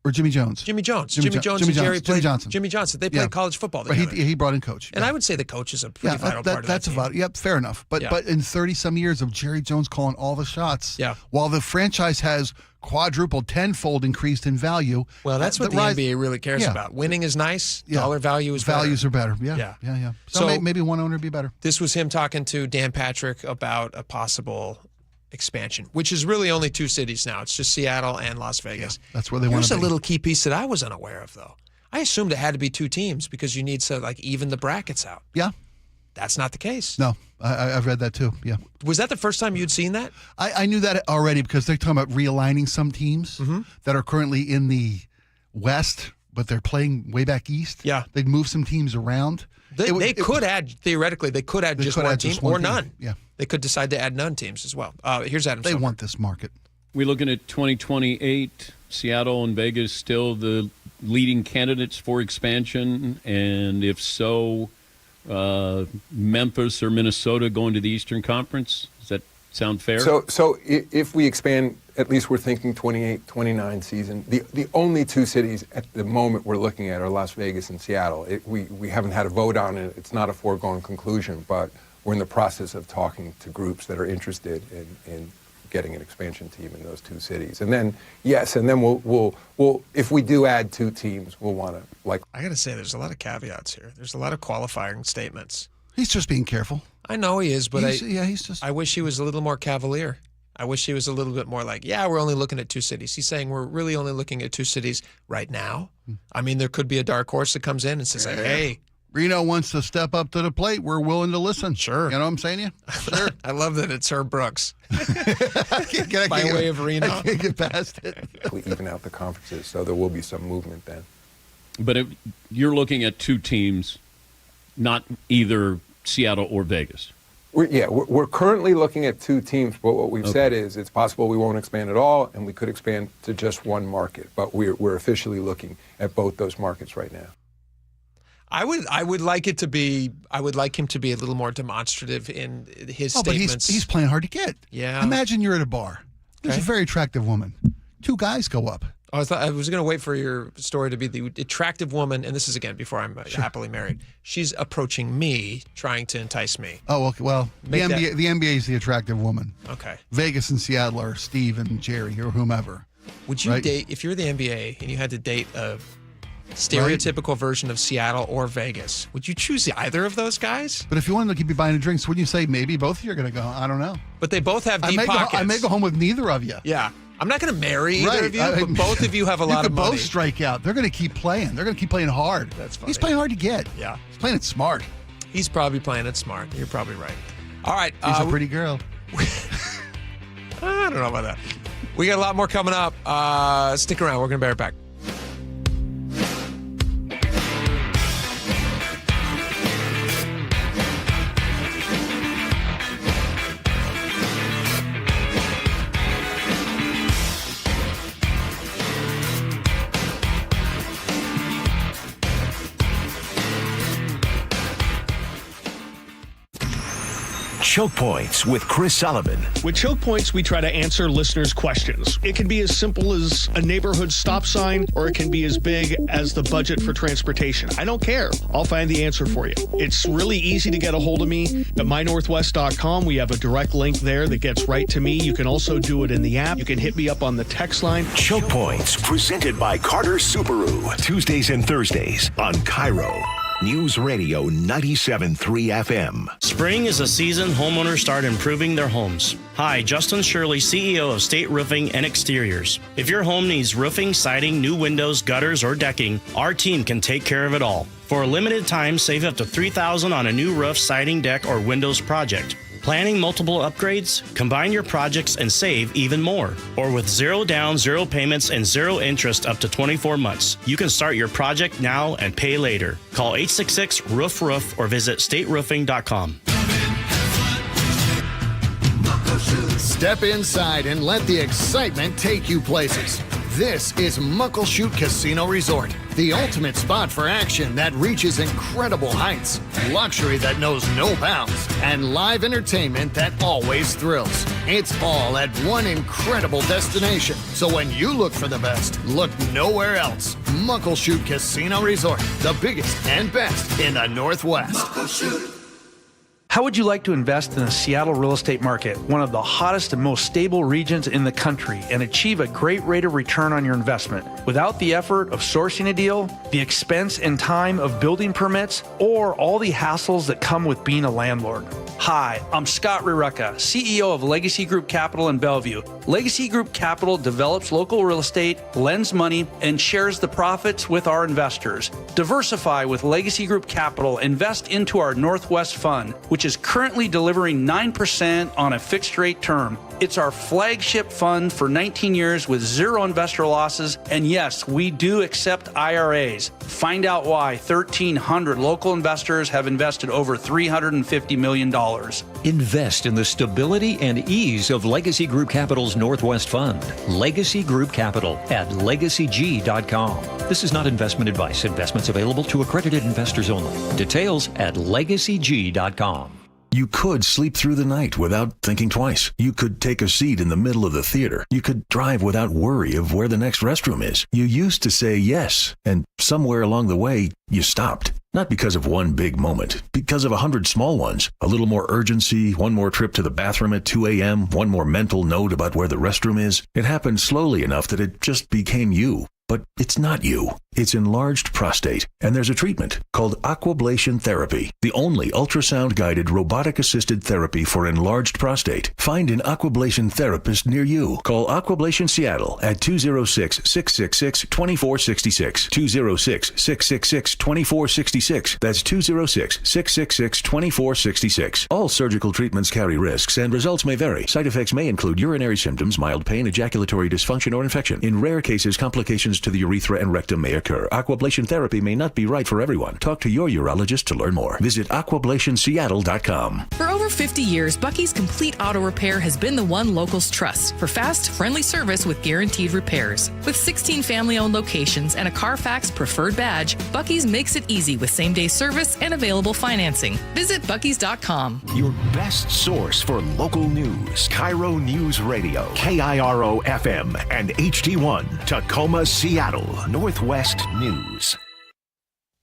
Or Jimmy Jones.
Jimmy Jones and Jerry played.
Jimmy Johnson.
Jimmy Johnson. They played college football together.
Right, he brought in coach.
And I would say the coach is a pretty vital part of that
That's
team.
about it. Yep, fair enough. But in 30-some years of Jerry Jones calling all the shots, while the franchise has quadrupled, tenfold increased in value.
Well, that's what the NBA really cares about. Winning is nice. Dollar value is better.
Values are better. Yeah. So maybe one owner would be better.
This was him talking to Dan Patrick about a possible expansion, which is really only 2 cities now. It's just Seattle and Las Vegas.
Yeah, that's where they want to be.
Here's a little key piece that I was unaware of, though. I assumed it had to be 2 teams because you need to even the brackets out.
Yeah.
That's not the case.
No, I've read that too. Yeah.
Was that the first time you'd seen that?
I knew that already because they're talking about realigning some teams that are currently in the West, but they're playing way back east.
Yeah.
They'd move some teams around.
They could add just one team or none.
Yeah.
They could decide to add none teams as well. Here's Adam
They
Silver.
want this market.
We're looking at 2028. Seattle and Vegas still the leading candidates for expansion, and if so, Memphis or Minnesota going to the Eastern Conference. Does that sound fair?
So if we expand, at least we're thinking 28, 29 season. The only 2 cities at the moment we're looking at are Las Vegas and Seattle. We haven't had a vote on it. It's not a foregone conclusion, but we're in the process of talking to groups that are interested in getting an expansion team in those 2 cities. And then, we'll if we do add 2 teams, we'll want to
I got to say, there's a lot of caveats here. There's a lot of qualifying statements.
He's just being careful.
I know he is, but
he's just.
I wish he was a little more cavalier. I wish he was a little bit more we're only looking at 2 cities. He's saying we're really only looking at 2 cities right now. I mean, there could be a dark horse that comes in and says, hey,
Reno wants to step up to the plate. We're willing to listen.
Sure.
You know what I'm saying to you? Sure.
I love that it's Herb Brooks.
By
way of Reno.
I can't get past it.
we even out the conferences, so there will be some movement then.
But if you're looking at 2 teams, not either Seattle or Vegas.
We're currently looking at 2 teams, but what we've said is it's possible we won't expand at all, and we could expand to just 1 market. But we're officially looking at both those markets right now.
I would like him to be a little more demonstrative in his statements.
But he's playing hard to get.
Yeah.
Imagine you're at a bar. There's a very attractive woman. 2 guys go up.
I was going to wait for your story to be the attractive woman, and this is again before I'm happily married. She's approaching me, trying to entice me.
Oh, okay. Well, the NBA is the attractive woman.
Okay.
Vegas and Seattle are Steve and Jerry or whomever.
Would you date, if you're the NBA and you had to date a stereotypical version of Seattle or Vegas, would you choose either of those guys?
But if you wanted to keep you buying drinks, wouldn't you say maybe both of you are going to go? I don't know.
But they both have deep pockets.
I may go home with neither of you.
Yeah. I'm not going to marry either of you, but both of you have a lot of money.
You could both strike out. They're going to keep playing. They're going to keep playing hard.
That's funny.
He's playing hard to get.
Yeah.
He's playing it smart.
He's probably playing it smart. You're probably right. All right.
She's a pretty girl.
I don't know about that. We got a lot more coming up. Stick around. We're going to be right back.
Choke Points with Chris Sullivan.
With Choke Points, we try to answer listeners' questions. It can be as simple as a neighborhood stop sign, or it can be as big as the budget for transportation. I don't care. I'll find the answer for you. It's really easy to get a hold of me at mynorthwest.com. We have a direct link there that gets right to me. You can also do it in the app. You can hit me up on the text line.
Choke Points, presented by Carter Subaru. Tuesdays and Thursdays on KIRO Newsradio 97.3 FM.
Spring is a season homeowners start improving their homes. Hi, Justin Shirley, CEO of State Roofing and Exteriors. If your home needs roofing, siding, new windows, gutters, or decking, our team can take care of it all. For a limited time, save up to $3,000 on a new roof, siding, deck, or windows project. Planning multiple upgrades? Combine your projects and save even more. Or with 0 down, 0 payments, and 0 interest up to 24 months. You can start your project now and pay later. Call 866-ROOF-ROOF or visit stateroofing.com.
Step inside and let the excitement take you places. This is Muckleshoot Casino Resort, the ultimate spot for action that reaches incredible heights, luxury that knows no bounds, and live entertainment that always thrills. It's all at one incredible destination. So when you look for the best, look nowhere else. Muckleshoot Casino Resort, the biggest and best in the Northwest. Muckleshoot.
How would you like to invest in the Seattle real estate market, one of the hottest and most stable regions in the country, and achieve a great rate of return on your investment without the effort of sourcing a deal, the expense and time of building permits, or all the hassles that come with being a landlord? Hi, I'm Scott Rirucka, CEO of Legacy Group Capital in Bellevue. Legacy Group Capital develops local real estate, lends money, and shares the profits with our investors. Diversify with Legacy Group Capital. Invest into our Northwest Fund, which is currently delivering 9% on a fixed rate term. It's our flagship fund for 19 years with zero investor losses. And yes, we do accept IRAs. Find out why 1,300 local investors have invested over $350 million.
Invest in the stability and ease of Legacy Group Capital's Northwest Fund. Legacy Group Capital at legacyg.com. This is not investment advice. Investments available to accredited investors only. Details at legacyg.com.
You could sleep through the night without thinking twice. You could take a seat in the middle of the theater. You could drive without worry of where the next restroom is. You used to say yes, and somewhere along the way, you stopped. Not because of one big moment, because of 100 small ones. A little more urgency, one more trip to the bathroom at 2 a.m., one more mental note about where the restroom is. It happened slowly enough that it just became you. But it's not you. It's enlarged prostate, and there's a treatment called aquablation therapy, the only ultrasound-guided robotic-assisted therapy for enlarged prostate. Find an aquablation therapist near you. Call Aquablation Seattle at 206-666-2466, 206-666-2466. That's 206-666-2466. All surgical treatments carry risks, and results may vary. Side effects may include urinary symptoms, mild pain, ejaculatory dysfunction, or infection. In rare cases, complications to the urethra and rectum may occur. Aquablation therapy may not be right for everyone. Talk to your urologist to learn more. Visit aquablationseattle.com.
For over 50 years, Bucky's Complete Auto Repair has been the one locals trust for fast, friendly service with guaranteed repairs. With 16 family-owned locations and a Carfax preferred badge, Bucky's makes it easy with same-day service and available financing. Visit buckys.com.
Your best source for local news. KIRO News Radio. KIRO FM and HD1. Tacoma, Seattle. Northwest News.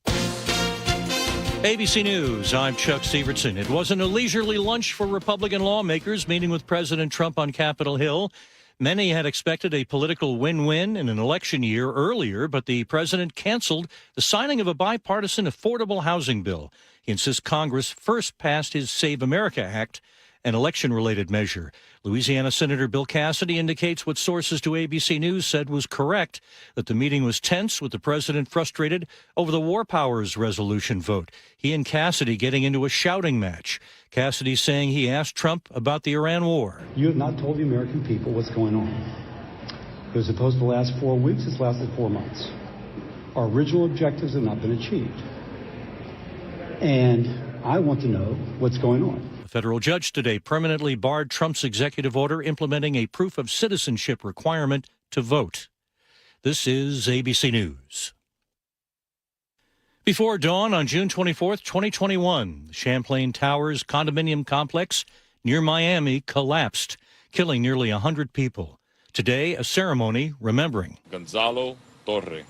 ABC News, I'm Chuck Sievertson. It wasn't a leisurely lunch for Republican lawmakers meeting with President Trump on Capitol Hill. Many had expected a political win-win in an election year earlier, but the president canceled the signing of a bipartisan affordable housing bill. He insists Congress first passed his Save America Act, an election-related measure. Louisiana Senator Bill Cassidy indicates what sources to ABC News said was correct, that the meeting was tense with the president frustrated over the War Powers Resolution vote. He and Cassidy getting into a shouting match. Cassidy saying he asked Trump about the Iran war.
You have not told the American people what's going on. It was supposed to last 4 weeks. It's lasted 4 months. Our original objectives have not been achieved. And I want to know what's going on.
A federal judge today permanently barred Trump's executive order implementing a proof of citizenship requirement to vote. This is ABC News. Before dawn on June 24th, 2021, the Champlain Towers condominium complex near Miami collapsed, killing nearly 100 people. Today, a ceremony remembering
Gonzalo Torre,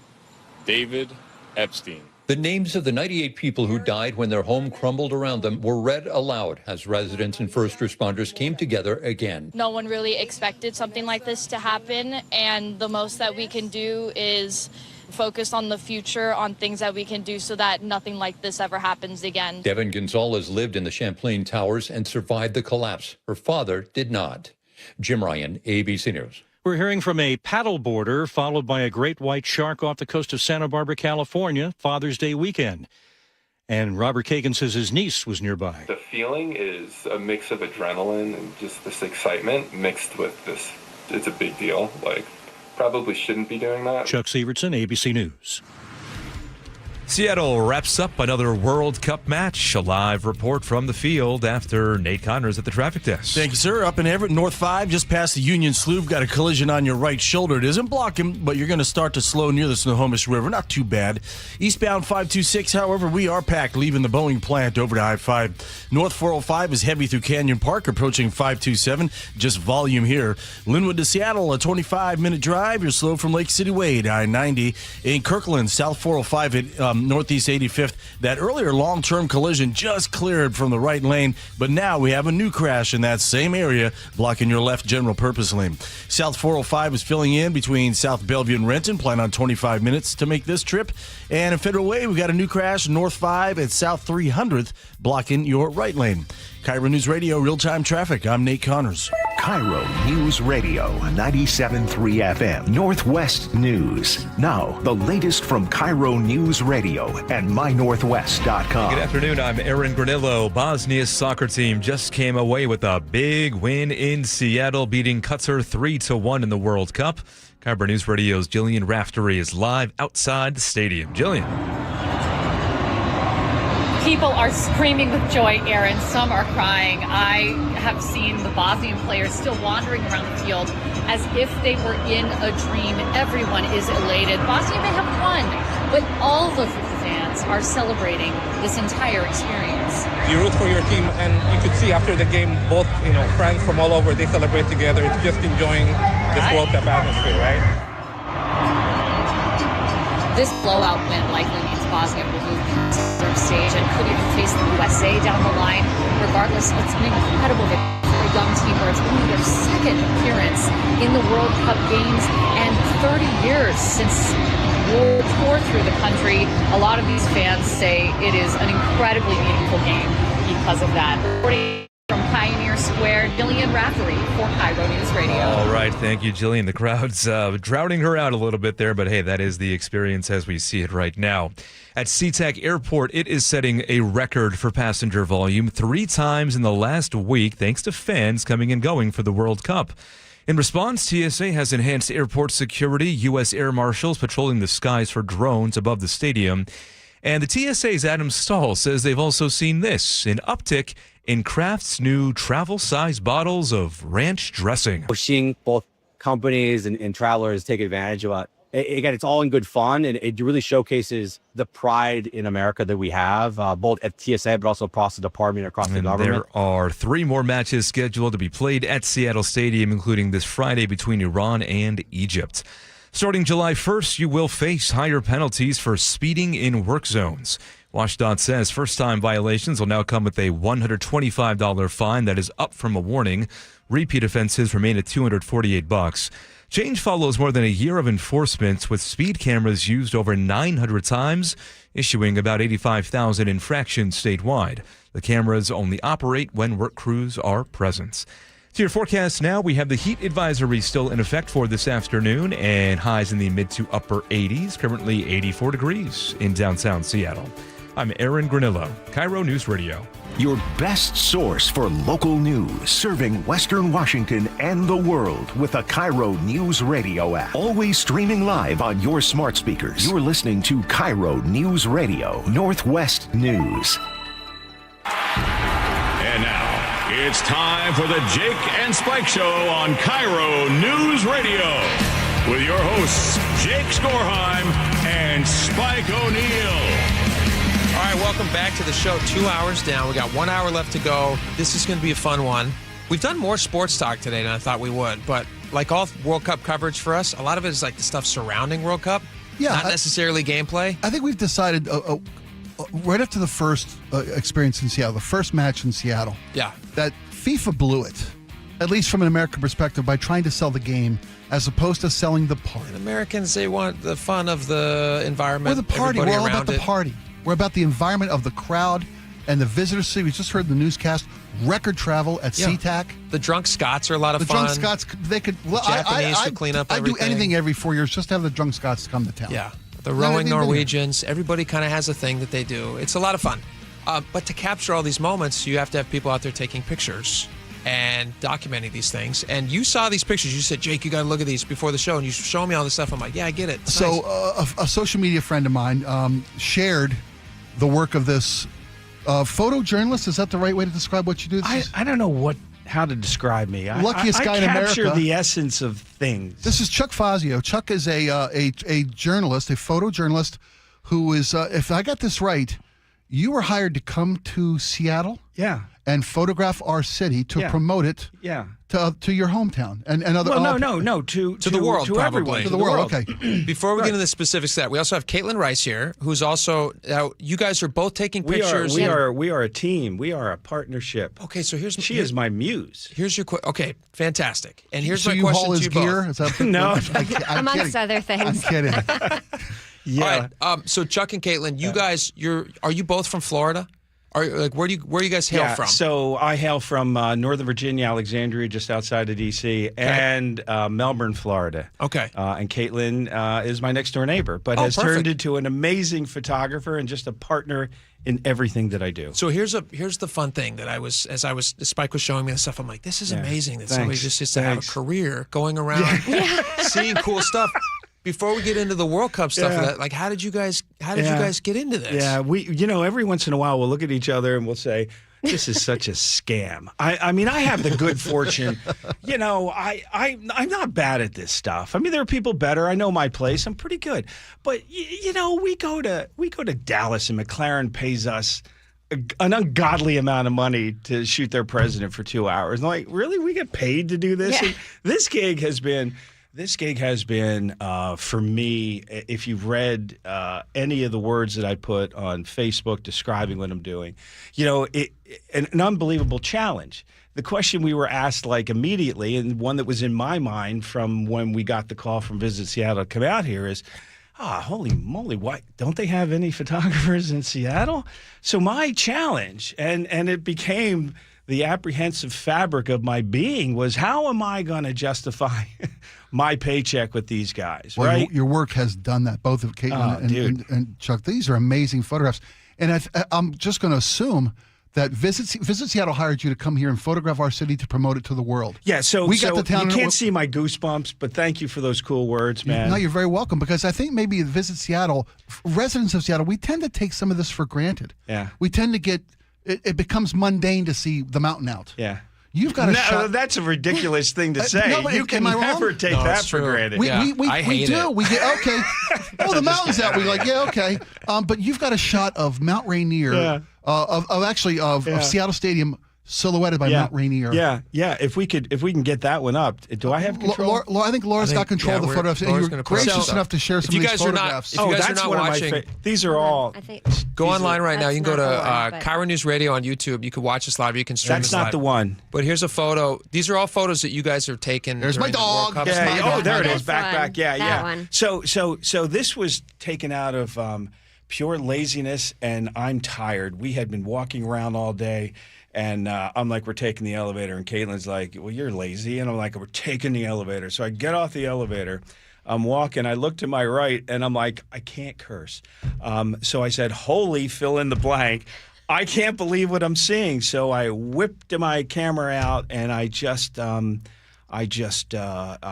David Epstein.
The names of the 98 people who died when their home crumbled around them were read aloud as residents and first responders came together again.
No one really expected something like this to happen, and the most that we can do is focus on the future, on things that we can do so that nothing like this ever happens again.
Devin Gonzalez lived in the Champlain Towers and survived the collapse. Her father did not. Jim Ryan, ABC News.
We're hearing from a paddleboarder followed by a great white shark off the coast of Santa Barbara, California, Father's Day weekend. And Robert Kagan says his niece was nearby.
The feeling is a mix of adrenaline and just this excitement mixed with this. It's a big deal. Like, probably shouldn't be doing that.
Chuck Sievertson, ABC News.
Seattle wraps up another World Cup match. A live report from the field after Nate Connors at the traffic desk.
Thank you, sir. Up in Everett, North 5, just past the Union Slough. Got a collision on your right shoulder. It isn't blocking, but you're going to start to slow near the Snohomish River. Not too bad. Eastbound 526, however, we are packed, leaving the Boeing plant over to I-5. North 405 is heavy through Canyon Park, approaching 527. Just volume here. Linwood to Seattle, a 25-minute drive. You're slow from Lake City Wade, I-90. In Kirkland, South 405 at Northeast 85th. That earlier long-term collision just cleared from the right lane, but now we have a new crash in that same area, blocking your left general purpose lane. South 405 is filling in between South Bellevue and Renton. Plan on 25 minutes to make this trip. And in Federal Way, we got a new crash, North 5 at South 300th, blocking your right lane. KIRO News Radio, real-time traffic. I'm Nate Connors.
KIRO News Radio, 97.3 FM, Northwest News. Now, the latest from KIRO News Radio and mynorthwest.com.
Good afternoon, I'm Aaron Granillo. Bosnia's soccer team just came away with a big win in Seattle, beating Qatar 3-1 in the World Cup. KIRO News Radio's Jillian Raftery is live outside the stadium. Jillian.
People are screaming with joy, Aaron. Some are crying. I have seen the Bosnian players still wandering around the field as if they were in a dream. Everyone is elated. Bosnia may have won, but all of the fans are celebrating this entire experience.
You root for your team, and you could see after the game, both friends from all over, they celebrate together. It's just enjoying this World Cup atmosphere, right?
This blowout win likely means Bosnia will move to the third stage and could even face the USA down the line. Regardless, it's an incredible victory for a young team where it's only their second appearance in the World Cup games and 30 years since war tore through the country. A lot of these fans say it is an incredibly meaningful game because of that. From Pioneer Square, Jillian Raftery for KIRO News Radio.
All right, thank you, Jillian. The crowd's drowning her out a little bit there, but hey, that is the experience as we see it right now. At SeaTac Airport, it is setting a record for passenger volume 3 times in the last week, thanks to fans coming and going for the World Cup. In response, TSA has enhanced airport security, U.S. Air Marshals patrolling the skies for drones above the stadium. And the TSA's Adam Stahl says they've also seen this, an uptick in Kraft's new travel-size bottles of ranch dressing.
We're seeing both companies and travelers take advantage of it. Again, it's all in good fun, and it really showcases the pride in America that we have, both at TSA, but also across the department, across the government.
There are 3 more matches scheduled to be played at Seattle Stadium, including this Friday between Iran and Egypt. Starting July 1st, you will face higher penalties for speeding in work zones. WashDOT says first-time violations will now come with a $125 fine that is up from a warning. Repeat offenses remain at $248. Change follows more than a year of enforcement, with speed cameras used over 900 times, issuing about 85,000 infractions statewide. The cameras only operate when work crews are present. To your forecast now, we have the heat advisory still in effect for this afternoon, and highs in the mid to upper 80s, currently 84 degrees in downtown Seattle. I'm Aaron Granillo, KIRO News Radio.
Your best source for local news, serving Western Washington and the world with a KIRO News Radio app. Always streaming live on your smart speakers. You're listening to KIRO News Radio, Northwest News.
And now, it's time for the Jake and Spike Show on KIRO News Radio. With your hosts, Jake Skorheim and Spike O'Neill.
All right, welcome back to the show. 2 hours down. We got 1 hour left to go. This is going to be a fun one. We've done more sports talk today than I thought we would, but like all World Cup coverage for us, a lot of it is like the stuff surrounding World Cup, not necessarily gameplay.
I think we've decided right after the first experience in Seattle, the first match in Seattle, that FIFA blew it, at least from an American perspective, by trying to sell the game as opposed to selling the party.
And Americans, they want the fun of the environment.
We're the party. We're all about the party. We're about the environment of the crowd and the visitors. We just heard in the newscast, record travel at SeaTac.
The drunk Scots are a lot of fun.
The drunk Scots, they could. Well,
Japanese to clean up everything.
I do anything every 4 years just to have the drunk Scots come to town.
Yeah. The rowing Norwegians, everybody kind of has a thing that they do. It's a lot of fun. But to capture all these moments, you have to have people out there taking pictures and documenting these things. And you saw these pictures. You said, Jake, you got to look at these before the show. And you showed me all this stuff. I'm like, yeah, I get it. It's
so
nice.
A social media friend of mine shared the work of this photojournalist. Is that the right way to describe what you do?
I don't know how to describe me.
Luckiest guy in America.
I capture the essence of things.
This is Chuck Fazio. Chuck is a journalist, a photojournalist who is, if I got this right, you were hired to come to Seattle? and photograph our city to promote it to your hometown and other.
Well, no, to
the world,
to
probably.
everyone,
to the world. Okay.
Before we get into the specifics of that, we also have Caitlin Rice here, who's also. You guys are both taking pictures.
We are a team. We are a partnership.
Okay, so
she is my muse.
Here's your okay, fantastic. And here's
so
my
you
question
haul
to
his
you
gear?
both.
Is that
No.
I'm
amongst
kidding.
other things.
I'm kidding.
Yeah. All right. So Chuck and Caitlin, you guys, are you both from Florida? Where do you guys hail from?
So I hail from Northern Virginia, Alexandria, just outside of D.C., and Melbourne, Florida.
Okay.
And Caitlin is my next door neighbor, but has turned into an amazing photographer and just a partner in everything that I do.
So here's the fun thing that Spike was showing me the stuff. I'm like, this is amazing that somebody just gets to have a career going around seeing cool stuff. Before we get into the World Cup stuff, how did you guys get into this?
Yeah, we every once in a while we'll look at each other and we'll say, this is such a scam. I mean, I have the good fortune. I'm not bad at this stuff. I mean, there are people better. I know my place. I'm pretty good. But we go to Dallas and McLaren pays us an ungodly amount of money to shoot their president for 2 hours. And I'm like, really? We get paid to do this?
Yeah.
And this gig has been for me, if you've read any of the words that I put on Facebook describing what I'm doing, an unbelievable challenge. The question we were asked immediately, and one that was in my mind from when we got the call from Visit Seattle to come out here is, holy moly, why don't they have any photographers in Seattle? So my challenge, and it became the apprehensive fabric of my being, was how am I going to justify my paycheck with these guys,
well,
right?
Your work has done that, both of Caitlin and Chuck. These are amazing photographs. And I'm just going to assume that Visit Seattle hired you to come here and photograph our city to promote it to the world.
Yeah, so
we got the town.
You can't see my goosebumps, but thank you for those cool words, man.
No, you're very welcome, because I think maybe Visit Seattle, residents of Seattle, we tend to take some of this for granted.
Yeah.
We tend to get, it becomes mundane to see the mountain out.
Yeah.
You've got a shot.
That's a ridiculous thing to say.
No, but
you can never take that for granted.
We do. We get, okay. Oh, the mountain's out. We like, yeah, okay. But you've got a shot of Mount Rainier, of Seattle Stadium silhouetted by Mount Rainier.
Yeah. If we can get that one up, do I have control?
I think Laura's got control of the photographs, and you're gracious enough to share some of these photographs.
If you guys are not watching,
these are all.
Go online right now. You can go to KIRO News Radio on YouTube. You can watch this live. You can stream this live.
That's not the one.
But here's a photo. These are all photos that you guys have taken.
There's my dog.
There it is. Back.
That one.
So this was taken out of pure laziness, and I'm tired. We had been walking around all day. And I'm like, we're taking the elevator. And Caitlin's like, well, you're lazy. And I'm like, we're taking the elevator. So I get off the elevator. I'm walking. I look to my right, and I'm like, I can't curse. So I said, holy fill in the blank. I can't believe what I'm seeing. So I whipped my camera out, and I just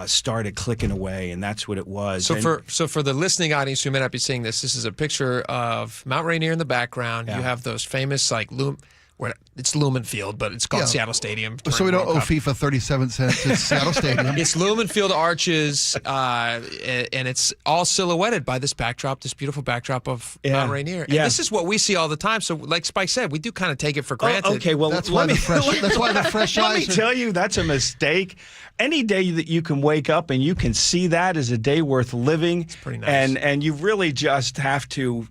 started clicking away, and that's what it was.
So for the listening audience who may not be seeing this is a picture of Mount Rainier in the background. You have those famous it's Lumen Field, but it's called Seattle Stadium.
So we don't owe FIFA 37 cents. It's Seattle Stadium.
It's Lumen Field arches, and it's all silhouetted by this beautiful backdrop of Mount Rainier. And this is what we see all the time. So, like Spike said, we do kind of take it for granted.
Okay, well,
that's why the fresh eyes.
Let me tell you, that's a mistake. Any day that you can wake up and you can see that is a day worth living. It's
pretty nice.
And you really just have to.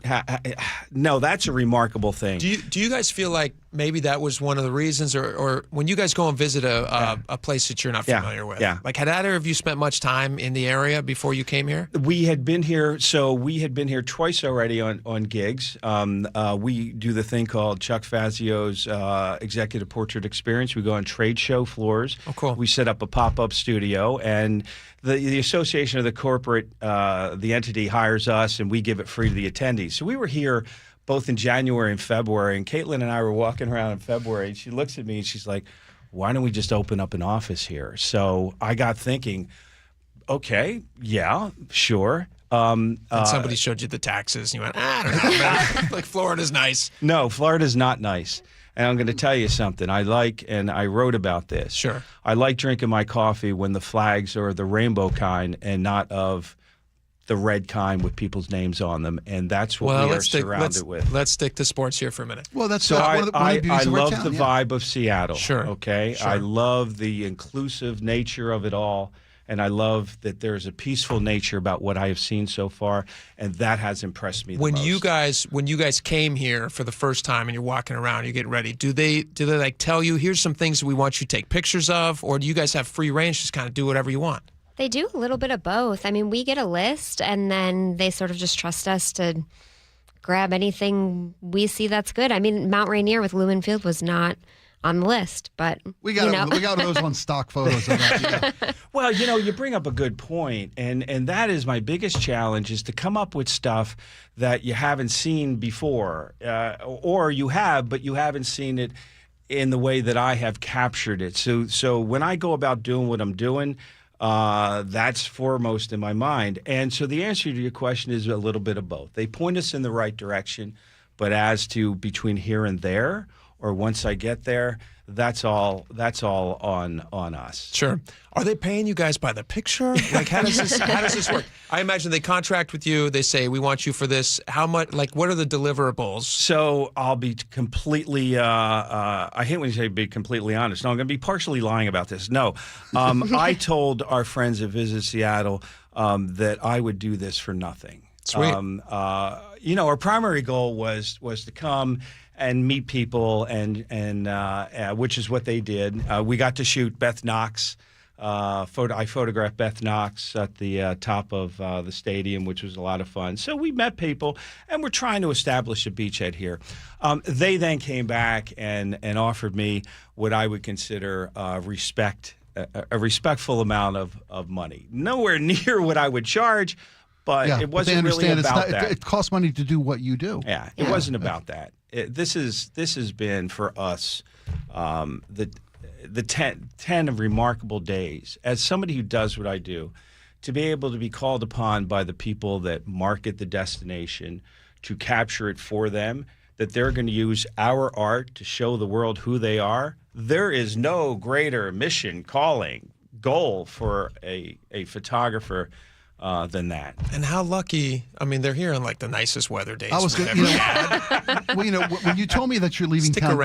No, that's a remarkable thing.
Do you guys feel like maybe that was one of the reasons, or when you guys go and visit a place that you're not familiar with?
Yeah.
Like, had either of you spent much time in the area before you came here?
We had been here twice already on gigs. We do the thing called Chuck Fazio's Executive Portrait Experience. We go on trade show floors.
Oh, cool.
We set up a pop-up studio, and the association of the corporate, the entity hires us, and we give it free to the attendees. So we were here both in January and February, and Caitlin and I were walking around in February, and she looks at me and she's like, why don't we just open up an office here? So I got thinking, okay, yeah, sure.
And somebody showed you the taxes, and you went, I don't know, man. Like, Florida's nice.
No, Florida's not nice. And I'm going to tell you something. And I wrote about this.
Sure.
I like drinking my coffee when the flags are the rainbow kind and not of the red kind with people's names on them, and that's what we are surrounded with.
Let's stick to sports here for a minute.
Well, that's
so
one of the beauties of our
love
town,
the vibe of Seattle.
Sure.
Okay.
Sure.
I love the inclusive nature of it all, and I love that there's a peaceful nature about what I have seen so far, and that has impressed me the
When
most.
you guys came here for the first time and you're walking around, you're getting ready. Do they like tell you, here's some things that we want you to take pictures of, or do you guys have free range, just kind of do whatever you want?
They do a little bit of both. I mean, we get a list, and then they sort of just trust us to grab anything we see that's good. I mean, Mount Rainier with Lumen Field was not on the list, but
we got those on stock photos of that. Yeah.
Well, you bring up a good point, and that is my biggest challenge, is to come up with stuff that you haven't seen before, or you have, but you haven't seen it in the way that I have captured it. So when I go about doing what I'm doing, that's foremost in my mind. And so the answer to your question is a little bit of both. They point us in the right direction, but as to between here and there, or once I get there, that's all on us.
Sure. Are they paying you guys by the picture? Like, how does this work? I imagine they contract with you. They say, we want you for this. How much? Like, what are the deliverables?
So I'll be completely. I hate when you say be completely honest. No, I'm going to be partially lying about this. No, I told our friends at Visit Seattle that I would do this for nothing.
Sweet.
Our primary goal was to come and meet people, and which is what they did. We got to shoot Beth Knox. I photographed Beth Knox at the top of the stadium, which was a lot of fun. So we met people, and we're trying to establish a beachhead here. They then came back and offered me what I would consider a respectful amount of money. Nowhere near what I would charge, but it wasn't really about that.
It costs money to do what you do.
Yeah, it wasn't about that. This has been for us the 10 of remarkable days. As somebody who does what I do, to be able to be called upon by the people that market the destination to capture it for them, that they're going to use our art to show the world who they are, there is no greater mission, calling, goal for a photographer than that.
And how lucky, I mean, they're here on like the nicest weather days.
I was going to, when you told me that you're leaving town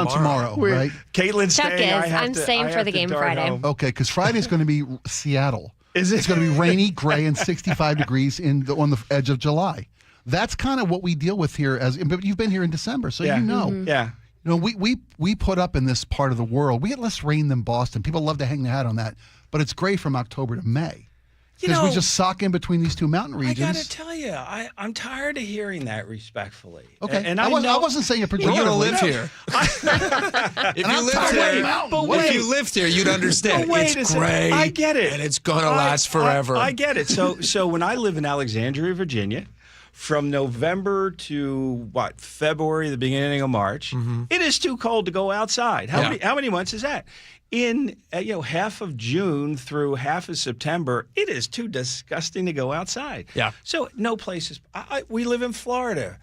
tomorrow, right?
Caitlin's
Chuck is. I'm staying for the game Friday.
Home. Okay, because Friday's going to be Seattle.
Is it?
It's going to be rainy, gray, and 65 degrees on the edge of July. That's kind of what we deal with here. But you've been here in December, so you know.
Mm-hmm. Yeah.
We put up in this part of the world. We get less rain than Boston. People love to hang their hat on that, but it's great from October to May. Because we just sock in between these two mountain regions.
I got to tell you, I'm tired of hearing that respectfully.
Okay.
And
I wasn't saying it pejoratively.
Well, you don't live here. If you lived here, you'd understand. It's great.
I get it.
And it's going to last forever.
I get it. So when I live in Alexandria, Virginia, from November to February, the beginning of March, it is too cold to go outside. How many months is that? In half of June through half of September, it is too disgusting to go outside.
Yeah.
So no places. We live in Florida.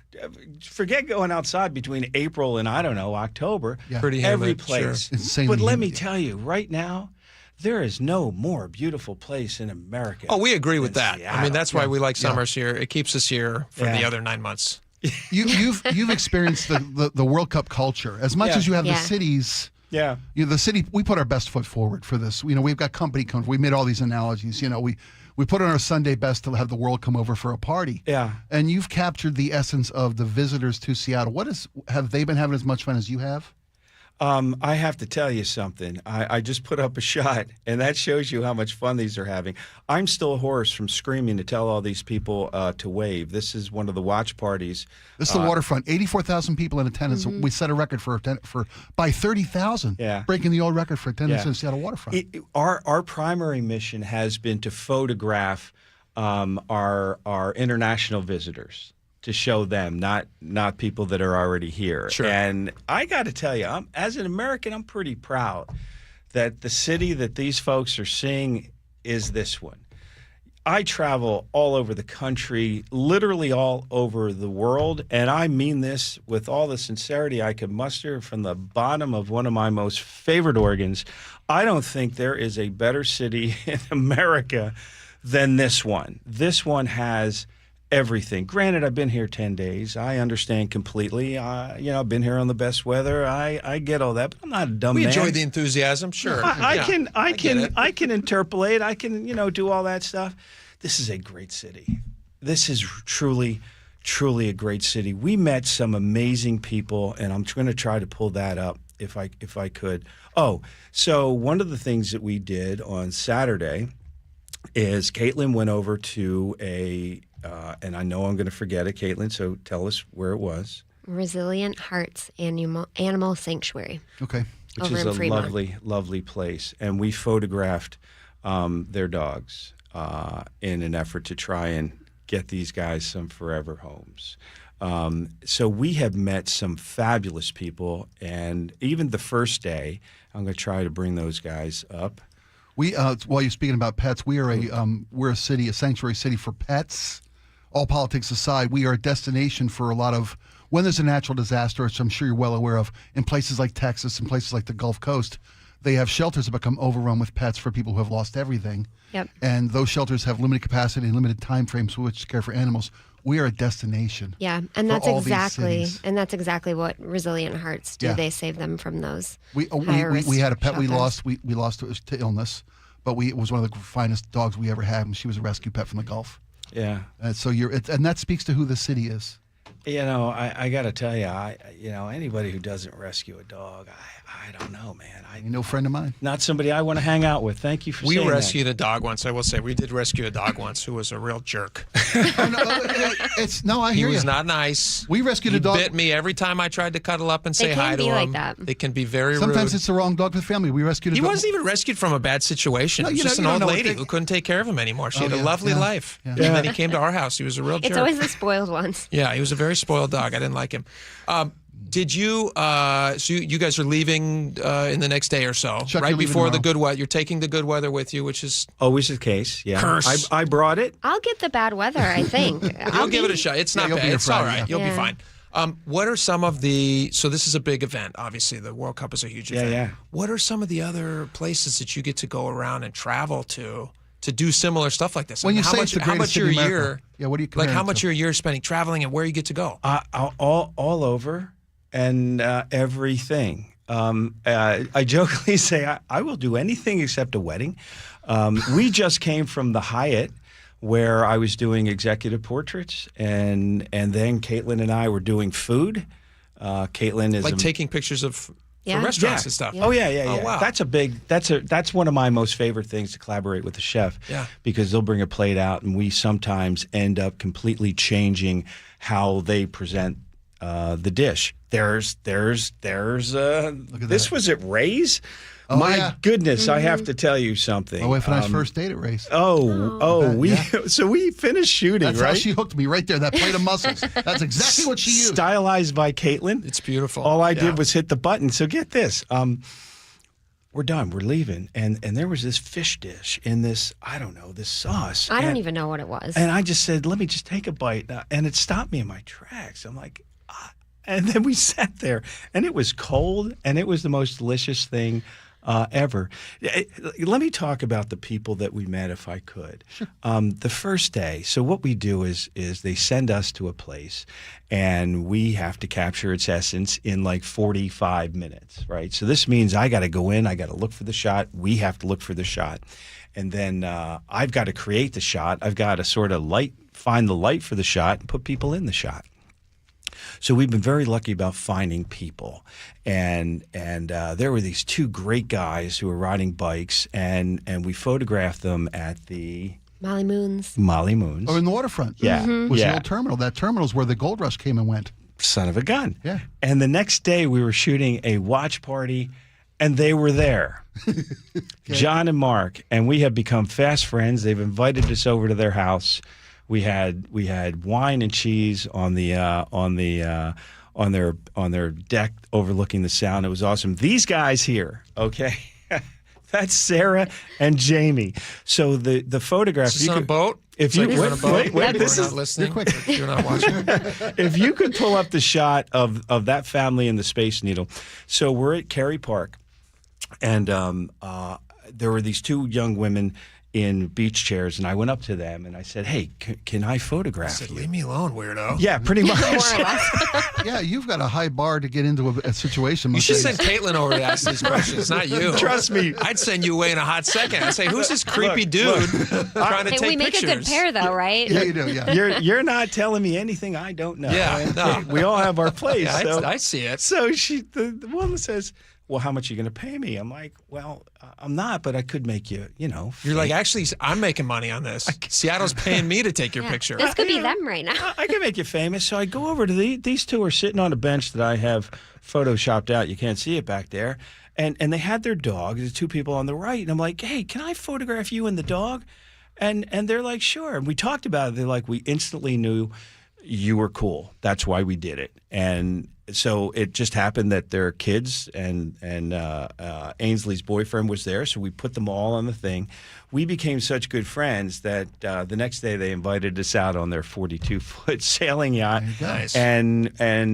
Forget going outside between April and October.
Yeah. Pretty
every
humid,
place.
Sure.
But let me tell you, right now, there is no more beautiful place in America.
Oh, we agree with that.
Seattle.
I mean, that's why we like summers here. It keeps us here for the other 9 months.
You've experienced the World Cup culture as much as you have the cities.
Yeah.
The city, we put our best foot forward for this. We've got company come. We made all these analogies. We put on our Sunday best to have the world come over for a party.
Yeah.
And you've captured the essence of the visitors to Seattle. Have they been having as much fun as you have?
I have to tell you something. I just put up a shot, and that shows you how much fun these are having. I'm still hoarse from screaming to tell all these people to wave. This is one of the watch parties.
This is the waterfront. 84,000 people in attendance.
Mm-hmm.
We set a record by 30,000.
Yeah.
Breaking the old record for attendance in Seattle waterfront.
Our primary mission has been to photograph our international visitors, to show them, not people that are already here.
Sure.
And I got to tell you, as an American, I'm pretty proud that the city that these folks are seeing is this one. I travel all over the country, literally all over the world, and I mean this with all the sincerity I can muster from the bottom of one of my most favorite organs. I don't think there is a better city in America than this one. This one has everything. Granted, I've been here 10 days. I understand completely. I've been here on the best weather. I get all that, but I'm not a dumb man.
We enjoy the enthusiasm, sure.
I can interpolate. I can, do all that stuff. This is a great city. This is truly a great city. We met some amazing people, and I'm going to try to pull that up if I could. Oh, so one of the things that we did on Saturday is Caitlin went over to and I know I'm going to forget it, Caitlin, so tell us where it was.
Resilient Hearts Animal Sanctuary.
Okay.
Which is a lovely, lovely place. And we photographed their dogs in an effort to try and get these guys some forever homes. So we have met some fabulous people, and even the first day, I'm going to try to bring those guys up.
We, while you're speaking about pets, we're a sanctuary city for pets. All politics aside, we are a destination for a lot of, when there's a natural disaster, which I'm sure you're well aware of, in places like Texas and places like the Gulf Coast, they have shelters that become overrun with pets for people who have lost everything.
Yep.
And those shelters have limited capacity and limited time frames for which to care for animals. We are a destination.
Yeah, and that's exactly what Resilient Hearts do.
Yeah.
They save them from those.
We had a pet we lost. We lost to illness, but it was one of the finest dogs we ever had, and she was a rescue pet from the Gulf.
Yeah.
And so and that speaks to who the city is.
I got to tell you, anybody who doesn't rescue a dog, I don't know, man.
You're no friend of mine.
Not somebody I want to hang out with. Thank you for saying that.
We rescued a dog once. I will say we did rescue a dog once who was a real jerk.
I hear
He
you.
was not nice.
We rescued a dog.
He bit me every time I tried to cuddle up and say hi to him.
Like that.
They can be very rude.
Sometimes it's the wrong dog for the family. We rescued a dog.
He wasn't even rescued from a bad situation. It was just an old lady who couldn't take care of him anymore. She had a lovely life.
Yeah.
And then he came to our house. He was a real jerk.
It's always the spoiled ones.
Yeah, he was a very spoiled dog. I didn't like him. Did you? So you guys are leaving in the next day or so,
Chuck,
right
you're leaving
before the
tomorrow.
good weather. You're taking the good weather with you, which is
always the case. Yeah,
curse.
I brought it.
I'll get the bad weather, I think.
You'll give it a shot. It's not
you'll be
bad.
here
It's
Friday,
all right.
yeah.
You'll be
Yeah.
fine. What are some of the? So this is a big event. Obviously, the World Cup is a huge event.
Yeah.
What are some of the other places that you get to go around and travel to do similar stuff like this?
When you
how
say
much,
it's the
how
greatest
much
city
your
in America,
year?
yeah, what do you
like?
compare
How
it
much
to?
your year spending traveling and where you get to go?
All over and everything. I jokingly say I will do anything except a wedding. We just came from the Hyatt, where I was doing executive portraits, and then Caitlin and I were doing food. Caitlin is
taking pictures of for
Yeah.
restaurants and stuff.
Oh yeah.
Oh, wow.
That's one of my most favorite things, to collaborate with the chef.
Yeah.
Because they'll bring a plate out, and we sometimes end up completely changing how they present the dish. This was at Ray's.
Oh,
My
yeah.
goodness, I have to tell you something.
My wife and I's first date at Ray's.
So we finished shooting,
That's
right?
how she hooked me right there. That plate of mussels. That's exactly what she used.
Stylized by Caitlin.
It's beautiful.
All I did was hit the button. So get this. We're done. We're leaving. And there was this fish dish in this, this sauce.
I don't even know what it was.
And I just said, let me just take a bite. And it stopped me in my tracks. I'm like, and then we sat there, and it was cold, and it was the most delicious thing ever. Let me talk about the people that we met, if I could. Sure. The first day, so what we do is they send us to a place, and we have to capture its essence in like 45 minutes, right? So this means I got to go in, I got to look for the shot, we have to look for the shot. And then I've got to create the shot. I've got to sort of find the light for the shot and put people in the shot. So we've been very lucky about finding people, and there were these two great guys who were riding bikes, and we photographed them at the
Molly Moons.
Oh, in the waterfront.
Yeah.
Was the old terminal. That terminal's where the gold rush came and went.
Son of a gun.
Yeah.
And the next day we were shooting a watch party, and they were there. John and Mark, and we have become fast friends. They've invited us over to their house. We had wine and cheese on their deck overlooking the sound. It was awesome. These guys here, okay, that's Sarah and Jamie. So the photograph.
Is this on a boat?
If you
on a boat,
this
we're
is
not listening. You're not watching.
if you could pull up the shot of that family in the Space Needle. So we're at Cary Park, and there were these two young women in beach chairs, and I went up to them and I said, "Hey, can I photograph you?"
Leave me alone, weirdo.
Yeah, pretty much.
Yeah, you've got a high bar to get into a situation.
You should send Caitlin over to ask these questions, not you.
Trust me.
I'd send you away in a hot second. I'd say, who's this creepy dude trying to
Hey,
take
we make
pictures?
a good pair, though, right?
Yeah, you do. Yeah.
You're not telling me anything I don't know.
Yeah,
And
no.
we all have our place.
Yeah,
so.
I see it.
So the woman says, "Well, how much are you going to pay me?" I'm like, "Well, I'm not, but I could make you,
You're like, actually, I'm making money on this. Seattle's paying me to take your
Yeah.
picture.
This could be them right now.
I can make you famous." So I go over to these two are sitting on a bench that I have photoshopped out. You can't see it back there. And they had their dog, the two people on the right. And I'm like, "Hey, can I photograph you and the dog?" And they're like, "Sure." And we talked about it. They're like, "We instantly knew you were cool. That's why we did it." And so it just happened that their kids and Ainsley's boyfriend was there, so we put them all on the thing. We became such good friends that the next day they invited us out on their 42-foot sailing yacht.
Nice.
And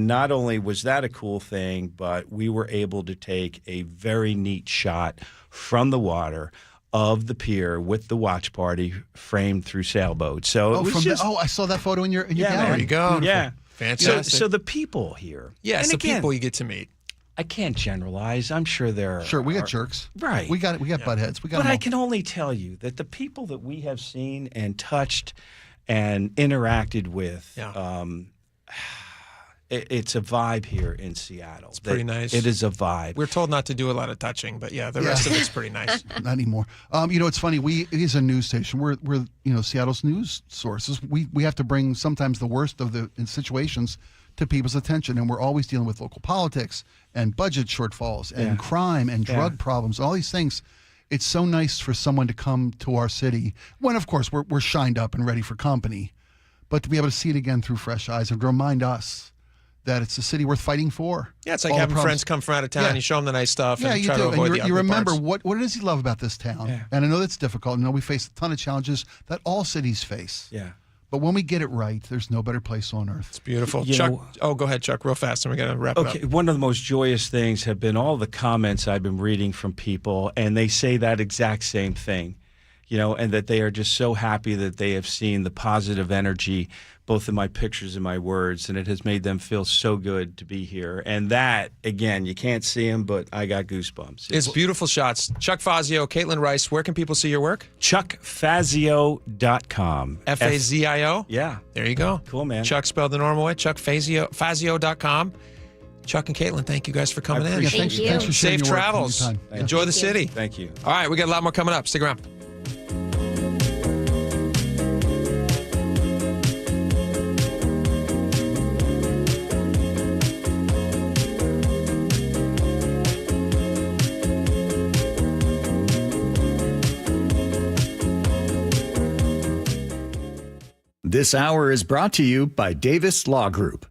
not only was that a cool thing, but we were able to take a very neat shot from the water of the pier with the watch party framed through sailboats. So it was just,
I saw that photo in your
yeah,
gallery.
There you go.
Yeah.
Fantastic.
So the people here.
Yeah, it's
and
the
again,
people you get to meet.
I can't generalize. I'm sure there are.
Sure, we got jerks.
Right.
We got buttheads. We got.
But
them all.
I can only tell you that the people that we have seen and touched and interacted with, it's a vibe here in Seattle. It's
pretty nice.
It is a vibe.
We're told not to do a lot of touching, but the rest of it's pretty nice.
Not anymore. It's funny. It is a news station. We're Seattle's news sources. We have to bring sometimes the worst of the situations to people's attention, and we're always dealing with local politics and budget shortfalls and crime and drug problems, all these things. It's so nice for someone to come to our city when, of course, we're shined up and ready for company, but to be able to see it again through fresh eyes and to remind us that it's a city worth fighting for.
Yeah, it's like having friends come from out of town. You show them the nice stuff and try to avoid the ugly
you remember
parts.
what it is you love about this town.
Yeah.
And I know that's difficult. I know we face a ton of challenges that all cities face.
Yeah.
But when we get it right, there's no better place on earth.
It's beautiful.
You
Chuck,
know-
go ahead, Chuck, real fast, and we're going to wrap it up.
Okay, one of the most joyous things have been all the comments I've been reading from people, and they say that exact same thing, and that they are just so happy that they have seen the positive energy both in my pictures and my words, and it has made them feel so good to be here. And that, again, you can't see them, but I got goosebumps.
It's beautiful shots. Chuck Fazio, Caitlin Rice, where can people see your work?
ChuckFazio.com.
Fazio?
Yeah.
There you go.
Cool, man.
Chuck spelled the normal way. Fazio.com. Chuck and Caitlin, thank you guys for coming in.
appreciate
Thanks for sharing
Safe
your work and your
travels.
time.
Enjoy the city.
Thank you.
All right, we got a lot more coming up. Stick around.
This hour is brought to you by Davis Law Group.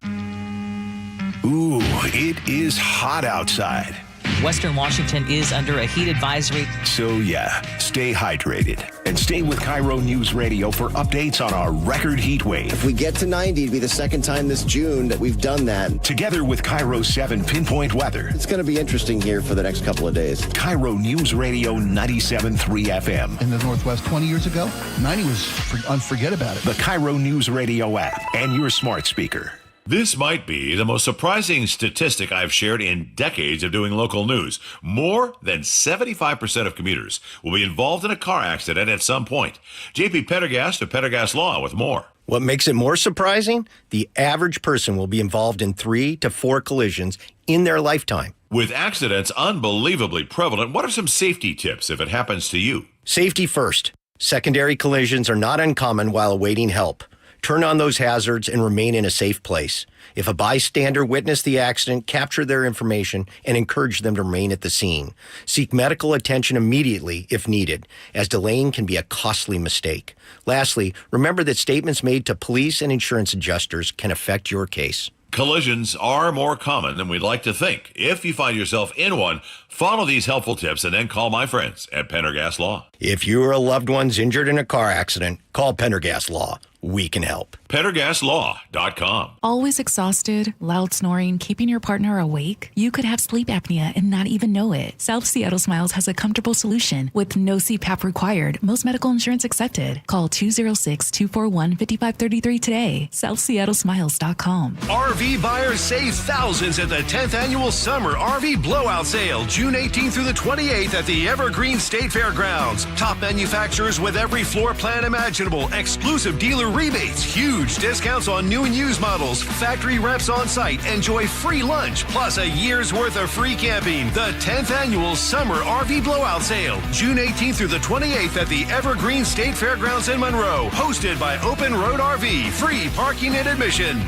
Ooh, it is hot outside.
Western Washington is under a heat advisory.
So yeah, stay hydrated and stay with KIRO News Radio for updates on our record heat wave.
If we get to 90, it'd be the second time this June that we've done that.
Together with KIRO 7 Pinpoint Weather.
It's going to be interesting here for the next couple of days.
KIRO News Radio 97.3 FM.
In the Northwest 20 years ago, 90 was unforget about it.
The KIRO News Radio app and your smart speaker.
This might be the most surprising statistic I've shared in decades of doing local news. More than 75% of commuters will be involved in a car accident at some point. JP Pendergast of Pendergast Law with more.
What makes it more surprising? The average person will be involved in 3 to 4 collisions in their lifetime.
With accidents unbelievably prevalent, what are some safety tips if it happens to you?
Safety first. Secondary collisions are not uncommon while awaiting help. Turn on those hazards and remain in a safe place. If a bystander witnessed the accident, capture their information and encourage them to remain at the scene. Seek medical attention immediately if needed, as delaying can be a costly mistake. Lastly, remember that statements made to police and insurance adjusters can affect your case.
Collisions are more common than we'd like to think. If you find yourself in one, follow these helpful tips and then call my friends at Pendergast Law.
If you or a loved one's injured in a car accident, call Pendergast Law. We can help.
PendergastLaw.com.
Always exhausted, loud snoring, keeping your partner awake? You could have sleep apnea and not even know it. South Seattle Smiles has a comfortable solution with no CPAP required. Most medical insurance accepted. Call 206-241-5533 today. SouthSeattleSmiles.com.
RV buyers save thousands at the 10th Annual Summer RV Blowout Sale, June 18th through the 28th at the Evergreen State Fairgrounds. Top manufacturers with every floor plan imaginable. Exclusive dealer rebates, huge discounts on new and used models, factory reps on site, enjoy free lunch, plus a year's worth of free camping. The 10th Annual Summer RV Blowout Sale, June 18th through the 28th at the Evergreen State Fairgrounds in Monroe. Hosted by Open Road RV. Free parking and admission.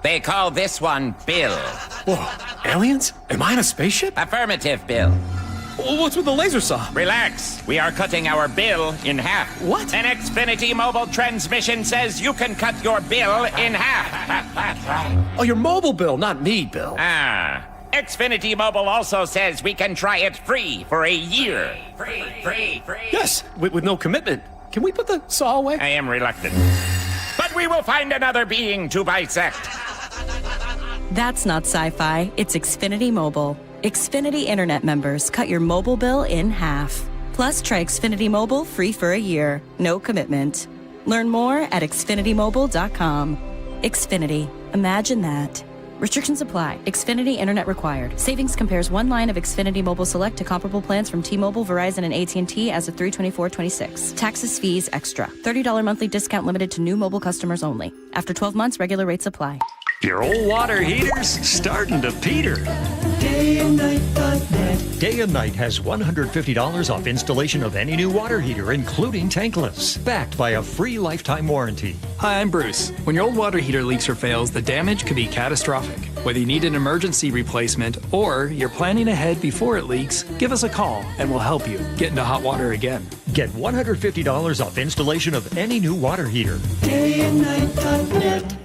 They call this one Bill.
Whoa, aliens? Am I in a spaceship?
Affirmative, Bill.
What's with the laser saw?
Relax. We are cutting our bill in half.
What?
An Xfinity mobile transmission says you can cut your bill in half.
Oh, your mobile bill, not me, Bill.
Xfinity Mobile also says we can try it free for a year. Free.
Yes, with no commitment. Can we put the saw away?
I am reluctant. But we will find another being to bisect.
That's not sci-fi. It's Xfinity Mobile. Xfinity Internet members cut your mobile bill in half. Plus, try Xfinity Mobile free for a year. No commitment. Learn more at xfinitymobile.com. Xfinity. Imagine that. Restrictions apply. Xfinity Internet required. Savings compares one line of Xfinity Mobile Select to comparable plans from T-Mobile, Verizon, and AT&T as of 3/24/26. Taxes, fees, extra. $30 monthly discount limited to new mobile customers only. After 12 months, regular rates apply.
Your old water heater's starting to peter.
DayandNight.net. Day and Night has $150 off installation of any new water heater, including tankless, backed by a free lifetime warranty.
Hi, I'm Bruce. When your old water heater leaks or fails, the damage could be catastrophic. Whether you need an emergency replacement or you're planning ahead before it leaks, give us a call and we'll help you get into hot water again.
Get $150 off installation of any new water heater.
DayandNight.net.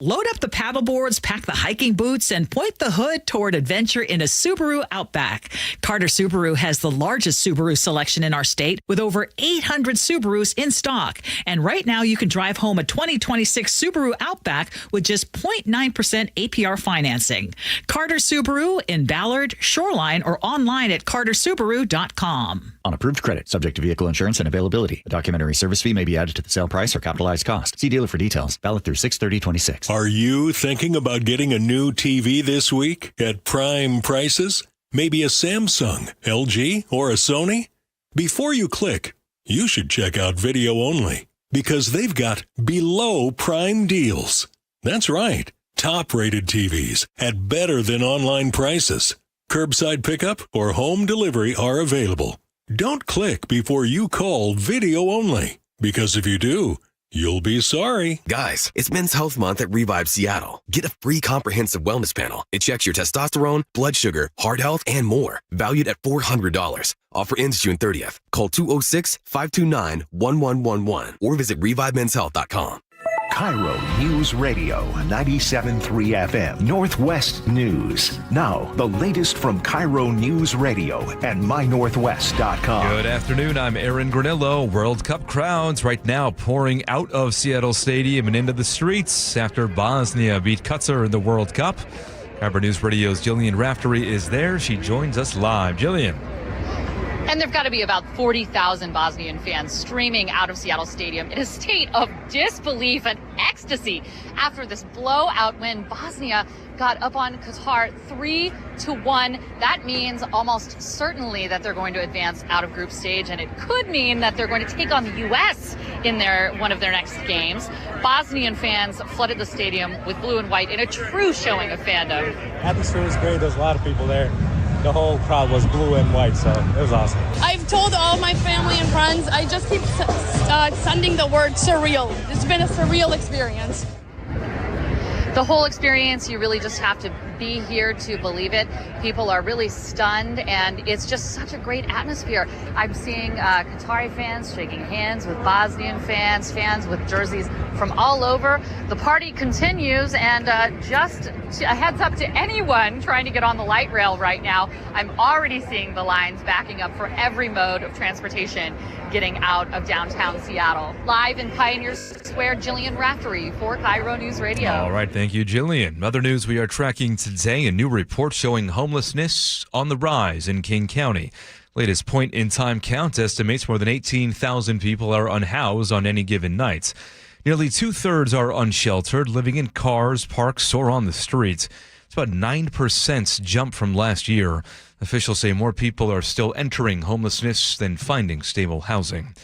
Load up the paddle boards, pack the hiking boots, and point the hood toward adventure in a Subaru Outback. Carter Subaru has the largest Subaru selection in our state with over 800 Subarus in stock. And right now you can drive home a 2026 Subaru Outback with just 0.9% APR financing. Carter Subaru in Ballard, Shoreline, or online at cartersubaru.com.
On approved credit, subject to vehicle insurance and availability. A documentary service fee may be added to the sale price or capitalized cost. See dealer for details. Valid through 6/30/26.
Are you thinking about getting a new TV this week at prime prices? Maybe a Samsung, LG, or a Sony? Before you click, you should check out Video Only, because they've got below prime deals. That's right. Top-rated TVs at better than online prices. Curbside pickup or home delivery are available. Don't click before you call Video Only, because if you do, you'll be sorry.
Guys, it's Men's Health Month at Revive Seattle. Get a free comprehensive wellness panel. It checks your testosterone, blood sugar, heart health, and more. Valued at $400. Offer ends June 30th. Call 206-529-1111 or visit ReviveMen'sHealth.com.
KIRO News Radio 97.3 FM, Northwest News. Now, the latest from KIRO News Radio and MyNorthwest.com.
Good afternoon. I'm Aaron Granillo. World Cup crowds right now pouring out of Seattle Stadium and into the streets after Bosnia beat Qatar in the World Cup. KIRO News Radio's Jillian Raftery is there. She joins us live. Jillian.
And there've got to be about 40,000 Bosnian fans streaming out of Seattle Stadium in a state of disbelief and ecstasy after this blowout win. Bosnia got up on Qatar 3-1. That means almost certainly that they're going to advance out of group stage, and it could mean that they're going to take on the U.S. in one of their next games. Bosnian fans flooded the stadium with blue and white in a true showing of fandom.
Atmosphere was great. There's a lot of people there. The whole crowd was blue and white, so it was awesome.
I've told all my family and friends, I just keep sending the word surreal. It's been a surreal experience.
The whole experience, you really just have to be here to believe it. People are really stunned, and it's just such a great atmosphere. I'm seeing Qatari fans shaking hands with Bosnian fans, fans with jerseys from all over. The party continues, and just a heads up to anyone trying to get on the light rail right now, I'm already seeing the lines backing up for every mode of transportation getting out of downtown Seattle. Live in Pioneer Square, Jillian Raftery for KIRO News Radio.
All right, thank you, Jillian. Other news we are tracking today, a new report showing homelessness on the rise in King County. Latest point-in-time count estimates more than 18,000 people are unhoused on any given night. Nearly two-thirds are unsheltered, living in cars, parks, or on the streets. It's about 9% jump from last year. Officials say more people are still entering homelessness than finding stable housing.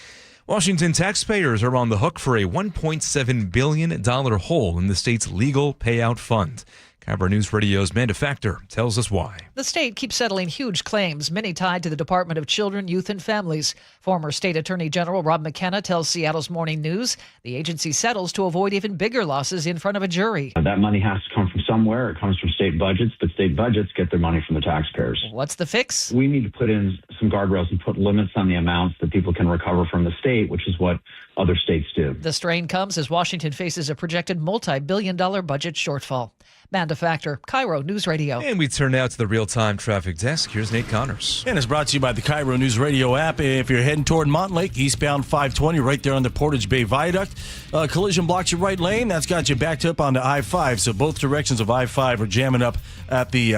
Washington taxpayers are on the hook for a $1.7 billion hole in the state's legal payout fund. KIRO News Radio's Amanda Factor tells us why.
The state keeps settling huge claims, many tied to the Department of Children, Youth, and Families. Former State Attorney General Rob McKenna tells Seattle's Morning News the agency settles to avoid even bigger losses in front of a jury.
That money has to come from somewhere. It comes from state budgets, but state budgets get their money from the taxpayers.
What's the fix?
We need to put in some guardrails and put limits on the amounts that people can recover from the state, which is what other states do.
The strain comes as Washington faces a projected multi-billion-dollar budget shortfall. Amanda Factor, KIRO News Radio.
And we turn now to the real-time traffic desk. Here's Nate Connors.
And it's brought to you by the KIRO News Radio app. If you're heading toward Montlake, eastbound 520, right there on the Portage Bay Viaduct, collision blocks your right lane. That's got you backed up onto I-5. So both directions of I-5 are jamming up at the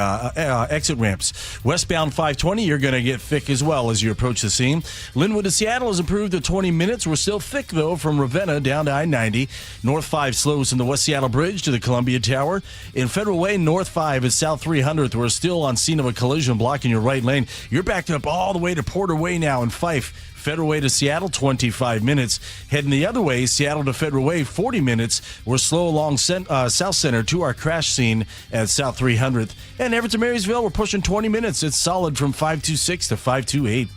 exit ramps. Westbound 520, you're going to get thick as well as you approach the scene. Linwood to Seattle has improved to 20 minutes. We're still thick, though, from Ravenna down to I-90. North 5 slows from the West Seattle Bridge to the Columbia Tower. In Federal Way, North 5 is South 300th. We're still on scene of a collision blocking your right lane. You're backed up all the way to Porter Way now in Fife. Federal Way to Seattle, 25 minutes. Heading the other way, Seattle to Federal Way, 40 minutes. We're slow along South Center to our crash scene at South 300th. And Everett to Marysville, we're pushing 20 minutes. It's solid from 526 to 528.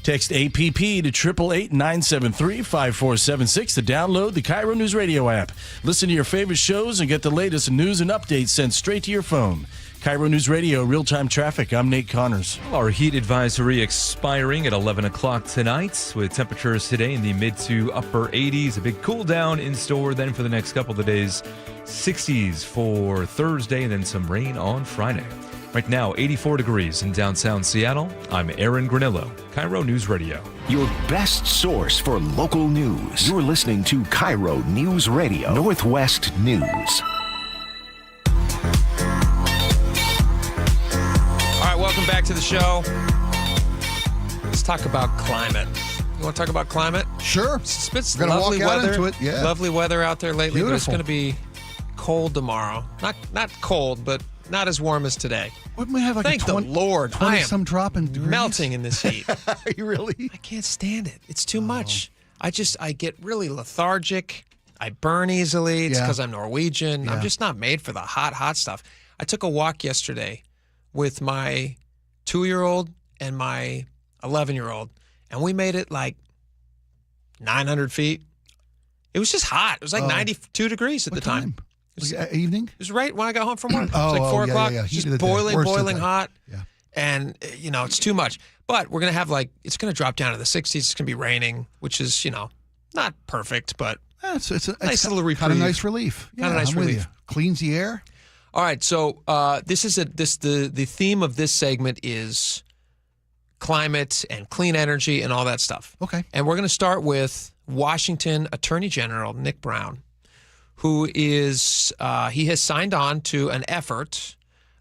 Text APP to 888-973-5476 to download the KIRO News Radio app. Listen to your favorite shows and get the latest news and updates sent straight to your phone. KIRO News Radio, real-time traffic. I'm Nate Connors.
Our heat advisory expiring at 11 o'clock tonight with temperatures today in the mid to upper 80s. A big cool down in store then for the next couple of days. 60s for Thursday and then some rain on Friday. Right now, 84 degrees in downtown Seattle. I'm Aaron Granillo, KIRO News Radio.
Your best source for local news. You're listening to KIRO News Radio, Northwest News.
All right, welcome back to the show. Let's talk about climate. You want to talk about climate?
Sure.
It's
We're gonna
lovely
walk out
weather.
into it, yeah.
Lovely weather out there lately, but it's
Beautiful.
going to be cold tomorrow. Not cold, but not as warm as today.
Wouldn't we have like
Thank
a 20,
the Lord.
20
I am
some drop in degrees?
melting in this heat.
Are you really?
I can't stand it. It's too much. I get really lethargic. I burn easily. It's
Yeah.
because I'm Norwegian.
Yeah.
I'm just not made for the hot stuff. I took a walk yesterday with my 2-year-old and my 11-year-old, and we made it like 900 feet. It was just hot. It was like 92 degrees at the time.
Like, evening?
It was right when I got home from work. It was like 4 o'clock.
Yeah.
Just
Heat of the day.
boiling
Worst of the day.
hot.
Yeah.
And, it's too much. But we're going to have it's going to drop down to the 60s. It's going to be raining, which is, not perfect, but
It's
nice little reprieve.
Kind of nice relief.
Kind of nice
I'm with
relief.
you. Cleans the air.
All right. So the theme of this segment is climate and clean energy and all that stuff.
Okay.
And we're going to start with Washington Attorney General Nick Brown, who is he has signed on to an effort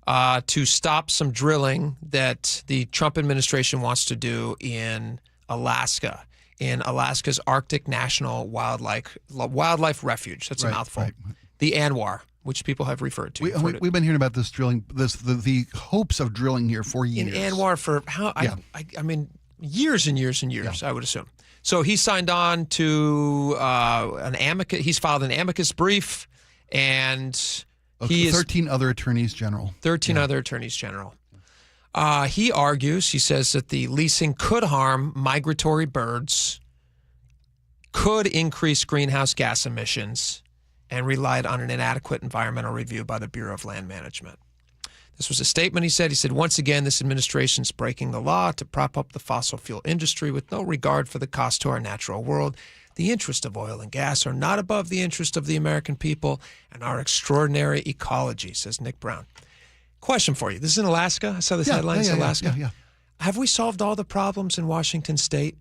to stop some drilling that the Trump administration wants to do in Alaska, in Alaska's Arctic National Wildlife Refuge. That's a mouthful. Right. The ANWR, which people have referred to.
We've been hearing about this drilling, the hopes of drilling here for years.
In ANWR for I mean, years and years and years, I would assume. So he signed on to an amicus. He's filed an amicus brief, and he is
13 other attorneys general.
13 other attorneys general. He argues, he says that the leasing could harm migratory birds, could increase greenhouse gas emissions, and relied on an inadequate environmental review by the Bureau of Land Management. This was a statement he said. He said, once again, this administration is breaking the law to prop up the fossil fuel industry with no regard for the cost to our natural world. The interests of oil and gas are not above the interest of the American people and our extraordinary ecology, says Nick Brown. Question for you. This is in Alaska. I saw this headline. It's Alaska.
Yeah.
Have we solved all the problems in Washington State?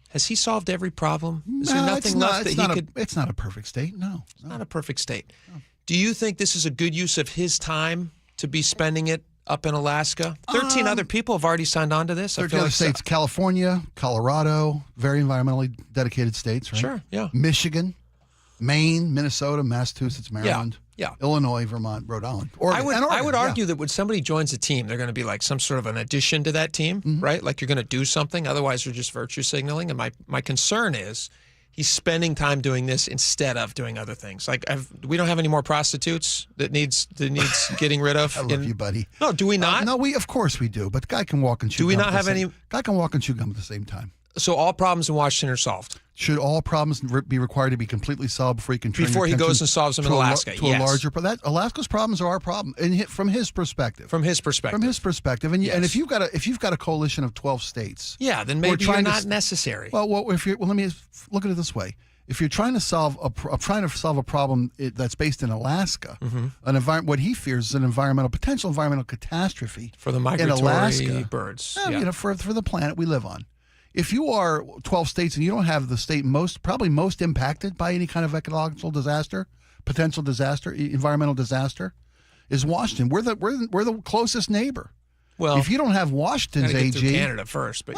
Has he solved every problem? Is there nothing left that he could...
It's not a perfect state, no.
It's not a perfect state. No. Do you think this is a good use of his time to be spending it up in Alaska? 13 other people have already signed on to this.
13 other states, California, Colorado, very environmentally dedicated states, right?
Sure, yeah.
Michigan, Maine, Minnesota, Massachusetts, Maryland, Illinois, Vermont, Rhode Island. Oregon,
I would argue that when somebody joins a team, they're going to be like some sort of an addition to that team, right? Like you're going to do something. Otherwise, you're just virtue signaling. And my concern is he's spending time doing this instead of doing other things. Like we don't have any more prostitutes that needs getting rid of.
I love you, buddy.
No, do we not?
No, of course we do. But guy can walk and chew.
Do we not have any?
Guy can walk and chew gum at the same time.
So all problems in Washington are solved.
Should all problems be required to be completely solved before he can turn
before he goes and solves them in Alaska?
To a larger, Alaska's problems are our problem, and from his perspective.
From his perspective,
and if you've got a coalition of 12 states,
then maybe you're not necessary.
Well, let me look at it this way: if you're trying to solve a problem that's based in Alaska, what he fears is an potential environmental catastrophe
for the migratory
in Alaska,
birds.
For the planet we live on. If you are 12 states and you don't have the state probably most impacted by any kind of ecological disaster, potential disaster, environmental disaster, is Washington. We're the closest neighbor.
Well,
if you don't have Washington's AG,
through Canada first, but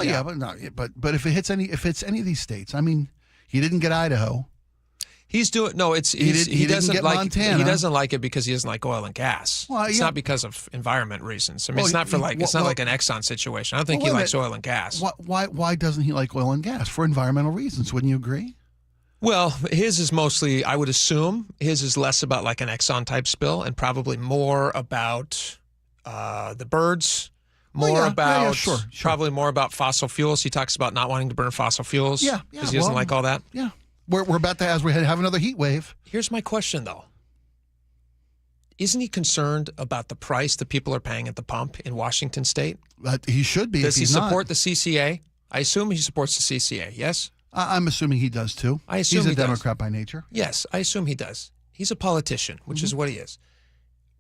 but if it hits any of these states, I mean, he didn't get Idaho.
He doesn't
get
like
Montana.
He doesn't like it because he doesn't like oil and gas. Well, it's not because of environment reasons. I mean, it's not like an Exxon situation. I don't think he likes oil and gas.
Why doesn't he like oil and gas? For environmental reasons, wouldn't you agree?
Well, his is mostly, I would assume, his is less about like an Exxon type spill and probably more about the birds. Probably more about fossil fuels. He talks about not wanting to burn fossil fuels because he doesn't like all that.
Yeah. We're about to, as we have another heat wave.
Here's my question, though. Isn't he concerned about the price that people are paying at the pump in Washington State?
He should be.
Does he support the CCA? I assume he supports the CCA, yes?
I'm assuming he does, too. He's a Democrat by nature.
Yes, I assume he does. He's a politician, which is what he is.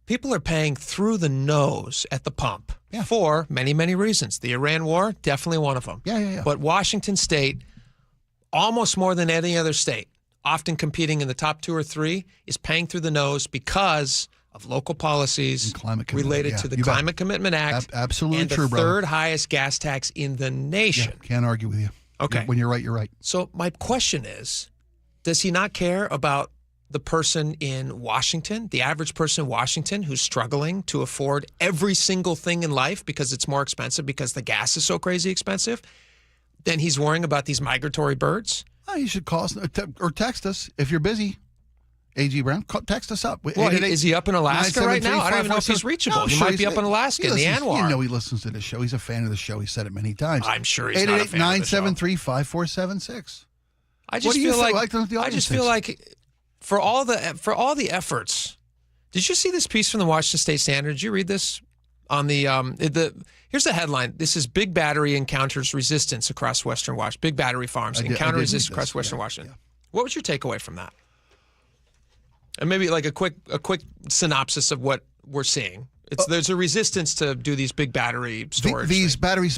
People are paying through the nose at the pump for many, many reasons. The Iran war, definitely one of them.
Yeah.
But Washington State, almost more than any other state, often competing in the top 2 or 3, is paying through the nose because of local policies related to the Climate Commitment Act.
Absolutely
and
true,
the third highest gas tax in the nation.
Can't argue with you.
Okay.
When you're right, you're right.
So my question is, does he not care about the person in Washington, the average person in Washington who's struggling to afford every single thing in life because it's more expensive because the gas is so crazy expensive? Then he's worrying about these migratory birds?
You should call us or text us if you're busy. A.G. Brown, text us up.
Well, is he up in Alaska right now? I don't even know if he's reachable. He might be up in Alaska in the Anwar.
You know he listens to the show. He's a fan of the show. He said it many times.
I'm sure he's not a fan of the show.
888-973-5476.
I just feel like for all the efforts. Did you see this piece from the Washington State Standard? Did you read this? On here's the headline. This is Big Battery encounters resistance across Western Washington. Big battery farms encounter resistance across Western Washington. What was your takeaway from that? And maybe like a quick synopsis of what we're seeing. There's a resistance to do these big battery storage.
These batteries,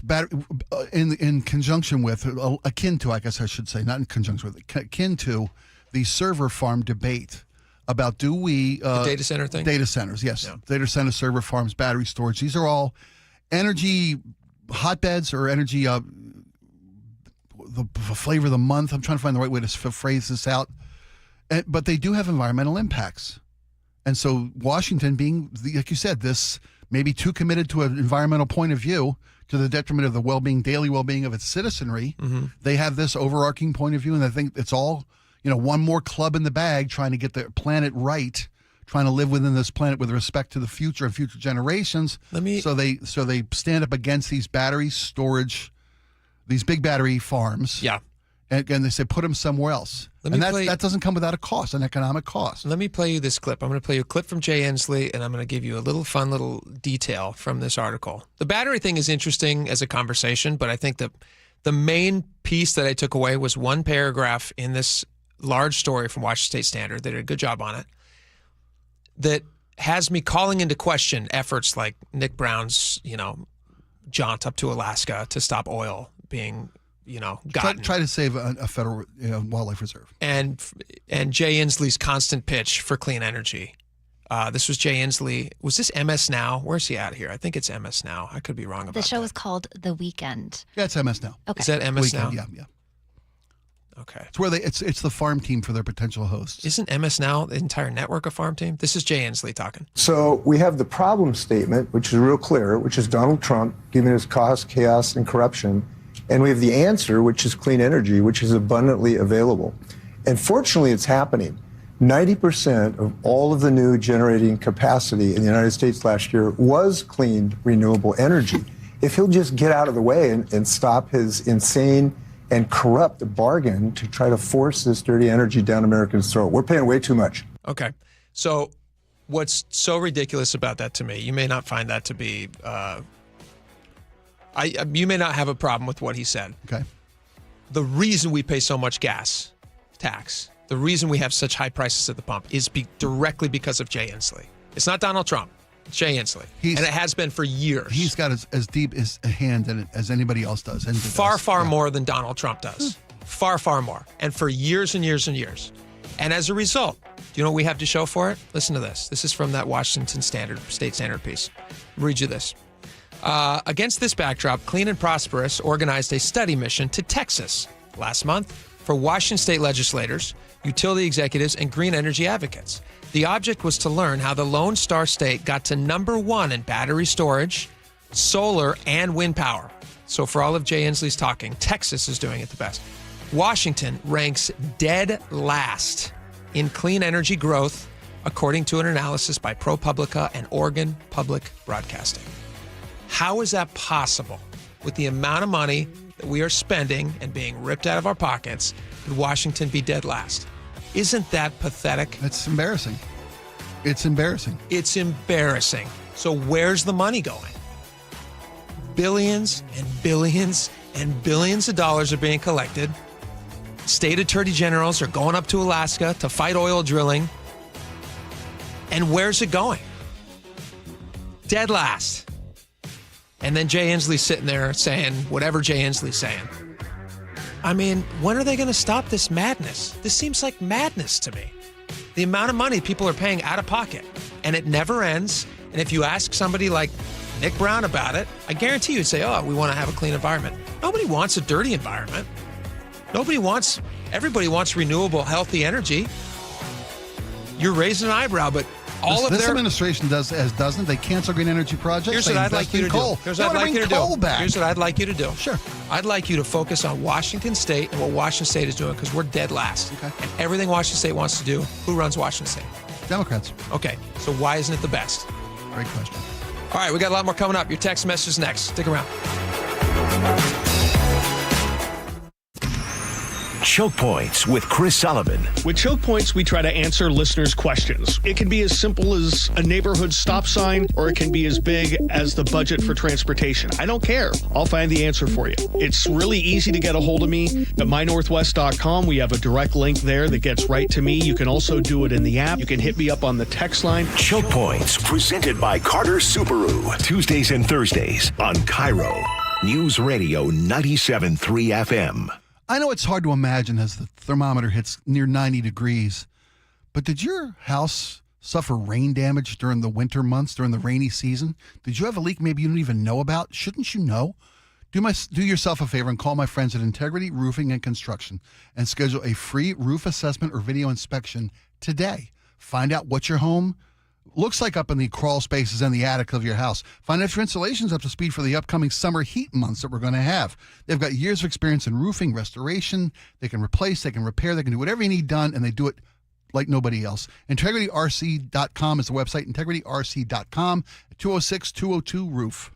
in conjunction with, akin to, I guess I should say, not in conjunction with, akin to the server farm debate. About do we...
the data center thing?
Data centers, yes. Yeah. Data center, server farms, battery storage. These are all energy hotbeds or energy, the flavor of the month. I'm trying to find the right way to phrase this out. But they do have environmental impacts. And so Washington being, like you said, this maybe too committed to an environmental point of view to the detriment of the daily well-being of its citizenry, they have this overarching point of view, and I think it's all... one more club in the bag trying to get the planet right, trying to live within this planet with respect to the future and future generations. So they stand up against these battery storage, these big battery farms.
Yeah.
And again, they say put them somewhere else. That doesn't come without a cost, an economic cost.
Let me play you this clip. I'm going to play you a clip from Jay Inslee, and I'm going to give you a little fun little detail from this article. The battery thing is interesting as a conversation, but I think the main piece that I took away was one paragraph in this large story from Washington State Standard. They did a good job on it. That has me calling into question efforts like Nick Brown's, jaunt up to Alaska to stop oil being, gotten.
Try to save a federal wildlife reserve.
And Jay Inslee's constant pitch for clean energy. This was Jay Inslee. Was this MS Now? Where's he at here? I think it's MS Now. I could be wrong about that.
The show is called The Weekend.
Yeah, it's MS Now.
Okay.
Is that MS
Weekend,
Now?
Yeah.
Okay.
It's where it's the farm team for their potential hosts.
Isn't MS Now the entire network of farm team? This is Jay Inslee talking.
So we have the problem statement, which is real clear, which is Donald Trump giving us cost, chaos, and corruption. And we have the answer, which is clean energy, which is abundantly available. And fortunately, it's happening. 90% of all of the new generating capacity in the United States last year was clean, renewable energy. If he'll just get out of the way and stop his insane and corrupt bargain to try to force this dirty energy down Americans' throat. We're paying way too much.
Okay. So what's so ridiculous about that to me, you may not find that to be, you may not have a problem with what he said.
Okay.
The reason we pay so much gas tax, the reason we have such high prices at the pump is directly because of Jay Inslee. It's not Donald Trump. It's Jay Inslee. And it has been for years.
He's got as deep a hand in it as anybody else does.
Far more than Donald Trump does. Far, far more. And for years and years and years. And as a result, do you know what we have to show for it? Listen to this. This is from that Washington State Standard piece. I'll read you this. Against this backdrop, Clean and Prosperous organized a study mission to Texas last month for Washington state legislators, utility executives, and green energy advocates. The object was to learn how the Lone Star State got to number one in battery storage, solar, and wind power. So for all of Jay Inslee's talking, Texas is doing it the best. Washington ranks dead last in clean energy growth, according to an analysis by ProPublica and Oregon Public Broadcasting. How is that possible with the amount of money that we are spending and being ripped out of our pockets? Would Washington be dead last? Isn't that pathetic?
It's embarrassing. It's embarrassing.
It's embarrassing. So where's the money going? Billions and billions and billions of dollars are being collected. State attorney generals are going up to Alaska to fight oil drilling. And where's it going? Dead last. And then Jay Inslee's sitting there saying whatever Jay Inslee's saying. I mean, when are they going to stop this madness? This seems like madness to me. The amount of money people are paying out of pocket, and it never ends. And if you ask somebody like Nick Brown about it, I guarantee you'd say, oh, we want to have a clean environment. Nobody wants a dirty environment. Everybody wants renewable, healthy energy. You're raising an eyebrow, but
this administration doesn't. They cancel green energy projects.
Here's what I'd like you to do. Here's what I'd like you to do.
Sure.
I'd like you to focus on Washington State and what Washington State is doing, because we're dead last.
Okay.
And everything Washington State wants to do, who runs Washington State?
Democrats.
Okay. So why isn't it the best?
Great question.
All right, we got a lot more coming up. Your text message next. Stick around.
Choke Points with Chris Sullivan.
With Choke Points, we try to answer listeners' questions. It can be as simple as a neighborhood stop sign, or it can be as big as the budget for transportation. I don't care. I'll find the answer for you. It's really easy to get a hold of me at mynorthwest.com. We have a direct link there that gets right to me. You can also do it in the app. You can hit me up on the text line.
Choke Points, presented by Carter Subaru. Tuesdays and Thursdays on KIRO Newsradio 97.3 FM.
I know it's hard to imagine as the thermometer hits near 90 degrees, but did your house suffer rain damage during the winter months, during the rainy season? Did you have a leak maybe you don't even know about? Shouldn't you know? Do yourself a favor and call my friends at Integrity Roofing and Construction and schedule a free roof assessment or video inspection today. Find out what your home looks like up in the crawl spaces and the attic of your house. Find out if your insulation's up to speed for the upcoming summer heat months that we're going to have. They've got years of experience in roofing, restoration. They can replace, they can repair, they can do whatever you need done, and they do it like nobody else. IntegrityRC.com is the website, IntegrityRC.com, 206-202-ROOF.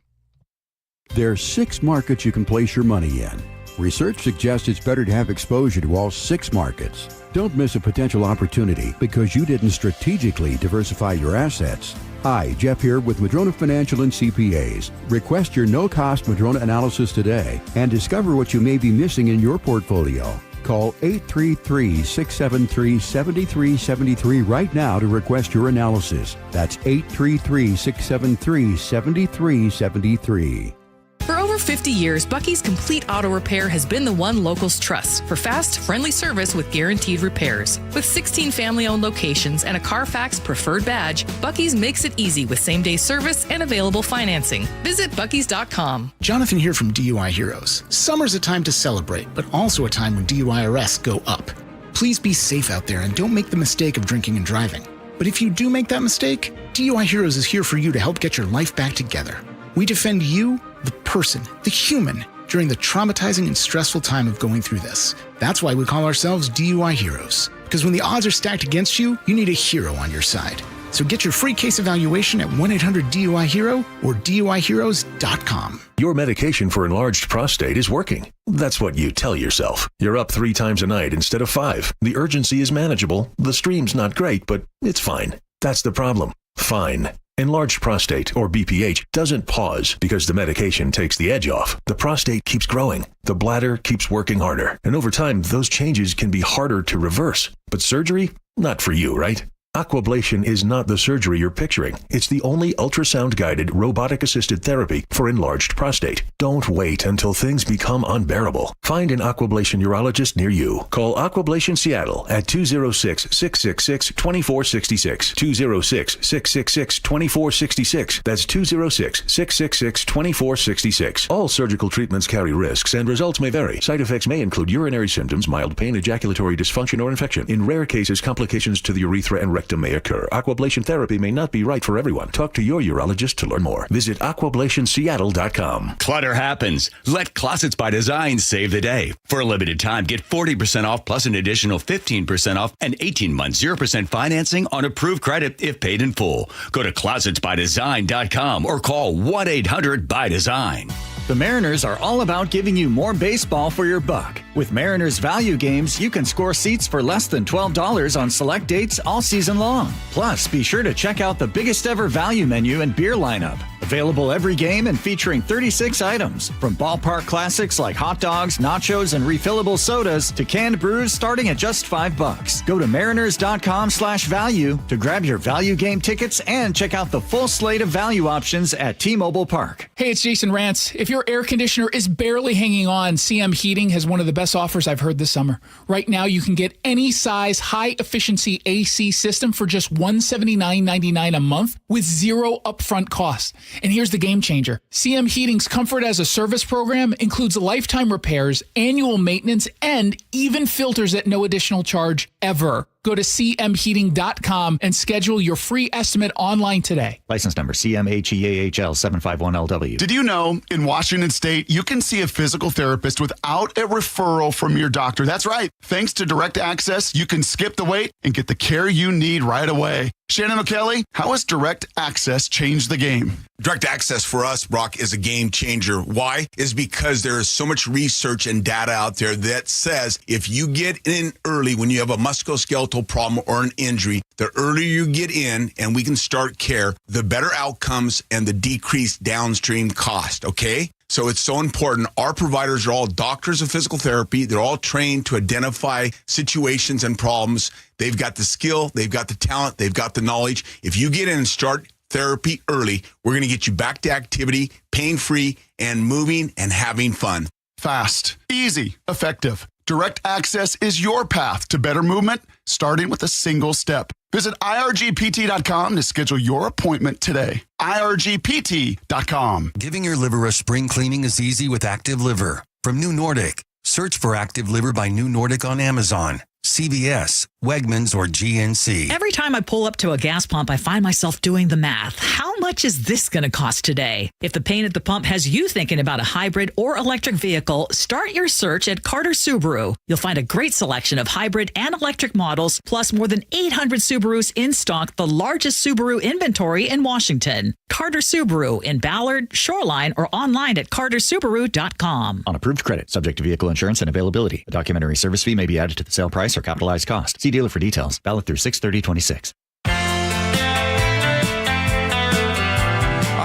There are 6 markets you can place your money in. Research suggests it's better to have exposure to all 6 markets. Don't miss a potential opportunity because you didn't strategically diversify your assets. Hi, Jeff here with Madrona Financial and CPAs. Request your no-cost Madrona analysis today and discover what you may be missing in your portfolio. Call 833-673-7373 right now to request your analysis. That's 833-673-7373.
For over 50 years, Bucky's Complete Auto Repair has been the one locals trust for fast, friendly service with guaranteed repairs. With 16 family-owned locations and a Carfax preferred badge, Bucky's makes it easy with same-day service and available financing. Visit Bucky's.com.
Jonathan here from DUI Heroes. Summer's a time to celebrate, but also a time when DUI arrests go up. Please be safe out there and don't make the mistake of drinking and driving. But if you do make that mistake, DUI Heroes is here for you to help get your life back together. We defend you, the person, the human, during the traumatizing and stressful time of going through this. That's why we call ourselves DUI Heroes. Because when the odds are stacked against you, you need a hero on your side. So get your free case evaluation at 1-800-DUI-HERO or DUIHeroes.com.
Your medication for enlarged prostate is working. That's what you tell yourself. You're up 3 times a night instead of 5. The urgency is manageable. The stream's not great, but it's fine. That's the problem. Fine. Enlarged prostate, or BPH, doesn't pause because the medication takes the edge off. The prostate keeps growing. The bladder keeps working harder. And over time, those changes can be harder to reverse. But surgery? Not for you, right? Aquablation is not the surgery you're picturing. It's the only ultrasound-guided, robotic-assisted therapy for enlarged prostate. Don't wait until things become unbearable. Find an Aquablation urologist near you. Call Aquablation Seattle at 206-666-2466. 206-666-2466. That's 206-666-2466. All surgical treatments carry risks and results may vary. Side effects may include urinary symptoms, mild pain, ejaculatory dysfunction, or infection. In rare cases, complications to the urethra and rectum may occur. Aquablation therapy may not be right for everyone. Talk to your urologist to learn more. Visit aquablationseattle.com.
Clutter happens. Let Closets by Design save the day. For a limited time, get 40% off plus an additional 15% off and 18 months 0% financing on approved credit if paid in full. Go to closetsbydesign.com or call 1-800-BY-DESIGN.
The Mariners are all about giving you more baseball for your buck. With Mariners Value Games, you can score seats for less than $12 on select dates all season long. Plus, be sure to check out the biggest ever value menu and beer lineup. Available every game and featuring 36 items. From ballpark classics like hot dogs, nachos, and refillable sodas to canned brews starting at just $5. Go to mariners.com/value to grab your value game tickets and check out the full slate of value options at T-Mobile Park.
Hey, it's Jason Rantz. If your air conditioner is barely hanging on, CM Heating has one of the best offers I've heard this summer. Right now, you can get any size high-efficiency AC system for just $179.99 a month with zero upfront cost. And here's the game changer. CM Heating's Comfort as a Service program includes lifetime repairs, annual maintenance, and even filters at no additional charge ever. Go to cmheating.com and schedule your free estimate online today.
License number CMHEAHL 751LW.
Did you know in Washington State, you can see a physical therapist without a referral from your doctor? That's right. Thanks to Direct Access, you can skip the wait and get the care you need right away. Shannon O'Kelly, how has Direct Access changed the game?
Direct Access for us, Brock, is a game changer. Why? Is because there is so much research and data out there that says if you get in early when you have a musculoskeletal problem or an injury, the earlier you get in and we can start care, the better outcomes and the decreased downstream cost, okay? So it's so important. Our providers are all doctors of physical therapy. They're all trained to identify situations and problems. They've got the skill, they've got the talent, they've got the knowledge. If you get in and start therapy early, we're going to get you back to activity, pain-free, and moving and having fun.
Fast, easy, effective. Direct Access is your path to better movement, starting with a single step. Visit irgpt.com to schedule your appointment today. irgpt.com.
Giving your liver a spring cleaning is easy with Active Liver. From New Nordic. Search for Active Liver by New Nordic on Amazon. CVS, Wegmans, or GNC.
Every time I pull up to a gas pump, I find myself doing the math. How much is this going to cost today? If the pain at the pump has you thinking about a hybrid or electric vehicle, start your search at Carter Subaru. You'll find a great selection of hybrid and electric models, plus more than 800 Subarus in stock, the largest Subaru inventory in Washington. Carter Subaru in Ballard, Shoreline, or online at cartersubaru.com.
On approved credit, subject to vehicle insurance and availability. A documentary service fee may be added to the sale price or capitalized cost. See dealer for details. Valid through 6/30/26.
All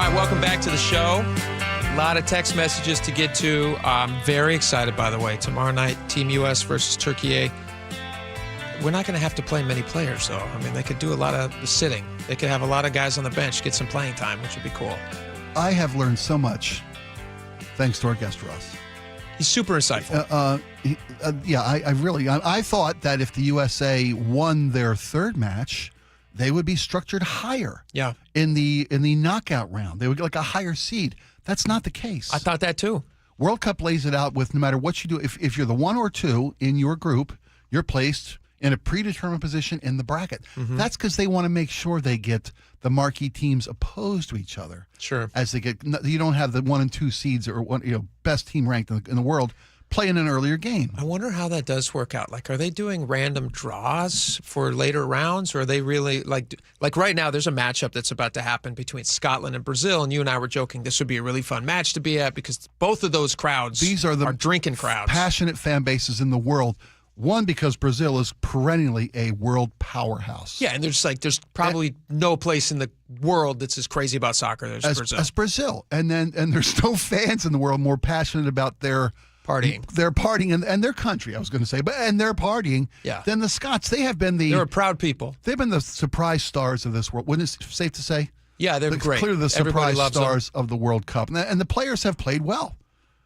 right, welcome back to the show. A lot of text messages to get to. I'm very excited, by the way. Tomorrow night, Team U.S. versus Turkey. We're not going to have to play many players, though. I mean, they could do a lot of the sitting. They could have a lot of guys on the bench get some playing time, which would be cool.
I have learned so much thanks to our guest, Russ.
He's super insightful.
I thought that if the USA won their third match, they would be structured higher.
Yeah.
In the knockout round, they would get like a higher seed. That's not the case.
I thought that too.
World Cup lays it out with no matter what you do. If you're the 1 or 2 in your group, you're placed in a predetermined position in the bracket.
Mm-hmm.
That's because they want to make sure they get the marquee teams opposed to each other.
Sure.
As they get, you don't have the 1 and 2 seeds or best team ranked in the world play in an earlier game.
I wonder how that does work out. Like, are they doing random draws for later rounds, or are they really like right now? There's a matchup that's about to happen between Scotland and Brazil, and you and I were joking this would be a really fun match to be at because both of those crowds are drinking crowds,
passionate fan bases in the world. One, because Brazil is perennially a world powerhouse.
Yeah, and there's probably no place in the world that's as crazy about soccer as Brazil.
As Brazil. And there's no fans in the world more passionate about their partying and their country, I was going to say, and their partying than the Scots. They're
a proud people.
They've been the surprise stars of this world. Wouldn't it safe to say?
Yeah, they're great.
Clearly the surprise stars of the World Cup. And the players have played well.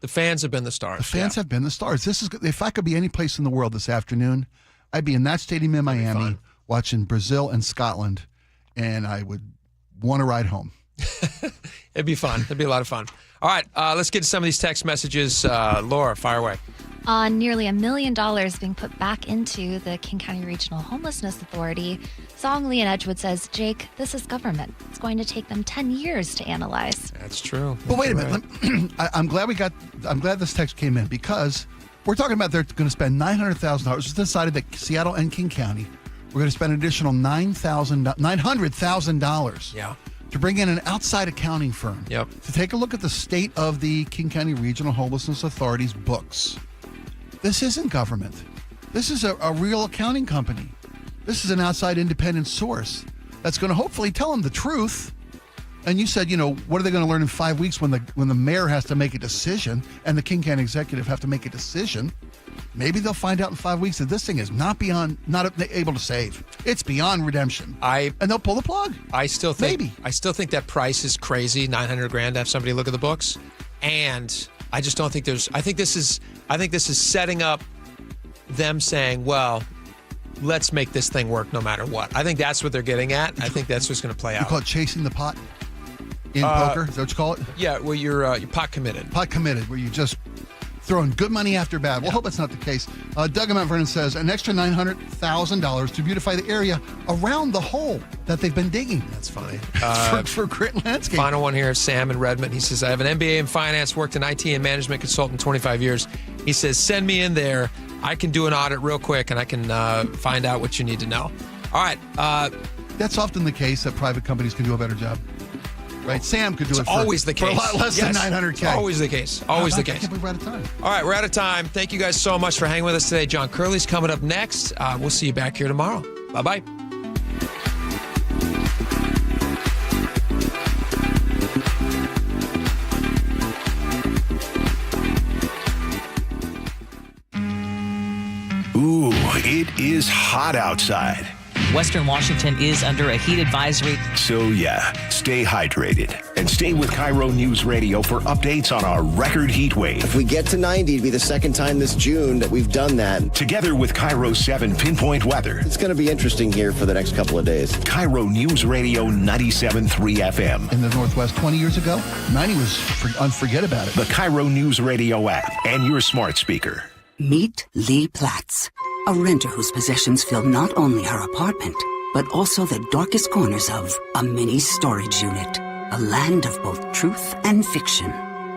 The fans have been the stars.
The fans have been the stars. If I could be any place in the world this afternoon, I'd be in that stadium in Miami watching Brazil and Scotland, and I would want to ride home.
It'd be fun. It'd be a lot of fun. All right, let's get to some of these text messages. Laura, fire away.
Nearly $1 million being put back into the King County Regional Homelessness Authority. Song Lee and Edgewood says, Jake, this is government. It's going to take them 10 years to analyze.
That's true.
But wait a minute. I'm glad this text came in because we're talking about they're going to spend $900,000. It's decided that Seattle and King County we're going to spend an additional $900,000 to bring in an outside accounting firm to take a look at the state of the King County Regional Homelessness Authority's books. This isn't government. This is a real accounting company. This is an outside independent source that's going to hopefully tell them the truth. And you said, what are they going to learn in 5 weeks when the mayor has to make a decision and the King County executive have to make a decision? Maybe they'll find out in 5 weeks that this thing is not able to save. It's beyond redemption. And they'll pull the plug.
I still think that price is crazy, $900,000 to have somebody look at the books. And I just don't think I think this is setting up them saying, well, let's make this thing work no matter what. I think that's what they're getting at. I think that's what's going to play out.
You call it chasing the pot in poker? Is that what you call it?
Yeah, well, you're pot committed.
Pot committed, where you just throwing good money after bad. We'll hope that's not the case. Doug in Mount Vernon says an extra $900,000 to beautify the area around the hole that they've been digging.
That's funny.
For Grit Landscape.
Final one here, Sam in Redmond. He says, I have an MBA in finance, worked in IT and management consultant 25 years. He says, send me in there. I can do an audit real quick and I can find out what you need to know. All right.
That's often the case that private companies can do a better job. Right, Sam could do it
always the case.
For a lot less than $900K.
Always the case. Always the case.
I can't believe we're out of time.
All right, we're out of time. Thank you guys so much for hanging with us today. John Curley's coming up next. We'll see you back here tomorrow. Bye-bye.
Ooh, it is hot outside.
Western Washington is under a heat advisory.
So yeah, stay hydrated and stay with KIRO News Radio for updates on our record heat wave.
If we get to 90, it'd be the second time this June that we've done that.
Together with KIRO 7 Pinpoint Weather.
It's going to be interesting here for the next couple of days.
KIRO News Radio 97.3 FM.
In the Northwest 20 years ago, 90 was unforget about it.
The KIRO News Radio app and your smart speaker.
Meet Lee Platz,
A renter whose possessions fill not only her apartment, but also the darkest corners of a mini storage unit. A land of both truth and fiction.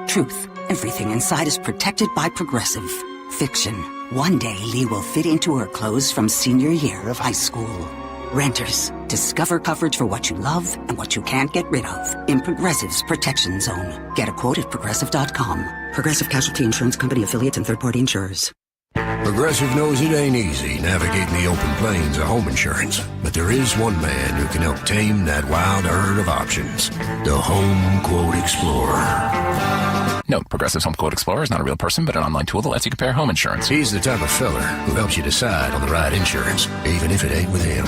Truth, everything inside is protected by Progressive. Fiction, one day Lee will fit into her clothes from senior year of high school. Renters, discover coverage for what you love and what you can't get rid of in Progressive's Protection Zone. Get a quote at Progressive.com. Progressive Casualty Insurance Company affiliates and third-party insurers.
Progressive knows it ain't easy navigating the open plains of home insurance, but there is one man who can help tame that wild herd of options. The Home Quote Explorer.
Note, Progressive's Home Quote Explorer is not a real person, but an online tool that lets you compare home insurance.
He's the type of feller who helps you decide on the right insurance, even if it ain't with him.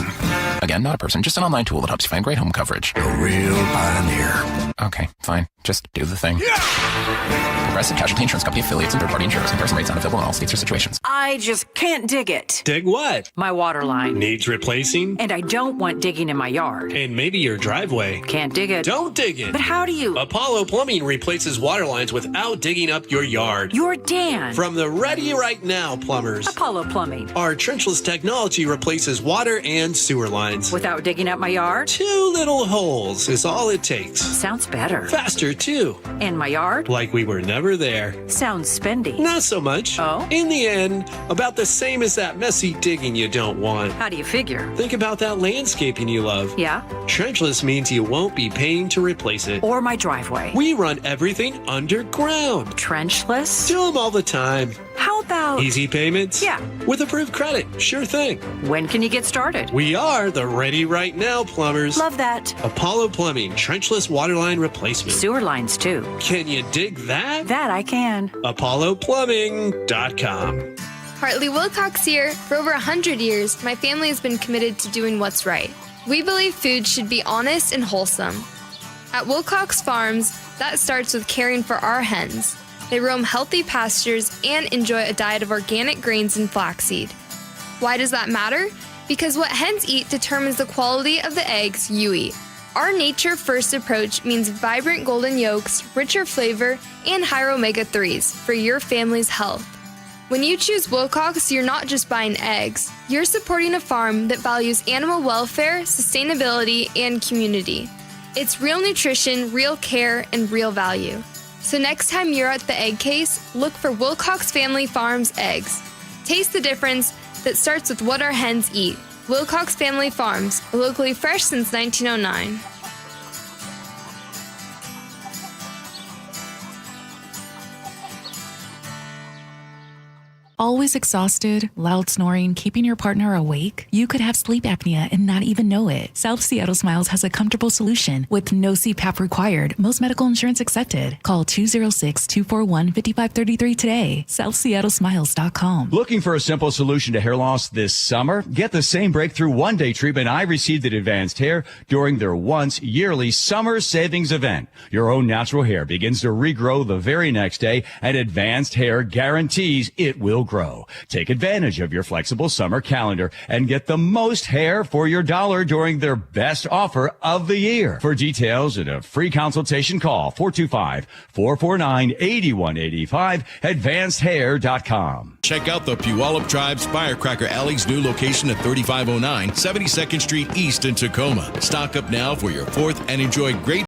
Again, not a person, just an online tool that helps you find great home coverage.
A real pioneer.
Okay, fine. Just do the thing. Progressive Casualty Insurance Company affiliates and third-party insurers. Comparison rates not available in all states or situations.
I just can't dig it.
Dig what?
My water line.
Needs replacing?
And I don't want digging in my yard.
And maybe your driveway.
Can't dig it.
Don't dig it.
But how do you?
Apollo Plumbing replaces water lines without digging up your yard.
You're Dan.
From the Ready Right Now plumbers.
Apollo Plumbing.
Our trenchless technology replaces water and sewer lines.
Without digging up my yard?
2 little holes is all it takes.
Sounds better.
Faster, too.
And my yard?
Like we were never there.
Sounds spendy.
Not so much.
Oh?
In the end, about the same as that messy digging you don't want.
How do you figure?
Think about that landscaping you love.
Yeah?
Trenchless means you won't be paying to replace it.
Or my driveway.
We run everything underground.
Trenchless?
Do them all the time.
How about...
Easy payments?
Yeah.
With approved credit. Sure thing.
When can you get started?
We are the Ready Right Now plumbers.
Love that.
Apollo Plumbing, trenchless waterline replacement.
Sewer lines, too.
Can you dig that?
That I can.
ApolloPlumbing.com.
Hartley Wilcox here. For over 100 years, my family has been committed to doing what's right. We believe food should be honest and wholesome. At Wilcox Farms, that starts with caring for our hens. They roam healthy pastures and enjoy a diet of organic grains and flaxseed. Why does that matter? Because what hens eat determines the quality of the eggs you eat. Our nature-first approach means vibrant golden yolks, richer flavor, and higher omega-3s for your family's health. When you choose Wilcox, you're not just buying eggs. You're supporting a farm that values animal welfare, sustainability, and community. It's real nutrition, real care, and real value. So next time you're at the egg case, look for Wilcox Family Farms eggs. Taste the difference that starts with what our hens eat. Wilcox Family Farms, locally fresh since 1909.
Always exhausted, loud snoring, keeping your partner awake? You could have sleep apnea and not even know it. South Seattle Smiles has a comfortable solution with no CPAP required. Most medical insurance accepted. Call 206-241-5533 today. SouthSeattleSmiles.com.
Looking for a simple solution to hair loss this summer? Get the same breakthrough one-day treatment I received at Advanced Hair during their once yearly summer savings event. Your own natural hair begins to regrow the very next day, and Advanced Hair guarantees it will grow. Take advantage of your flexible summer calendar and get the most hair for your dollar during their best offer of the year. For details and a free consultation, call 425-449-8185, advancedhair.com.
Check out the Puyallup Tribe's Firecracker Alley's new location at 3509 72nd Street East in Tacoma. Stock up now for your 4th and enjoy great